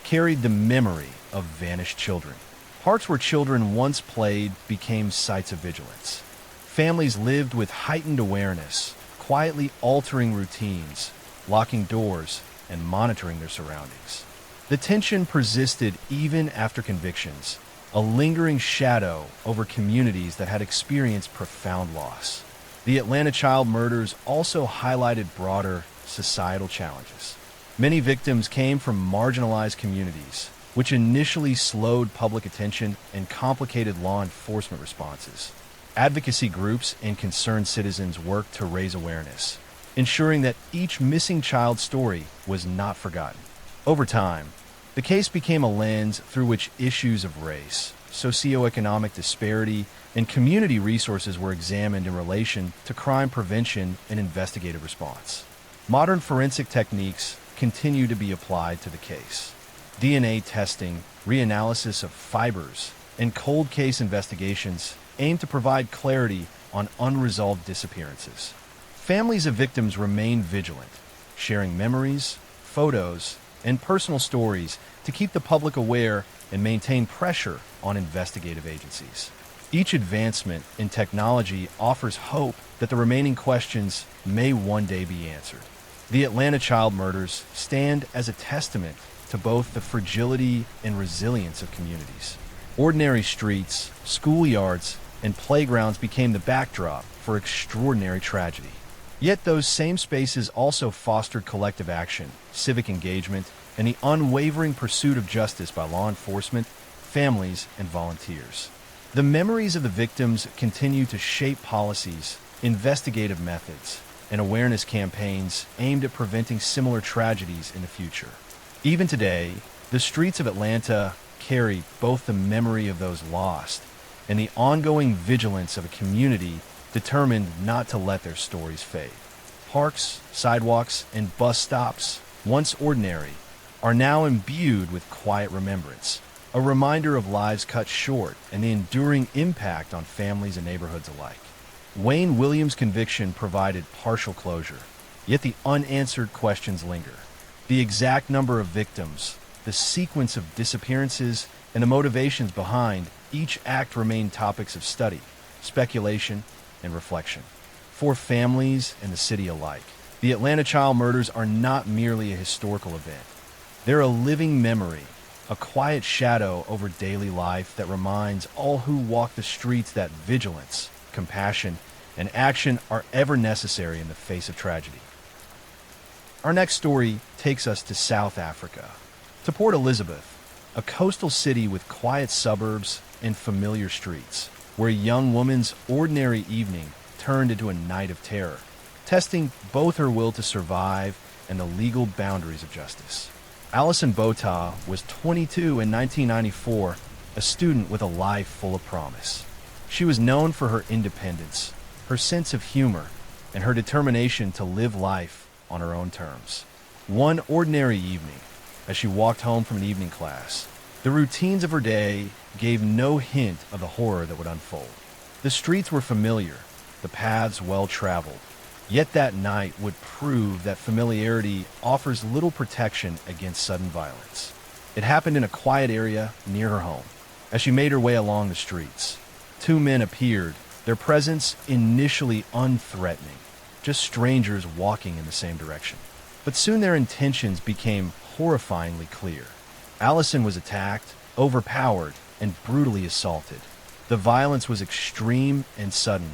carried the memory of vanished children. Parks where children once played became sites of vigilance. Families lived with heightened awareness, quietly altering routines, locking doors, and monitoring their surroundings. The tension persisted even after convictions, a lingering shadow over communities that had experienced profound loss. The Atlanta child murders also highlighted broader societal challenges. Many victims came from marginalized communities, which initially slowed public attention and complicated law enforcement responses. Advocacy groups and concerned citizens worked to raise awareness, ensuring that each missing child story was not forgotten. Over time, the case became a lens through which issues of race, socioeconomic disparity, and community resources were examined in relation to crime prevention and investigative response. Modern forensic techniques continue to be applied to the case. DNA testing, reanalysis of fibers, and cold case investigations aim to provide clarity on unresolved disappearances. Families of victims remain vigilant, sharing memories, photos, and personal stories to keep the public aware and maintain pressure on investigative agencies. Each advancement in technology offers hope that the remaining questions may one day be answered. The Atlanta child murders stand as a testament to both the fragility and resilience of communities. Ordinary streets, schoolyards, and playgrounds became the backdrop for extraordinary tragedy. Yet those same spaces also fostered collective action, civic engagement, and the unwavering pursuit of justice by law enforcement, families, and volunteers. The memories of the victims continue to shape policies, investigative methods, and awareness campaigns aimed at preventing similar tragedies in the future. Even today, the streets of Atlanta carry both the memory of those lost and the ongoing vigilance of a community determined not to let their stories fade. Parks, sidewalks, and bus stops, once ordinary, are now imbued with quiet remembrance, a reminder of lives cut short and the enduring impact on families and neighborhoods alike. Wayne Williams' conviction provided partial closure, yet the unanswered questions linger. The exact number of victims, the sequence of disappearances, and the motivations behind each act remain topics of study, speculation, and reflection. For families and the city alike, the Atlanta child murders are not merely a historical event. They're a living memory, a quiet shadow over daily life that reminds all who walk the streets that vigilance, compassion, and action are ever necessary in the face of tragedy. Our next story takes us to South Africa, to Port Elizabeth, a coastal city with quiet suburbs and familiar streets, where a young woman's ordinary evening turned into a night of terror, testing both her will to survive and the legal boundaries of justice. Alison Botha was 22 in 1994, a student with a life full of promise. She was known for her independence, her sense of humor, and her determination to live life on her own terms. One ordinary evening, as she walked home from an evening class, the routines of her day gave no hint of the horror that would unfold. The streets were familiar, the paths well-traveled, yet that night would prove that familiarity offers little protection against sudden violence. It happened in a quiet area near her home. As she made her way along the streets, two men appeared, their presence initially unthreatening, just strangers walking in the same direction. But soon their intentions became horrifyingly clear. Alison was attacked, overpowered, and brutally assaulted. The violence was extreme and sudden,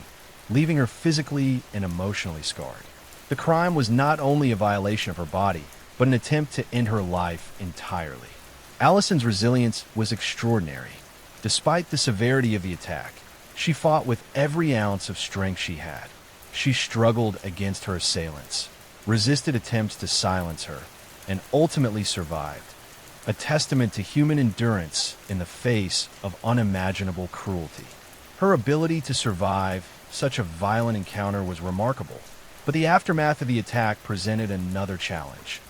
leaving her physically and emotionally scarred. The crime was not only a violation of her body, but an attempt to end her life entirely. Alison's resilience was extraordinary. Despite the severity of the attack, she fought with every ounce of strength she had. She struggled against her assailants, resisted attempts to silence her, and ultimately survived, a testament to human endurance in the face of unimaginable cruelty. Her ability to survive such a violent encounter was remarkable, but the aftermath of the attack presented another challenge: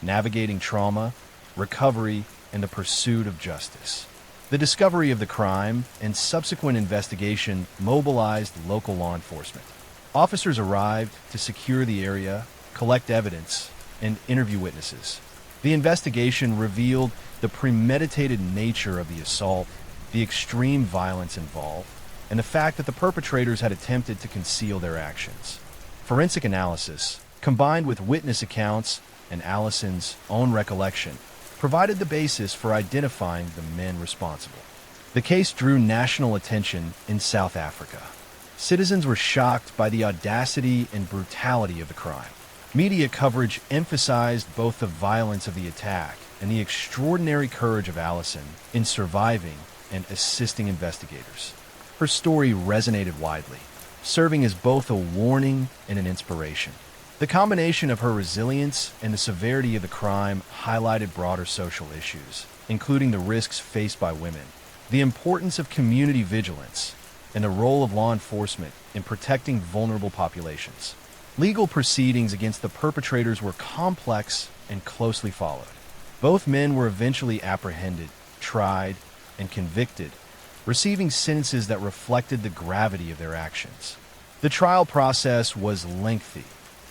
navigating trauma, recovery, and the pursuit of justice. The discovery of the crime and subsequent investigation mobilized local law enforcement. Officers arrived to secure the area, collect evidence, and interview witnesses. The investigation revealed the premeditated nature of the assault, the extreme violence involved, and the fact that the perpetrators had attempted to conceal their actions. Forensic analysis, combined with witness accounts and Allison's own recollection, provided the basis for identifying the men responsible. The case drew national attention in South Africa. Citizens were shocked by the audacity and brutality of the crime. Media coverage emphasized both the violence of the attack and the extraordinary courage of Allison in surviving and assisting investigators. Her story resonated widely, serving as both a warning and an inspiration. The combination of her resilience and the severity of the crime highlighted broader social issues, including the risks faced by women, the importance of community vigilance, and the role of law enforcement in protecting vulnerable populations. Legal proceedings against the perpetrators were complex and closely followed. Both men were eventually apprehended, tried, and convicted, receiving sentences that reflected the gravity of their actions. The trial process was lengthy,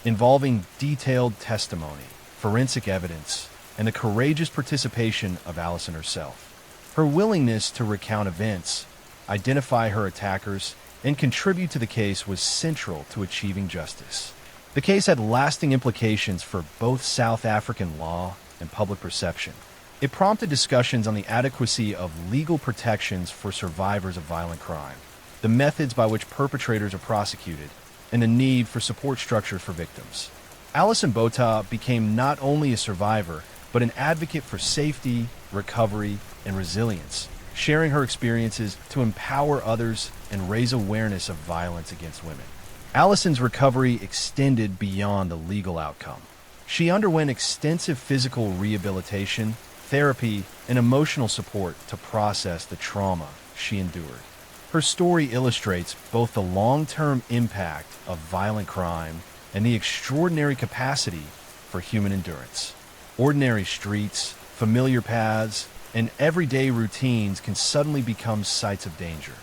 involving detailed testimony, forensic evidence, and the courageous participation of Allison herself. Her willingness to recount events, identify her attackers, and contribute to the case was central to achieving justice. The case had lasting implications for both South African law and public perception. It prompted discussions on the adequacy of legal protections for survivors of violent crime, the methods by which perpetrators are prosecuted, and the need for support structures for victims. Allison Botha became not only a survivor, but an advocate for safety, recovery, and resilience, sharing her experiences to empower others and raise awareness of violence against women. Allison's recovery extended beyond the legal outcome. She underwent extensive physical rehabilitation, therapy, and emotional support to process the trauma she endured. Her story illustrates both the long-term impact of violent crime and the extraordinary capacity for human endurance. Ordinary streets, familiar paths, and everyday routines can suddenly become sites of danger.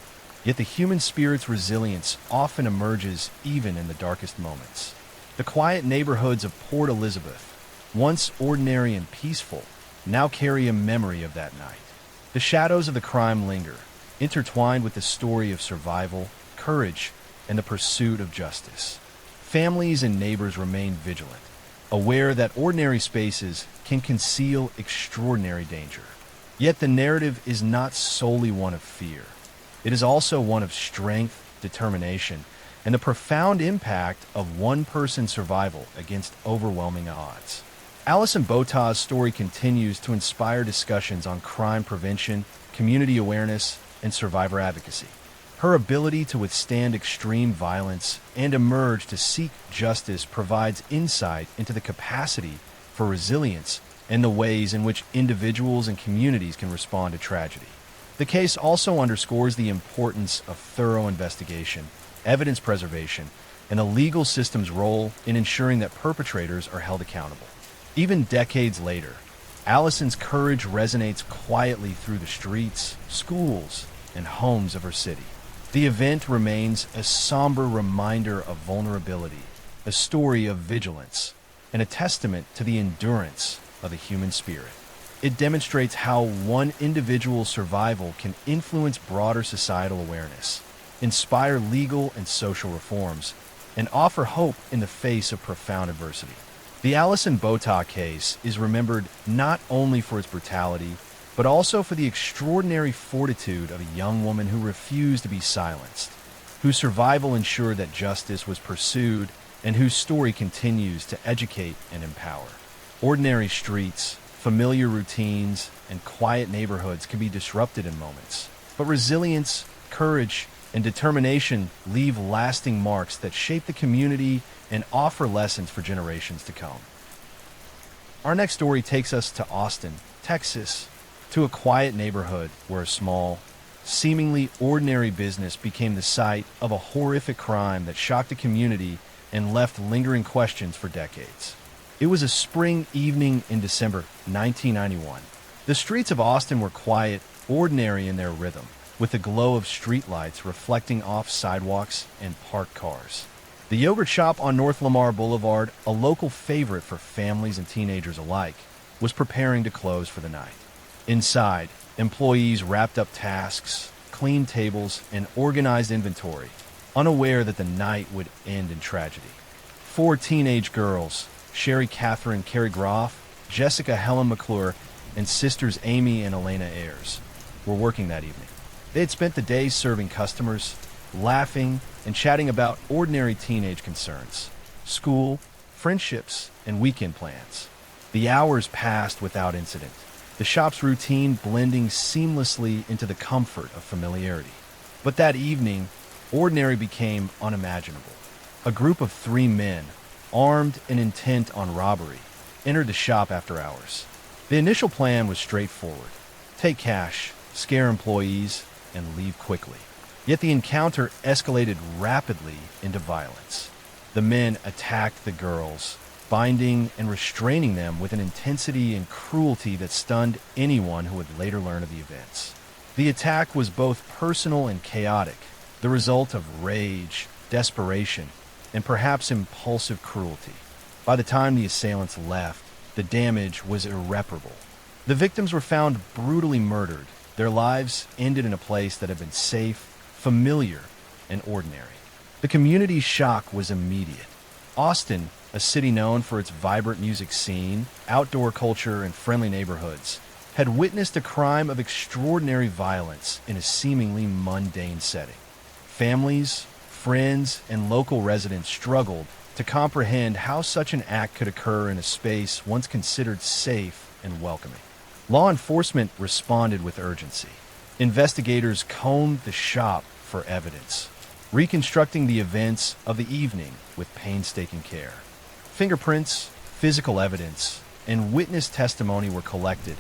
Yet the human spirit's resilience often emerges even in the darkest moments. The quiet neighborhoods of Port Elizabeth, once ordinary and peaceful, now carry a memory of that night. The shadows of the crime linger, intertwined with the story of survival, courage, and the pursuit of justice. Families and neighbors remain vigilant, aware that ordinary spaces can conceal extraordinary danger. Yet the narrative is not solely one of fear. It is also one of strength, determination, and the profound impact of one person's survival against overwhelming odds. Allison Botha's story continues to inspire discussions on crime prevention, community awareness, and survivor advocacy. Her ability to withstand extreme violence and emerge to seek justice provides insight into the capacity for resilience and the ways in which individuals and communities can respond to tragedy. The case also underscores the importance of thorough investigation, evidence preservation, and the legal system's role in ensuring that perpetrators are held accountable. Even decades later, Allison's courage resonates quietly through the streets, schools, and homes of her city. The event remains a somber reminder of vulnerability, a story of vigilance, and a testament to the endurance of the human spirit. It demonstrates how one individual's survival can influence broader societal awareness, inspire legal and social reforms, and offer hope in the face of profound adversity. The Allison Botha case is remembered not only for its brutality, but also for the extraordinary fortitude of a young woman who refused to be silenced, whose survival ensured that justice was pursued, and whose story continues to educate and empower. Ordinary streets, familiar routines, and quiet neighborhoods can be disrupted in moments, but resilience, courage, and determination leave lasting marks that shape the community and offer lessons for generations to come. Our next story takes us to Austin, Texas, to a quiet neighborhood where a small, seemingly ordinary business became the site of a horrific crime that shocked a community and left lingering questions for decades. It was a spring evening in December 1991. The streets of Austin were quiet, ordinary in their rhythm, with the glow of streetlights reflecting off sidewalks and parked cars. The yogurt shop on North Lamar Boulevard, a local favorite for families and teenagers alike, was preparing to close for the night. Inside, employees wrapped up tasks, cleaned tables, and organized inventory, unaware that the night would end in tragedy. Four teenage girls, Sherry Catherine Carey Groff, Jessica Helen McClure, and sisters Amy and Elena Ayers, were working that evening. They had spent the day serving customers, laughing, and chatting about ordinary teenage concerns, school, friendships, and weekend plans. The hours passed without incident, the shop's routine blending seamlessly into the comfort of familiarity. But that evening, ordinary became unimaginable. A group of three men, armed and intent on robbery, entered the shop after hours. The initial plan was straightforward: take cash, scare employees, and leave quickly. Yet the encounter escalated rapidly into violence. The men attacked the girls, binding and restraining them with an intensity and cruelty that stunned anyone who would later learn of the events. The attack was both personal and chaotic, the result of rage, desperation, and perhaps impulsive cruelty. By the time the assailants left, the damage was irreparable. The victims were found brutally murdered, their lives ended in a place that had been safe, familiar, and ordinary. The community's shock was immediate. Austin, a city known for its vibrant music scene, outdoor culture, and friendly neighborhoods, had witnessed a crime of extraordinary violence in a seemingly mundane setting. Families, friends, and local residents struggled to comprehend how such an act could occur in a space once considered safe and welcoming. Law enforcement responded with urgency. Investigators combed the shop for evidence, reconstructing the events of the evening with painstaking care. Fingerprints, physical evidence, and witness testimony were collected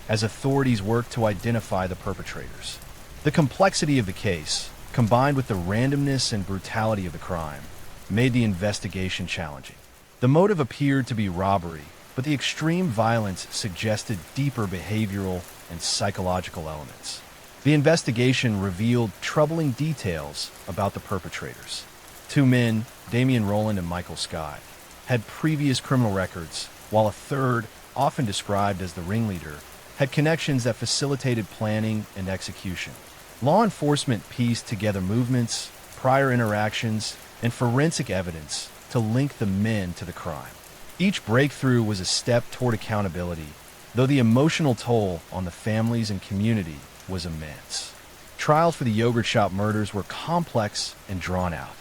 as authorities worked to identify the perpetrators. The complexity of the case, combined with the randomness and brutality of the crime, made the investigation challenging. The motive appeared to be robbery, but the extreme violence suggested deeper behavioral and psychological elements. The investigation revealed troubling details about the perpetrators. Two men, Damian Rowland and Michael Scott, had previous criminal records, while a third, often described as the ringleader, had connections that facilitated planning and execution. Law enforcement pieced together movements, prior interactions, and forensic evidence to link the men to the crime. Each breakthrough was a step toward accountability, though the emotional toll on the families and community was immense. Trials for the yogurt shop murders were complex and drawn out.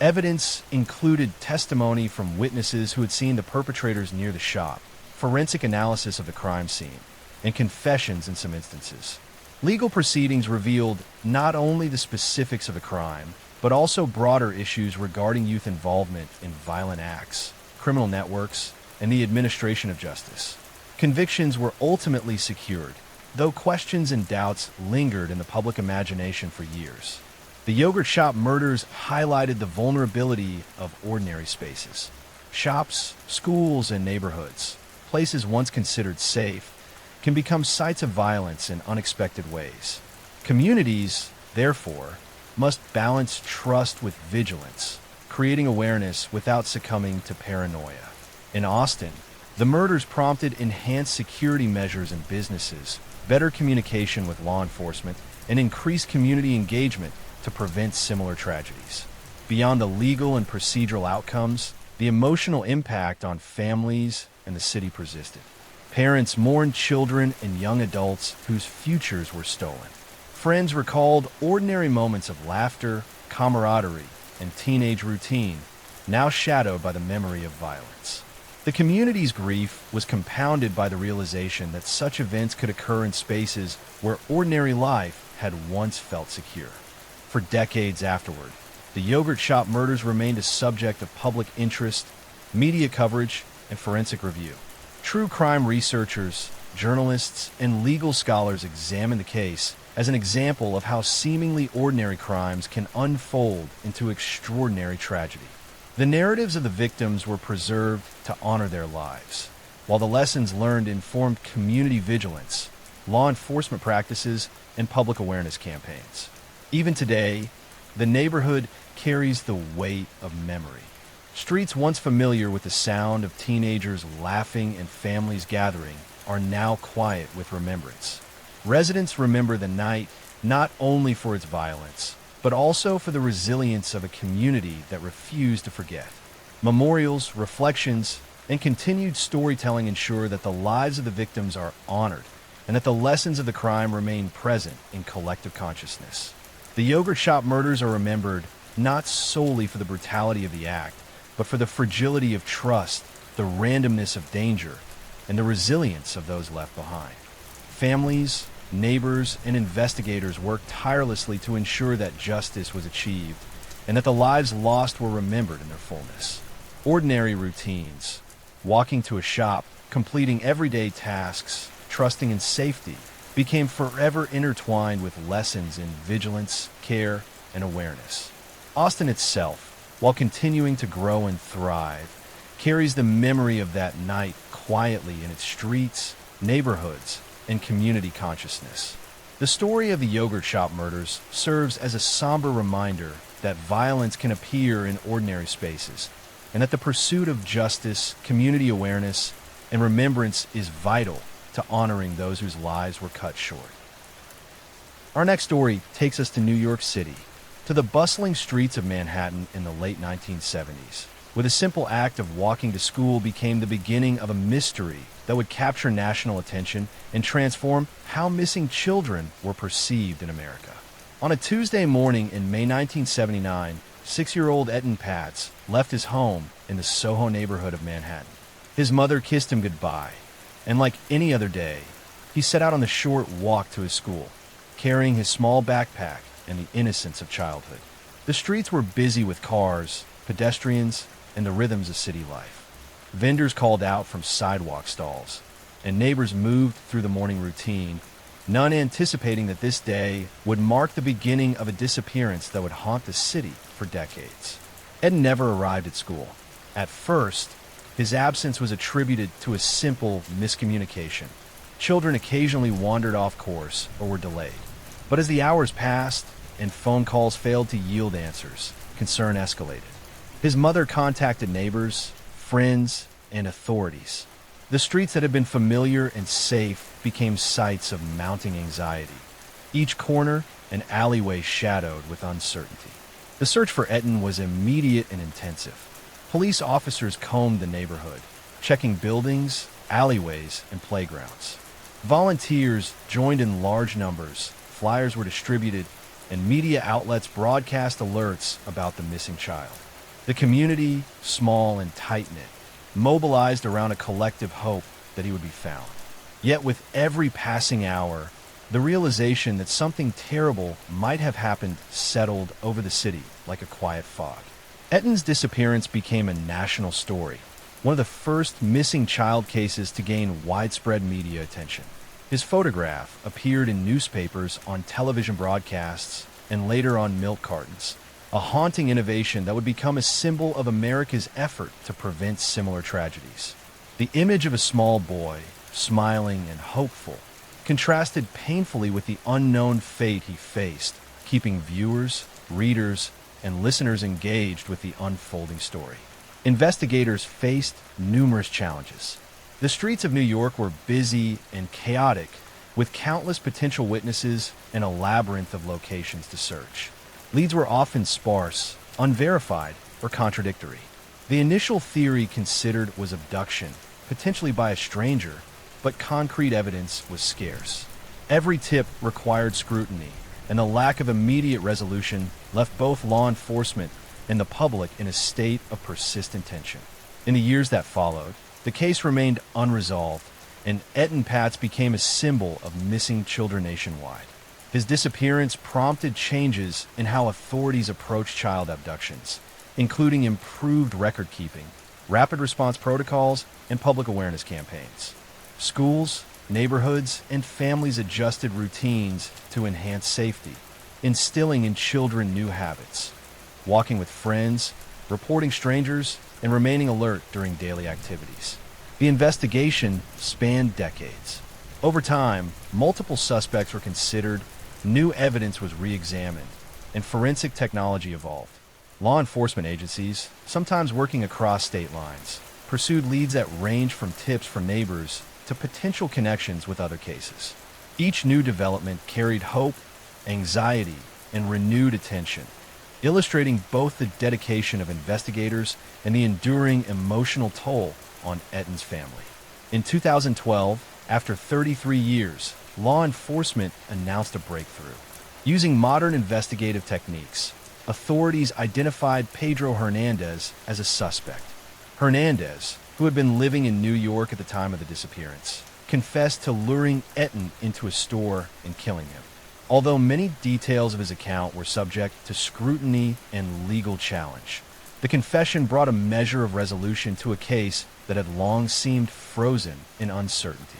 Evidence included testimony from witnesses who had seen the perpetrators near the shop, forensic analysis of the crime scene, and confessions in some instances. Legal proceedings revealed not only the specifics of the crime, but also broader issues regarding youth involvement in violent acts, criminal networks, and the administration of justice. Convictions were ultimately secured, though questions and doubts lingered in the public imagination for years. The yogurt shop murders highlighted the vulnerability of ordinary spaces. Shops, schools, and neighborhoods, places once considered safe, can become sites of violence in unexpected ways. Communities, therefore, must balance trust with vigilance, creating awareness without succumbing to paranoia. In Austin, the murders prompted enhanced security measures in businesses, better communication with law enforcement, and increased community engagement to prevent similar tragedies. Beyond the legal and procedural outcomes, the emotional impact on families and the city persisted. Parents mourned children and young adults whose futures were stolen. Friends recalled ordinary moments of laughter, camaraderie, and teenage routine, now shadowed by the memory of violence. The community's grief was compounded by the realization that such events could occur in spaces where ordinary life had once felt secure. For decades afterward, the yogurt shop murders remained a subject of public interest, media coverage, and forensic review. True crime researchers, journalists, and legal scholars examine the case as an example of how seemingly ordinary crimes can unfold into extraordinary tragedy. The narratives of the victims were preserved to honor their lives, while the lessons learned informed community vigilance, law enforcement practices, and public awareness campaigns. Even today, the neighborhood carries the weight of memory. Streets once familiar with the sound of teenagers laughing and families gathering are now quiet with remembrance. Residents remember the night not only for its violence, but also for the resilience of a community that refused to forget. Memorials, reflections, and continued storytelling ensure that the lives of the victims are honored and that the lessons of the crime remain present in collective consciousness. The yogurt shop murders are remembered not solely for the brutality of the act, but for the fragility of trust, the randomness of danger, and the resilience of those left behind. Families, neighbors, and investigators worked tirelessly to ensure that justice was achieved and that the lives lost were remembered in their fullness. Ordinary routines, walking to a shop, completing everyday tasks, trusting in safety, became forever intertwined with lessons in vigilance, care, and awareness. Austin itself, while continuing to grow and thrive, carries the memory of that night quietly in its streets, neighborhoods, and community consciousness. The story of the yogurt shop murders serves as a somber reminder that violence can appear in ordinary spaces, and that the pursuit of justice, community awareness, and remembrance is vital to honoring those whose lives were cut short. Our next story takes us to New York City, to the bustling streets of Manhattan in the late 1970s, where the simple act of walking to school became the beginning of a mystery that would capture national attention and transform how missing children were perceived in America. On a Tuesday morning in May 1979, 6-year-old Etten Patz left his home in the Soho neighborhood of Manhattan. His mother kissed him goodbye, and like any other day, he set out on the short walk to his school, carrying his small backpack and the innocence of childhood. The streets were busy with cars, pedestrians, and the rhythms of city life. Vendors called out from sidewalk stalls, and neighbors moved through the morning routine, none anticipating that this day would mark the beginning of a disappearance that would haunt the city for decades. Ed never arrived at school. At first, his absence was attributed to a simple miscommunication. Children occasionally wandered off course or were delayed. But as the hours passed and phone calls failed to yield answers, concern escalated. His mother contacted neighbors, friends, and authorities. The streets that had been familiar and safe became sites of mounting anxiety, each corner an alleyway shadowed with uncertainty. The search for Etten was immediate and intensive. Police officers combed the neighborhood, checking buildings, alleyways, and playgrounds. Volunteers joined in large numbers, flyers were distributed, and media outlets broadcast alerts about the missing child. The community, small and tight-knit, mobilized around a collective hope that he would be found. Yet with every passing hour, the realization that something terrible might have happened settled over the city like a quiet fog. Etten's disappearance became a national story, one of the first missing child cases to gain widespread media attention. His photograph appeared in newspapers, on television broadcasts, and later on milk cartons, a haunting innovation that would become a symbol of America's effort to prevent similar tragedies. The image of a small boy, smiling and hopeful, contrasted painfully with the unknown fate he faced, keeping viewers, readers, and listeners engaged with the unfolding story. Investigators faced numerous challenges. The streets of New York were busy and chaotic, with countless potential witnesses and a labyrinth of locations to search. Leads were often sparse, unverified, or contradictory. The initial theory considered was abduction, potentially by a stranger, but concrete evidence was scarce. Every tip required scrutiny, and the lack of immediate resolution left both law enforcement and the public in a state of persistent tension. In the years that followed, the case remained unresolved, and Etten Patz became a symbol of missing children nationwide. His disappearance prompted changes in how authorities approach child abductions, including improved record-keeping, rapid response protocols, and public awareness campaigns. Schools, neighborhoods, and families adjusted routines to enhance safety, instilling in children new habits, walking with friends, reporting strangers, and remaining alert during daily activities. The investigation spanned decades. Over time, multiple suspects were considered, new evidence was re-examined, and forensic technology evolved. Law enforcement agencies, sometimes working across state lines, pursued leads that ranged from tips from neighbors to potential connections with other cases. Each new development carried hope, anxiety, and renewed attention, illustrating both the dedication of investigators and the enduring emotional toll on Etton's family. In 2012, after 33 years, law enforcement announced a breakthrough. Using modern investigative techniques, authorities identified Pedro Hernandez as a suspect. Hernandez, who had been living in New York at the time of the disappearance, confessed to luring Etton into a store and killing him. Although many details of his account were subject to scrutiny and legal challenge, the confession brought a measure of resolution to a case that had long seemed frozen in uncertainty.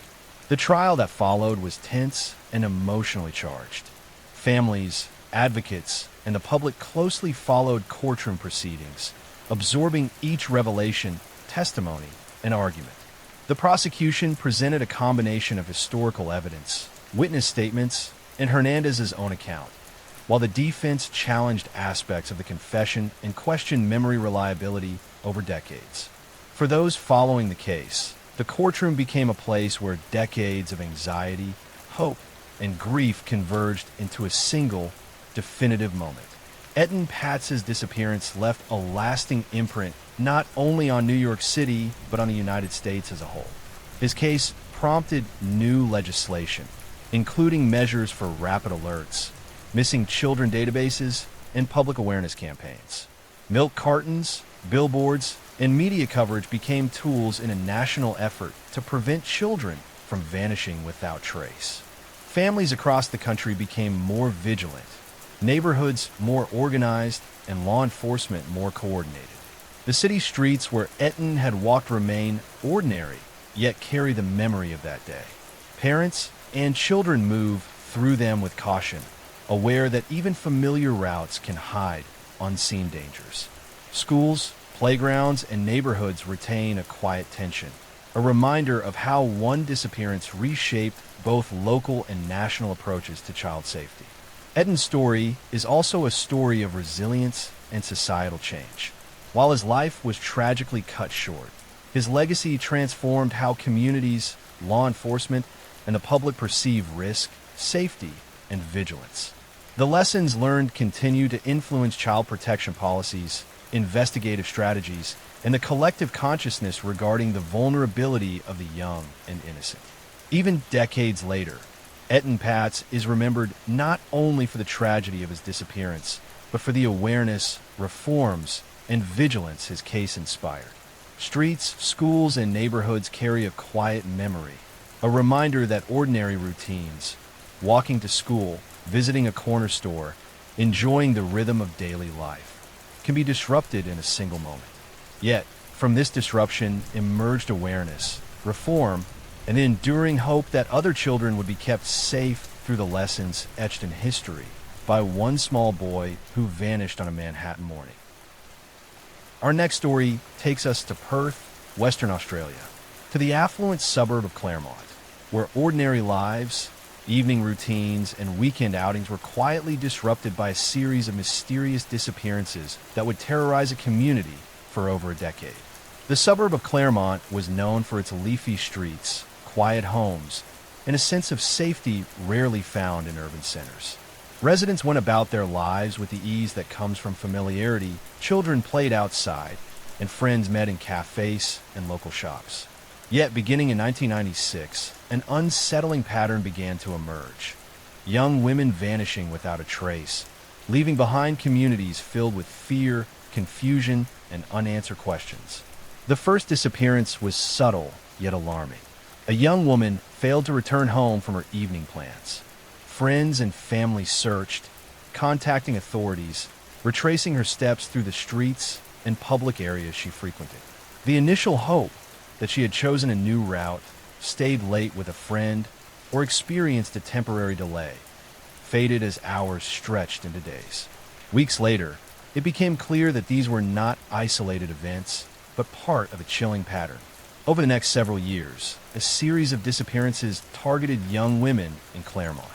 The trial that followed was tense and emotionally charged. Families, advocates, and the public closely followed courtroom proceedings, absorbing each revelation, testimony, and argument. The prosecution presented a combination of historical evidence, witness statements, and Hernandez's own account, while the defense challenged aspects of the confession and questioned memory reliability over decades. For those following the case, the courtroom became a place where decades of anxiety, hope, and grief converged into a single, definitive moment. Etton Patz's disappearance left a lasting imprint not only on New York City, but on the United States as a whole. His case prompted new legislation, including measures for rapid alerts, missing children databases, and public awareness campaigns. Milk cartons, billboards, and media coverage became tools in a national effort to prevent children from vanishing without trace. Families across the country became more vigilant, neighborhoods more organized, and law enforcement more coordinated. The city streets where Etton had walked remain ordinary, yet carry the memory of that day. Parents and children move through them with caution, aware that even familiar routes can hide unseen dangers. Schools, playgrounds, and neighborhoods retain a quiet tension, a reminder of how one disappearance reshaped both local and national approaches to child safety. Etton's story is also a story of resilience and societal change. While his life was tragically cut short, his legacy transformed how communities, law enforcement, and the public perceive risk, safety, and vigilance. The lessons learned continue to influence child protection policies, investigative strategies, and the collective consciousness regarding the vulnerability of the young and innocent. Even decades later, Etton Patz is remembered not only for the tragedy of his disappearance, but for the awareness, reforms, and vigilance his case inspired. Streets, schools, and neighborhoods carry a quiet memory, a reminder that ordinary routines, walking to school, visiting a corner store, enjoying the rhythm of daily life, can be disrupted in a single moment. Yet, from this disruption emerged awareness, reform, and the enduring hope that other children would be kept safe through the lessons etched in history by one small boy who vanished on a Manhattan morning. Our next story takes us to Perth, Western Australia, to the affluent suburb of Claremont, where ordinary lives, evening routines, and weekend outings were quietly disrupted by a series of mysterious disappearances that would terrorize a community for over a decade. The suburb of Claremont was known for its leafy streets, quiet homes, and a sense of safety rarely found in urban centers. Residents went about their lives with the ease that comes from familiarity. Children played outside, and friends met in cafes and local shops. Yet, beginning in 1996, an unsettling pattern began to emerge. Young women vanishing without a trace, leaving behind communities filled with fear, confusion, and unanswered questions. The first disappearance was subtle, yet alarming. A young woman failed to return home from her evening plans. Friends and family searched, contacting authorities, retracing her steps through the streets and public areas she frequented. The initial hope that she had chosen a new route, stayed late with a friend, or experienced a temporary delay faded as hours stretched into days. Weeks later, it became clear that these were not isolated events, but part of a chilling pattern. Over the next several years, a series of disappearances targeted young women in Claremont.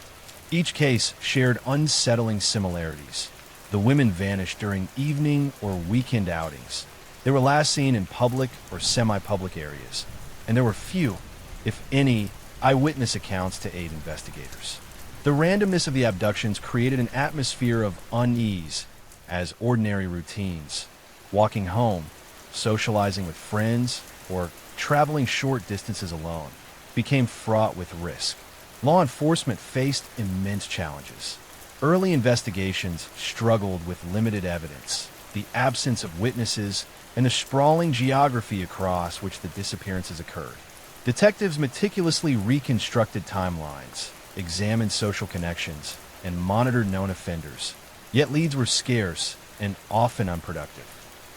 Each case shared unsettling similarities. The women vanished during evening or weekend outings. They were last seen in public or semi-public areas, and there were few, if any, eyewitness accounts to aid investigators. The randomness of the abductions created an atmosphere of unease as ordinary routines, walking home, socializing with friends, or traveling short distances alone, became fraught with risk. Law enforcement faced immense challenges. Early investigations struggled with limited evidence, the absence of witnesses, and the sprawling geography across which the disappearances occurred. Detectives meticulously reconstructed timelines, examined social connections, and monitored known offenders, yet leads were scarce and often unproductive.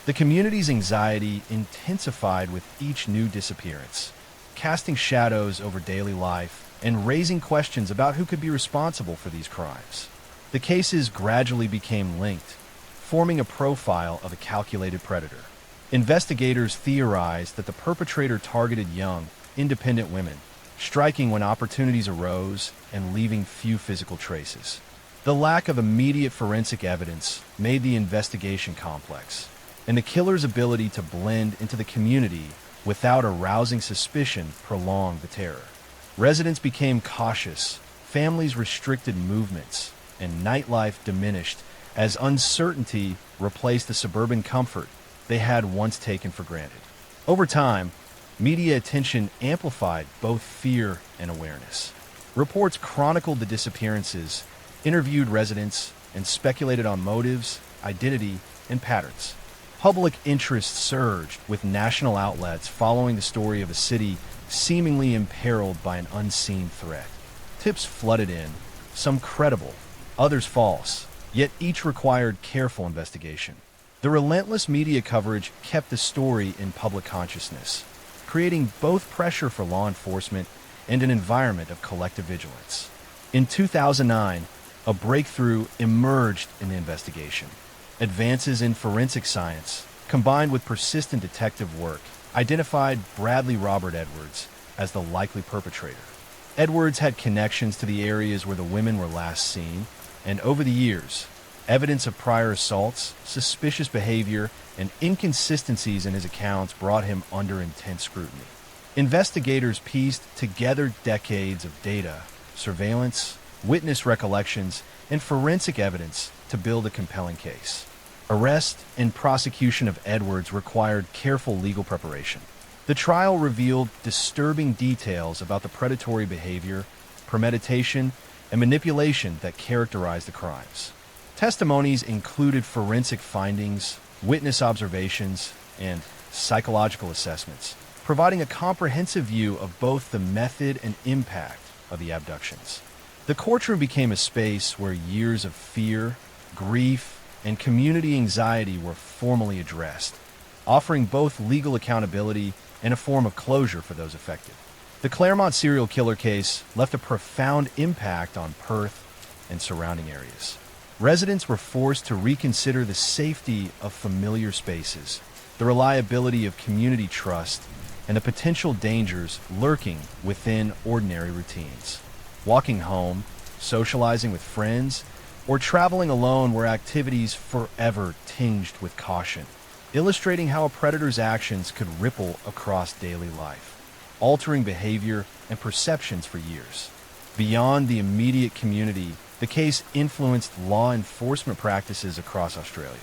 The community's anxiety intensified with each new disappearance, casting shadows over daily life and raising questions about who could be responsible for these crimes. The cases gradually became linked, forming a profile of a calculated predator. Investigators theorized that the perpetrator targeted young, independent women, striking when opportunities arose and leaving few physical traces. The lack of immediate forensic evidence made the investigation complex, and the killer's ability to blend into the community without arousing suspicion prolonged the terror. Residents became cautious, families restricted movements, and nightlife diminished as uncertainty replaced the suburban comfort they had once taken for granted. Over time, media attention amplified both fear and awareness. Reports chronicled the disappearances, interviewed residents, and speculated on motives, identity, and patterns. Public interest surged, with national outlets following the story of a city seemingly imperiled by an unseen threat. Tips flooded in, some credible, others false, yet each required careful investigation. The relentless media coverage kept the story in public consciousness, creating both pressure for law enforcement and an environment of collective vigilance. In 2009, a breakthrough emerged in the investigation. Advances in forensic science, combined with persistent detective work, identified Bradley Robert Edwards as the likely perpetrator. Edwards had connections to the areas where the women were last seen, and over the years, evidence of prior assaults, suspicious behavior, and inconsistencies in his accounts brought him under intense scrutiny. Investigators pieced together decades of data, surveillance, witness recollections, and forensic evidence to build a compelling case. Arrest and prosecution of Edwards required careful legal preparation. The trial revealed disturbing details about the predatory behavior, premeditation, and manipulation that characterized the crimes. Testimonies included forensic findings, witness observations, and psychological assessments, providing a comprehensive view of both the method and impact of the abductions. The courtroom became a space where years of fear, grief, and community anxiety were formally addressed, offering both legal accountability and a form of closure for those affected. The Claremont serial killer case left a profound impact on Perth and surrounding areas. Residents were forced to reconsider the safety of familiar spaces, the reliability of community trust, and the potential dangers lurking within ordinary routines. Walking home, socializing with friends, or traveling alone were activities forever tinged with caution, illustrating how a predator's actions could ripple across daily life, altering behavior and perceptions for years. Beyond the immediate community, the case influenced law enforcement practices across Australia.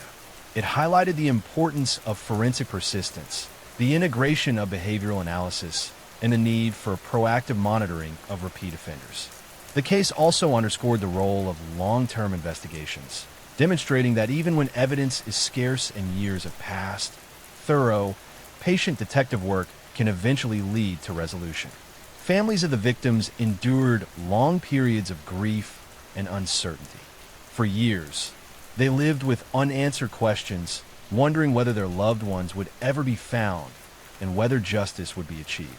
It highlighted the importance of forensic persistence, the integration of behavioral analysis, and the need for proactive monitoring of repeat offenders. The case also underscored the role of long-term investigations, demonstrating that even when evidence is scarce and years have passed, thorough, patient detective work can eventually lead to resolution. Families of the victims endured long periods of grief and uncertainty. For years, they lived with unanswered questions, wondering whether their loved ones would ever be found and whether justice would be achieved.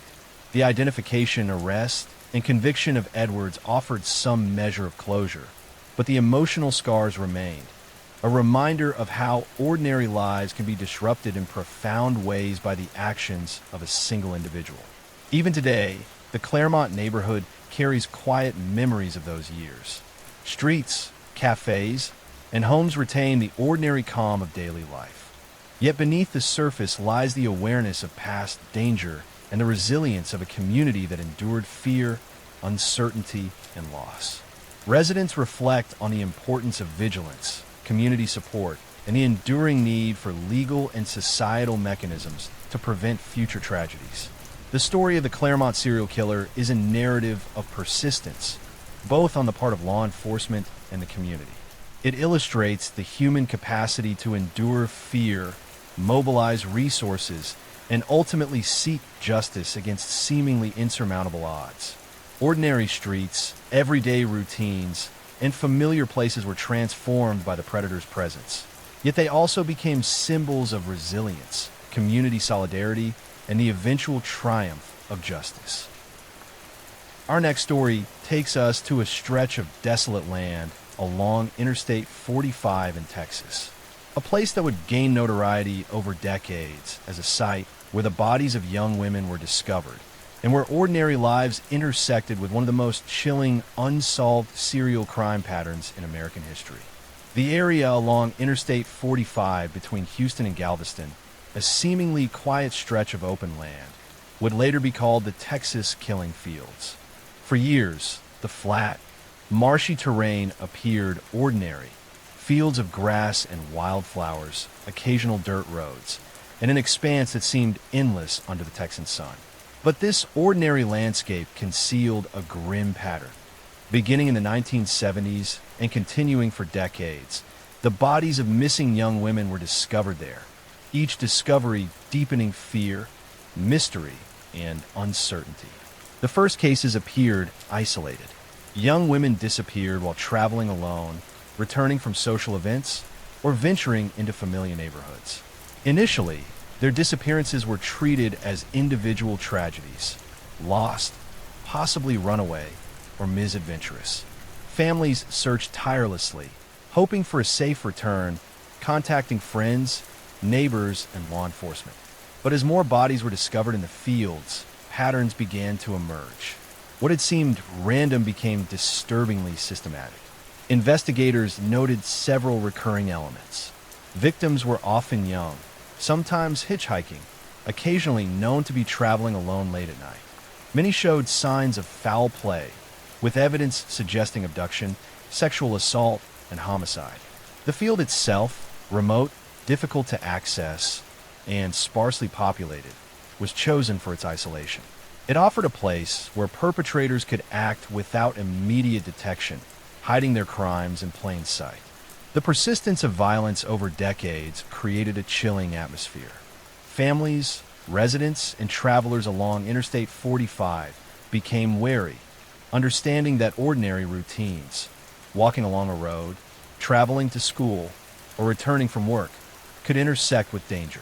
The identification, arrest, and conviction of Edwards offered some measure of closure, but the emotional scars remained, a reminder of how ordinary lives can be disrupted in profound ways by the actions of a single individual. Even today, the Claremont neighborhood carries quiet memories of those years. Streets, cafes, and homes retain the ordinary calm of daily life. Yet beneath the surface lies the awareness of past danger and the resilience of a community that endured fear, uncertainty, and loss. Residents reflect on the importance of vigilance, community support, and the enduring need for legal and societal mechanisms to prevent future tragedies. The story of the Claremont serial killer is a narrative of persistence, both on the part of law enforcement and the community. It illustrates the human capacity to endure fear, mobilize resources, and ultimately seek justice against seemingly insurmountable odds. Ordinary streets, everyday routines, and familiar places were transformed by the predator's presence. Yet they also became symbols of resilience, community solidarity, and the eventual triumph of justice. Our next story takes us to a stretch of desolate land along Interstate 45 in Texas, a place that would gain notoriety over decades as a site where the bodies of young women were discovered and where ordinary lives intersected with one of the most chilling, unsolved serial crime patterns in American history. The area along Interstate 45 between Houston and Galveston, a seemingly quiet stretch of open land, would later be called the Texas Killing Fields. For years, the flat, marshy terrain appeared ordinary: fields of grass and wildflowers, occasional dirt roads, and an expanse that seemed endless under the Texan sun. But this ordinary landscape concealed a grim pattern. Beginning in the 1970s and continuing for decades, the bodies of missing young women were discovered there, each discovery deepening fear, mystery, and uncertainty. The first cases appeared isolated. Young women disappeared while traveling alone, returning from social events, or venturing into familiar neighborhoods. Initially, their disappearances were treated as individual tragedies: lost, possibly runaway, or misadventurous. Families searched tirelessly, hoping for a safe return, contacting friends, neighbors, and law enforcement. But as more bodies were discovered in the fields, patterns began to emerge. What had seemed random became disturbingly systematic. Investigators noted several recurring elements. Victims were often young, sometimes hitchhiking, occasionally known to be traveling alone late at night. Many showed signs of foul play, with evidence suggesting abduction, sexual assault, and homicide. The field itself, remote, difficult to access, and sparsely populated, was chosen for its isolation. It offered a place where perpetrators could act without immediate detection, hiding their crimes in plain sight. The persistence of violence over decades created a chilling atmosphere. Families, residents, and travelers along Interstate 45 became wary, understanding that ordinary routines, walking along a road, traveling to school, or returning from work, could intersect with danger.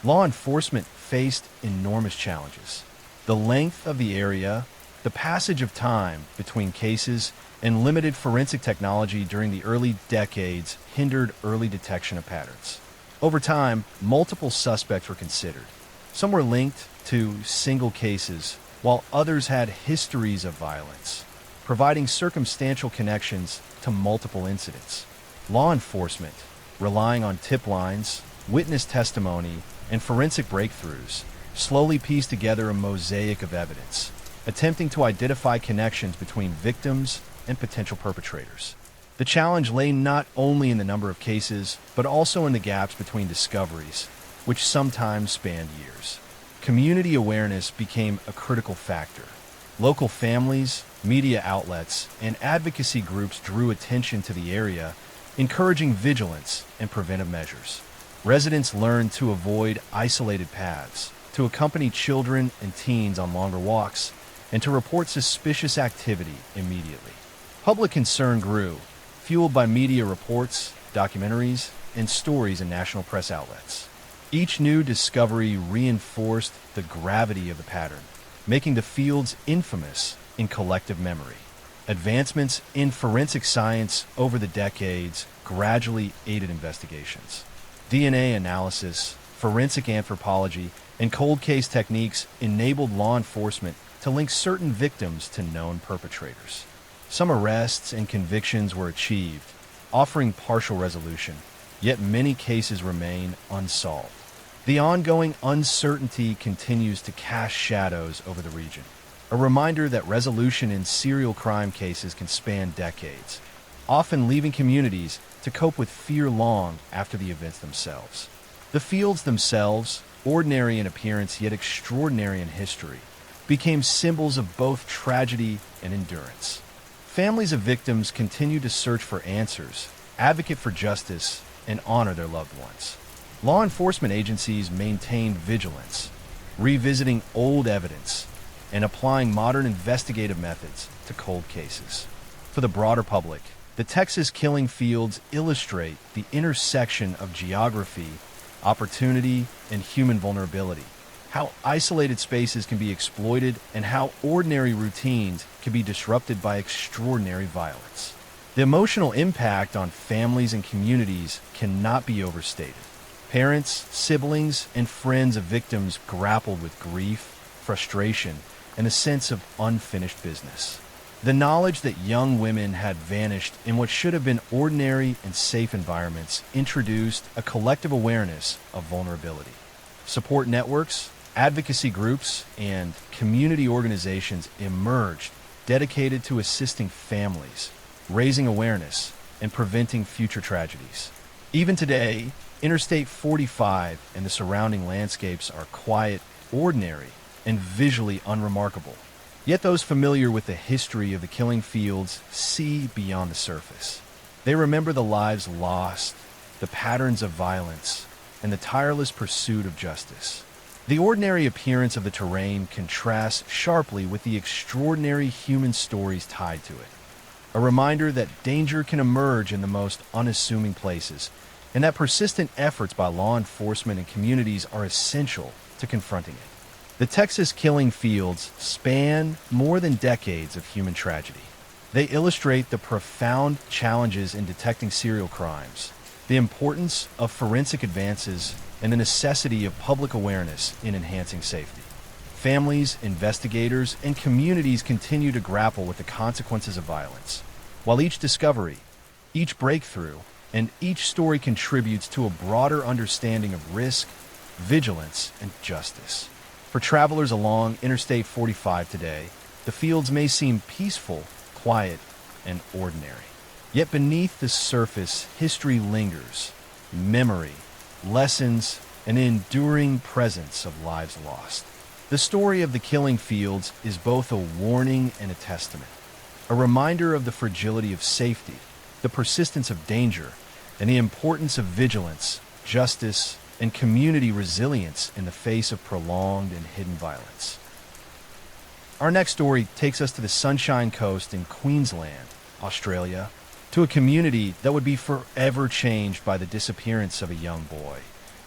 Law enforcement faced enormous challenges. The length of the area, the passage of time between cases, and limited forensic technology during the early decades hindered early detection of patterns. Over time, multiple suspects were considered. Some were linked to single cases, while others had histories of violence, providing circumstantial connections to multiple incidents. Law enforcement, relying on tip lines, witness testimony, and forensic breakthroughs, slowly pieced together a mosaic of evidence, attempting to identify connections between victims and potential perpetrators. The challenge lay not only in the number of cases, but also in the gaps between discoveries, which sometimes spanned years. Community awareness became a critical factor. Local families, media outlets, and advocacy groups drew attention to the area, encouraging vigilance and preventive measures. Residents learned to avoid isolated paths, to accompany children and teens on longer walks, and to report suspicious activity immediately. Public concern grew, fueled by media reports, documentaries, and stories in national press outlets. Each new discovery reinforced the gravity of the pattern, making the fields infamous in collective memory. Advancements in forensic science over the decades gradually aided investigations. DNA analysis, forensic anthropology, and cold case techniques enabled law enforcement to link certain victims to known perpetrators. Some arrests and convictions were achieved, offering partial resolution, yet many cases remain unsolved. The ongoing uncertainty continues to cast shadows over the region, a reminder that resolution in serial crime cases can span decades, often leaving communities to cope with fear long after the events themselves. The fields themselves, ordinary in appearance yet extraordinary in history, became symbols of both tragedy and endurance. Families of victims continue to search for answers, advocate for justice, and honor their loved ones. Law enforcement agencies maintained vigilance, revisiting old evidence and applying modern investigative methods to cold cases. For the broader public, the Texas killing fields illustrate the intersection of geography, opportunity, and human vulnerability, how isolated spaces can be exploited and how ordinary routines can be disrupted by extraordinary violence. The emotional impact on families and communities cannot be overstated. Parents, siblings, and friends of victims grappled with grief, frustration, and a sense of unfinished business. The knowledge that young women had vanished in what should have been ordinary and safe environments introduced a collective awareness of vulnerability. Support networks, advocacy groups, and community organizations emerged dedicated to assisting families, raising awareness, and preventing future tragedies. Even today, Interstate 45 and the surrounding landscapes are quiet, ordinary, and visually unremarkable. Yet those familiar with the history of the killing fields see beyond the surface. They remember the lives lost, the patterns of violence, and the tireless pursuit of justice. The ordinary appearance of the terrain contrasts sharply with the extraordinary human stories tied to it. A reminder that danger can emerge in the most unassuming places, and that persistent efforts by law enforcement and communities are essential to confronting it. The Texas killing fields span more than decades of human tragedy. They illustrate the profound challenges in detecting serial crimes, the importance of forensic advances, and the necessity of public awareness in enhancing safety. Families, investigators, and communities continue to grapple with the consequences of violence, while each discovery, each breakthrough, and each story contributes to a broader understanding of risk, vigilance, and justice. For travelers along Interstate 45 today, the fields may seem peaceful, quiet, and ordinary. Yet beneath the surface, history lingers, memory, lessons, and an enduring presence of lives lost. The story of the killing fields is both a warning and a testament, a reminder of the fragility of safety, the persistence of danger, and the importance of vigilance, justice, and community resilience in the face of prolonged and hidden violence. Our next story takes us to the Sunshine Coast in Queensland, Australia, to a community that would be forever changed by the disappearance of a young boy,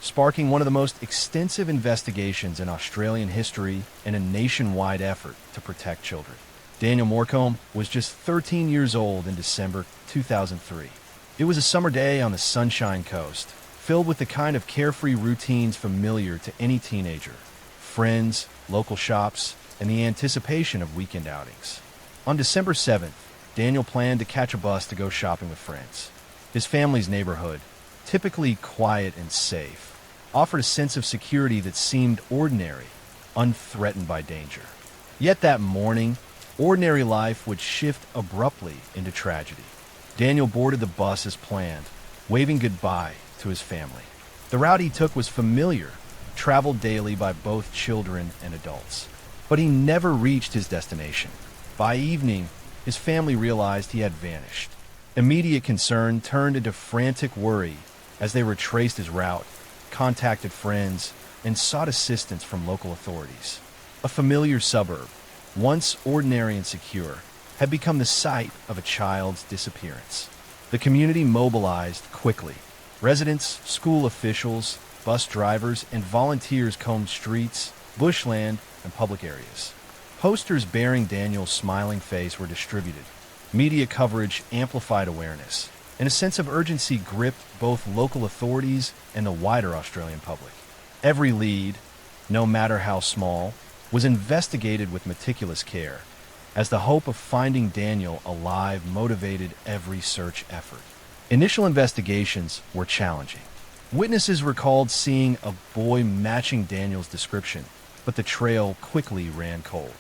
sparking one of the most extensive investigations in Australian history and a nationwide effort to protect children. Daniel Morecombe was just 13 years old in December 2003. It was a summer day on the Sunshine Coast, filled with the kind of carefree routines familiar to any teenager: friends, local shops, and the anticipation of weekend outings. On December 7th, Daniel planned to catch a bus to go shopping with friends. His family's neighborhood, typically quiet and safe, offered a sense of security that seemed ordinary, unthreatened by danger. Yet that morning, ordinary life would shift abruptly into tragedy. Daniel boarded the bus as planned, waving goodbye to his family. The route he took was familiar, traveled daily by both children and adults. But he never reached his destination. By evening, his family realized he had vanished. Immediate concern turned into frantic worry as they retraced his route, contacted friends, and sought assistance from local authorities. A familiar suburb, once ordinary and secure, had become the site of a child's disappearance. The community mobilized quickly. Residents, school officials, bus drivers, and volunteers combed streets, bushland, and public areas. Posters bearing Daniel's smiling face were distributed. Media coverage amplified awareness, and a sense of urgency gripped both local authorities and the wider Australian public. Every lead, no matter how small, was investigated with meticulous care, as the hope of finding Daniel alive motivated every search effort. Initial investigations were challenging. Witnesses recalled seeing a boy matching Daniel's description, but the trail quickly ran cold.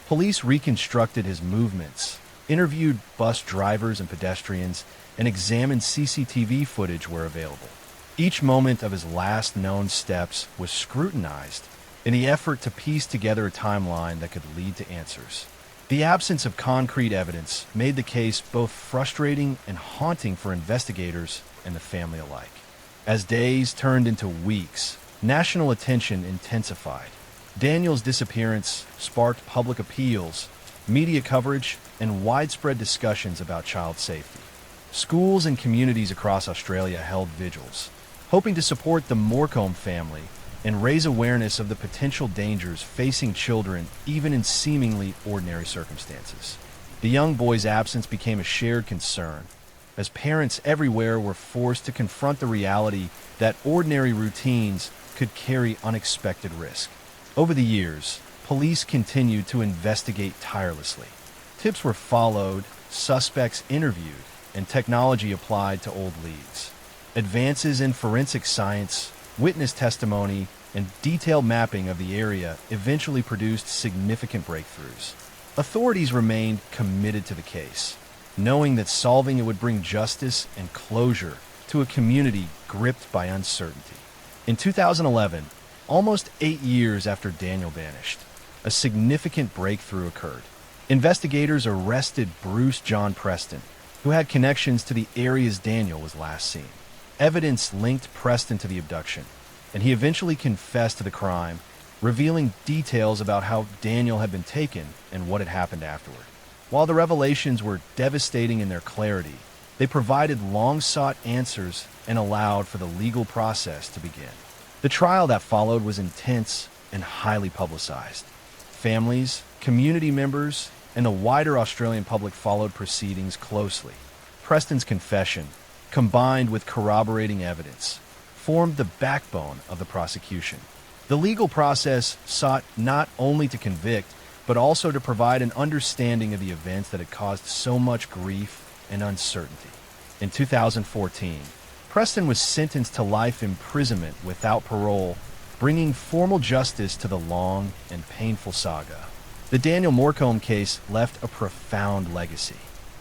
Police reconstructed his movements, interviewed bus drivers and pedestrians, and examined CCTV footage where available. Each moment of his last known steps was scrutinized in the effort to piece together a timeline that could lead to answers. The absence of concrete evidence made the case both frustrating and haunting for investigators and the family alike. As days turned into weeks, national attention intensified. Daniel's disappearance sparked public appeals, media coverage, and widespread discussions about child safety. Schools and communities across Australia held vigils, hoping to support the Morecombe family and raise awareness of the potential dangers facing children even in seemingly ordinary circumstances. The young boy's absence became a shared concern, as parents everywhere were forced to confront the reality that ordinary routines could carry unexpected risk. Over the years, police continued to investigate tirelessly. Tips were followed, suspects interviewed, and technology applied to old leads. Advances in forensic science, witness testimony, and detailed mapping of the area eventually produced significant breakthroughs. Authorities remained committed to the case, knowing that solving it would bring justice and closure to a community gripped by uncertainty. In 2011, almost 8 years after Daniel vanished, a significant breakthrough occurred. Investigators arrested Bruce John Preston, who had connections to the areas Daniel was last seen. Evidence linked Preston to the abduction, and he eventually confessed to the crime, revealing details about how Daniel had been taken and what had happened afterward. While the revelations were devastating in their clarity, they provided long-sought answers and allowed for the legal process to begin. The trial that followed was intense and highly publicized. Families, community members, and the wider Australian public followed proceedings closely. Preston's confession, combined with corroborating evidence, formed the backbone of the prosecution. The legal process sought not only to convict, but also to provide an understanding of the events that had caused so much grief and uncertainty. In 2014, Preston was sentenced to life imprisonment without parole, bringing formal justice to the long and painful saga. The Daniel Morecombe case left a profound legacy.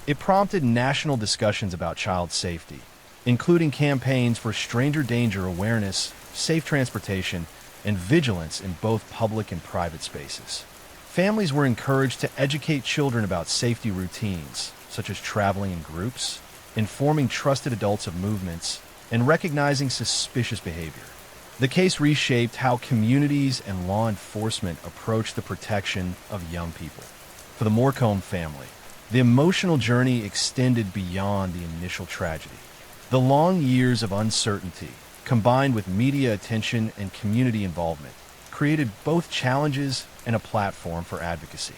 It prompted national discussions about child safety, including campaigns for stranger danger awareness, safe transportation, and vigilance in both public and private spaces. Families were encouraged to educate children about safety routines, such as traveling in groups, informing trusted adults of movements, and recognizing suspicious behavior. The case reshaped how communities and law enforcement approach the protection of young people. For the Morecombe family, the emotional journey extended beyond the initial tragedy. The long years of uncertainty, combined with media attention and community involvement, created both challenges and a platform for advocacy.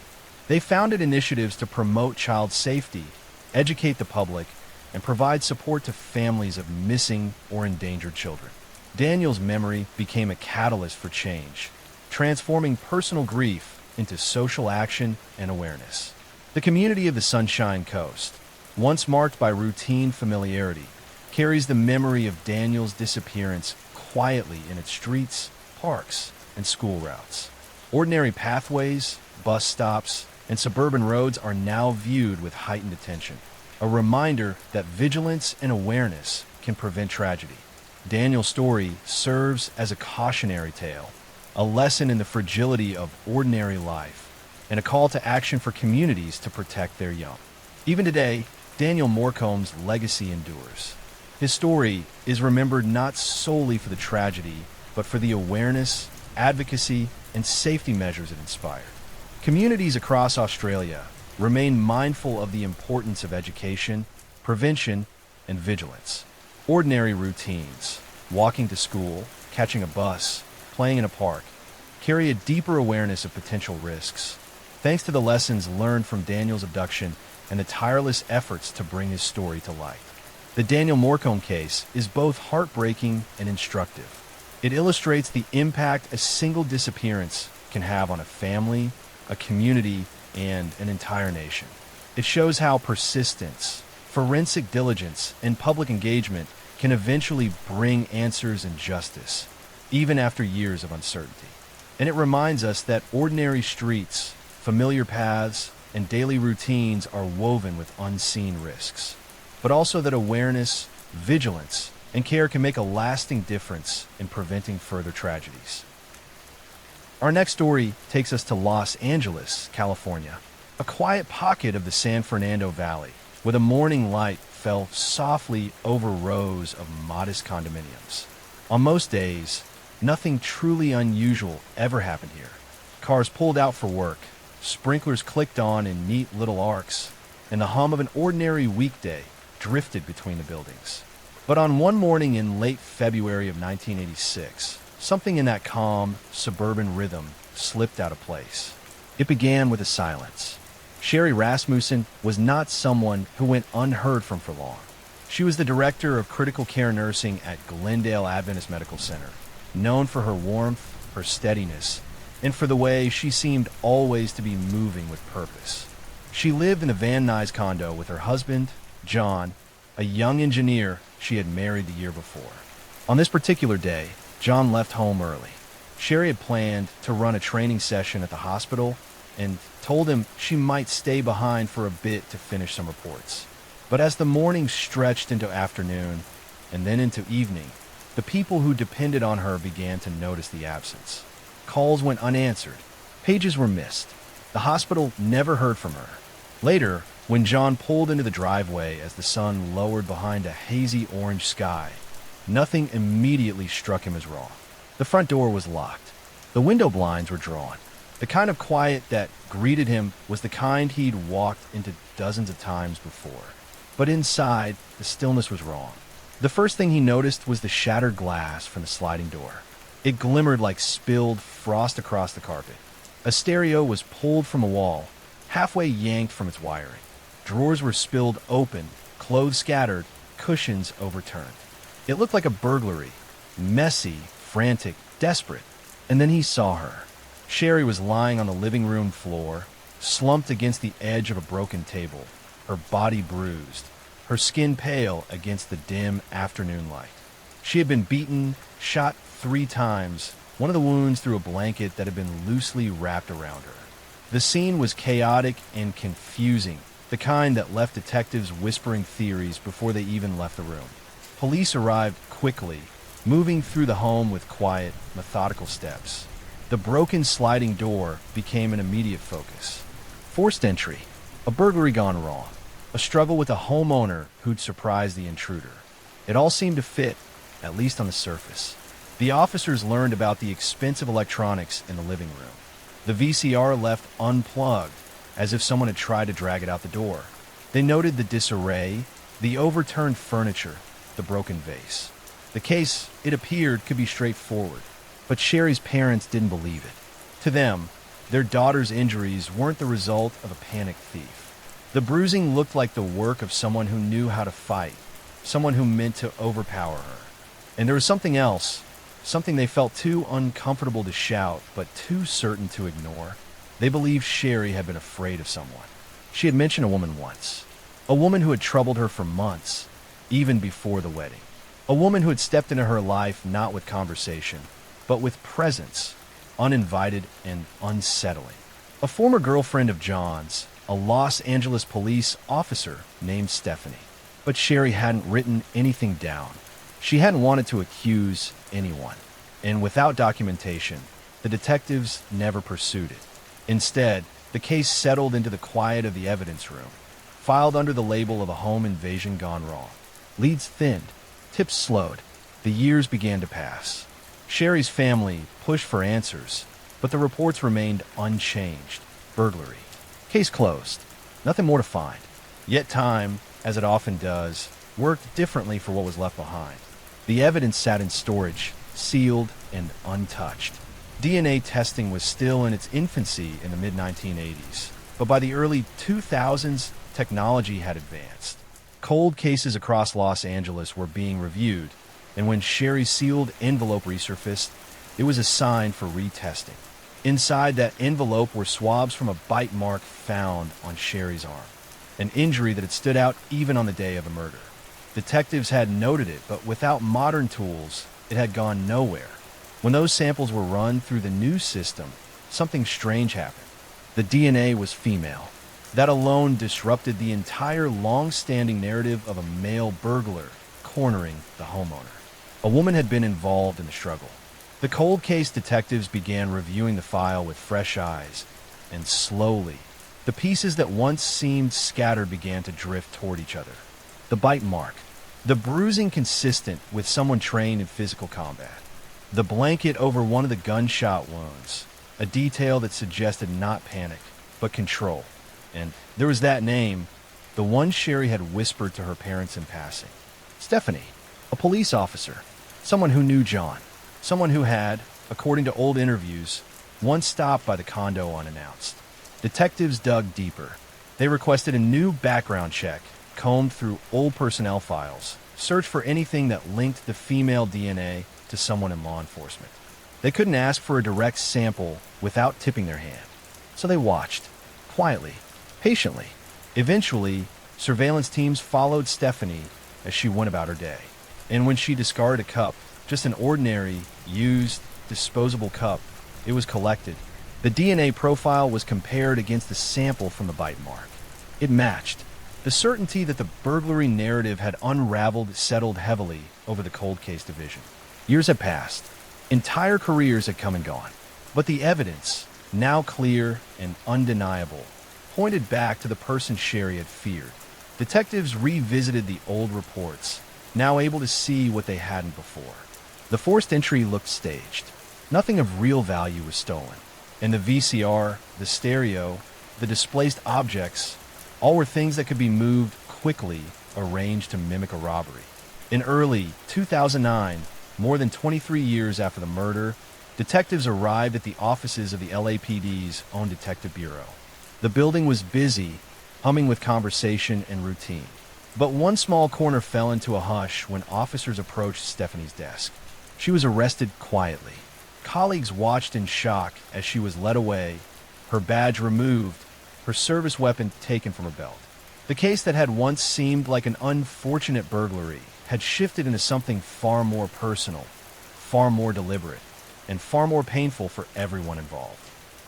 They founded initiatives to promote child safety, educate the public, and provide support to families of missing or endangered children. Daniel's memory became a catalyst for change, transforming personal grief into social action and awareness. The community of the Sunshine Coast, once marked by routine familiarity, carries the memory of Daniel's disappearance quietly in its streets, parks, and school routes. Ordinary pathways, bus stops, and suburban roads are now viewed with heightened attention, a reminder that vigilance and awareness can prevent tragedy. Daniel's story serves as a cautionary tale, a lesson in the fragility of ordinary life, and a call to action for communities to protect their young. Even today, Daniel Morecombe's legacy endures. His story is remembered not solely for the tragedy, but for the awareness, advocacy, and safety measures it inspired. Communities across Australia remain mindful of the importance of education, prevention, and vigilance. Ordinary routines, walking to school, catching a bus, playing in a park, carry a deeper awareness of potential risks. Thanks to the lessons learned from Daniel's abduction and the tireless efforts to bring his story to light. The Daniel Morcombe case is both heartbreaking and instructive. It illustrates the impact a single disappearance can have on a family, a community, and an entire nation. It shows how persistence, forensic diligence, and public engagement can eventually bring answers and justice, even after years of uncertainty. And it reminds us that ordinary streets, familiar paths, and daily routines are woven with unseen risks, but also that awareness, vigilance, and care can make a lasting difference in preventing further tragedies. Our next story takes us to Los Angeles, California, a quiet pocket of the San Fernando Valley, where the morning light fell softly over rows of modest condominiums. On most days, nothing truly unusual ever happened here. Cars pulled out for work, sprinklers clicked on in neat little arcs, and the hum of an ordinary weekday drifted between the buildings. But on one morning in late February of 1986, something in that calm, suburban rhythm slipped out of place. It began with a silence. Sherry Rasmussen was not someone who went unheard from for long. She was the director of critical care nursing at Glendale Adventist Medical Center, known for her warmth, her steadiness, and for the way she seemed always to be moving with purpose. She lived in a Van Nuys condo with her husband, John, a young engineer she had married the year before. On this particular day, John left home early. Sherry had planned to run a training session at the hospital and told him she might stay behind for a bit to finish some reports. But as the morning stretched into afternoon and then into evening, the people who depended on her began to notice the absence. Calls went unanswered. Pages were missed. The hospital never heard from her. Later, when John pulled into the driveway as the sun lowered behind a hazy orange sky, nothing immediately struck him as wrong. The front door was locked. The window blinds were drawn. The kind of quiet that greeted him was the kind he'd walked into dozens of times before. But inside, the stillness was wrong. The first thing he noticed was the shattered glass from the sliding door. It glimmered like spilled frost across the carpet. A stereo was pulled from a wall, halfway yanked from its wiring. Drawers were spilled open, clothes scattered, cushions overturned. It looked like a burglary, messy, frantic, desperate. And then he saw her. Sherry was lying on the living room floor, slumped against the edge of a broken table, her body bruised, her skin pale against the dim afternoon light. She had been beaten, shot 3 times, one of the wounds through a blanket that had been loosely wrapped around her. The scene was chaotic and confusing, the kind that left detectives whispering theories before they even left the room. Police arrived quickly, moving through the home with quiet, methodical steps. The broken sliding door became an immediate focus. Forced entry, a burglary gone wrong, a struggle with a homeowner who'd surprised the intruder. It all seemed to fit, at least on the surface. The officers learned about the expensive electronics in the living room. The VCR left unplugged, as if someone had tried to drag it out the door. They noted the disarray, the overturned furniture, the broken vase. The case, it appeared, could be straightforward, but Sherry's parents didn't believe it. To them, their daughter's injuries weren't the result of a panicked thief. The bruising looked like the work of someone who knew how to fight, someone who meant to overpower her. And there was something else, something they felt too uncomfortable to shout, but too certain to ignore. They believed Sherry had been afraid of someone. She had mentioned a woman once, a woman who had troubled her for months, even before the wedding. A woman who had stepped into her life not with conversation, but with presence, uninvited and unsettling. A former girlfriend of John's, a Los Angeles police officer named Stephanie. But Sherry hadn't written anything down. She hadn't wanted to accuse anyone. And without documentation, the detectives never pursued it. Instead, the case settled into the quiet of the evidence room, filed under the label of a home invasion gone wrong. Leads thinned, tips slowed. The years began to pass. Sherry's family pushed for answers, but the reports remained unchanged. Burglary. Case closed. Nothing more to find. Yet time, as it often does, worked differently for what was left behind. The evidence sat in storage, sealed, and untouched. DNA testing was still in its infancy in the mid-1980s, but by the early 2000s, technology had advanced. Cold cases across Los Angeles were being reviewed, and when Sherry's sealed envelope resurfaced, it was a sign for retesting. Inside that envelope were swabs from a bite mark found on Sherry's arm, an injury that had stood out even on the day of the murder. Detectives had noted it, but without modern tools, it had gone nowhere. When those samples were run through the new system, something strange happened. The DNA was female. That alone disrupted the entire long-standing narrative of a male burglar cornering the homeowner. A woman had been involved in the struggle. The cold case detectives began reviewing the file with fresh eyes, and slowly, the pieces that once seemed scattered began to drift toward each other. The bite mark, the bruising consistent with someone trained in physical combat, the blanket over one of the gunshot wounds, a detail that suggested not panic, but control. And there was that name, the one Sherry had whispered to her parents in passing. Stephanie, a police officer, someone who knew John, someone who had, according to old interviews, once stopped by the condo unannounced. Detectives dug deeper. They requested a new background check, combed through old personnel files, searched for anything that linked the female DNA to someone in law enforcement. They couldn't ask for a direct sample without tipping their hand. So they watched, quietly, patiently. Eventually, surveillance teams followed Stephanie as she went about her day. And when she discarded a cup, just an ordinary, used, disposable cup, it was collected. The DNA profile was compared against the sample from the bite mark. It matched. The certainty that the burglary narrative had unraveled settled heavily over the cold case division. Years had passed. Entire careers had come and gone. But the evidence, now clear and undeniable, pointed back to the person Sherry had feared. Detectives revisited the old reports, now able to see what they hadn't before. The forced entry looked staged. Nothing of real value was stolen. And the VCR, the stereo, the displaced objects, all were things that could be moved quickly, arranged to mimic a robbery. In early 2009, more than 23 years after the murder, detectives arrived at the offices of the LAPD's own detective bureau. The building was busy, humming with conversation and routine. But one small corner fell into a hush when officers approached Stephanie's desk. She was arrested quietly. Colleagues watched in shock as she was led away, her badge removed, her service weapon taken from her belt. The case that had once seemed like an unfortunate burglary had shifted into something far more personal, far more deliberate, and far more painful for everyone involved.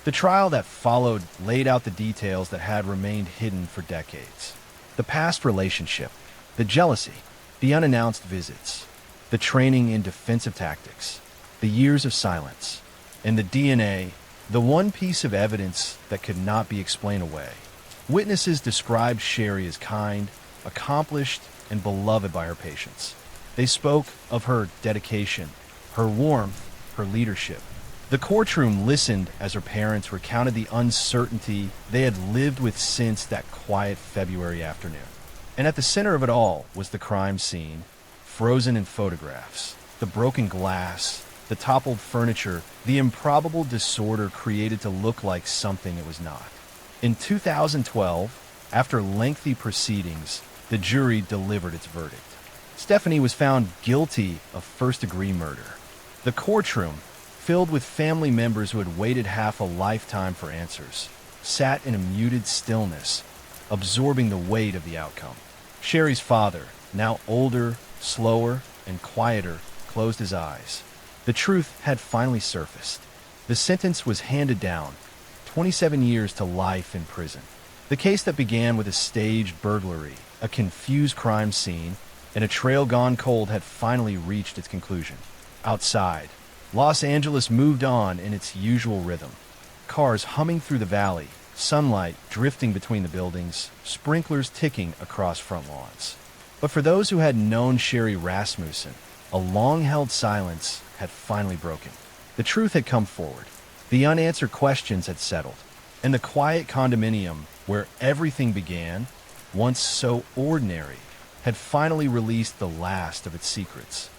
The trial that followed laid out the details that had remained hidden for decades. The past relationship, the jealousy, the unannounced visits, the training in defensive tactics, the years of silence, and the DNA, the one piece of evidence that could not be explained away. Witnesses described Sherry as kind, accomplished, and beloved by her patients. They spoke of her dedication, her warmth, her leadership. The courtroom listened as her parents recounted the uncertainty they had lived with since that quiet February afternoon. And at the center of it all was the crime scene, frozen in photographs, the broken glass, the toppled furniture, the improbable disorder created to look like something it was not. In 2012, after lengthy proceedings, the jury delivered its verdict. Stephanie was found guilty of first-degree murder. The courtroom, filled with family members who had waited half a lifetime for answers, sat in a muted stillness, absorbing the weight of the outcome. Sherry's father, now older, slower, and quieter, closed his eyes. The truth had finally surfaced. The sentence was handed down, 27 years to life in prison. The case that began with a staged burglary, a confused crime scene, and a trail gone cold had finally reached its conclusion. Outside, Los Angeles moved on in its usual rhythm. Cars humming through the valley, sunlight drifting between the buildings, sprinklers ticking across front lawns. But for those who had known Sherry Rasmussen, a long-held silence had finally broken. The truth had come forward. The unanswered questions had settled. And the quiet condominium, where everything began, once so ordinary, had finally released the last of its secrets.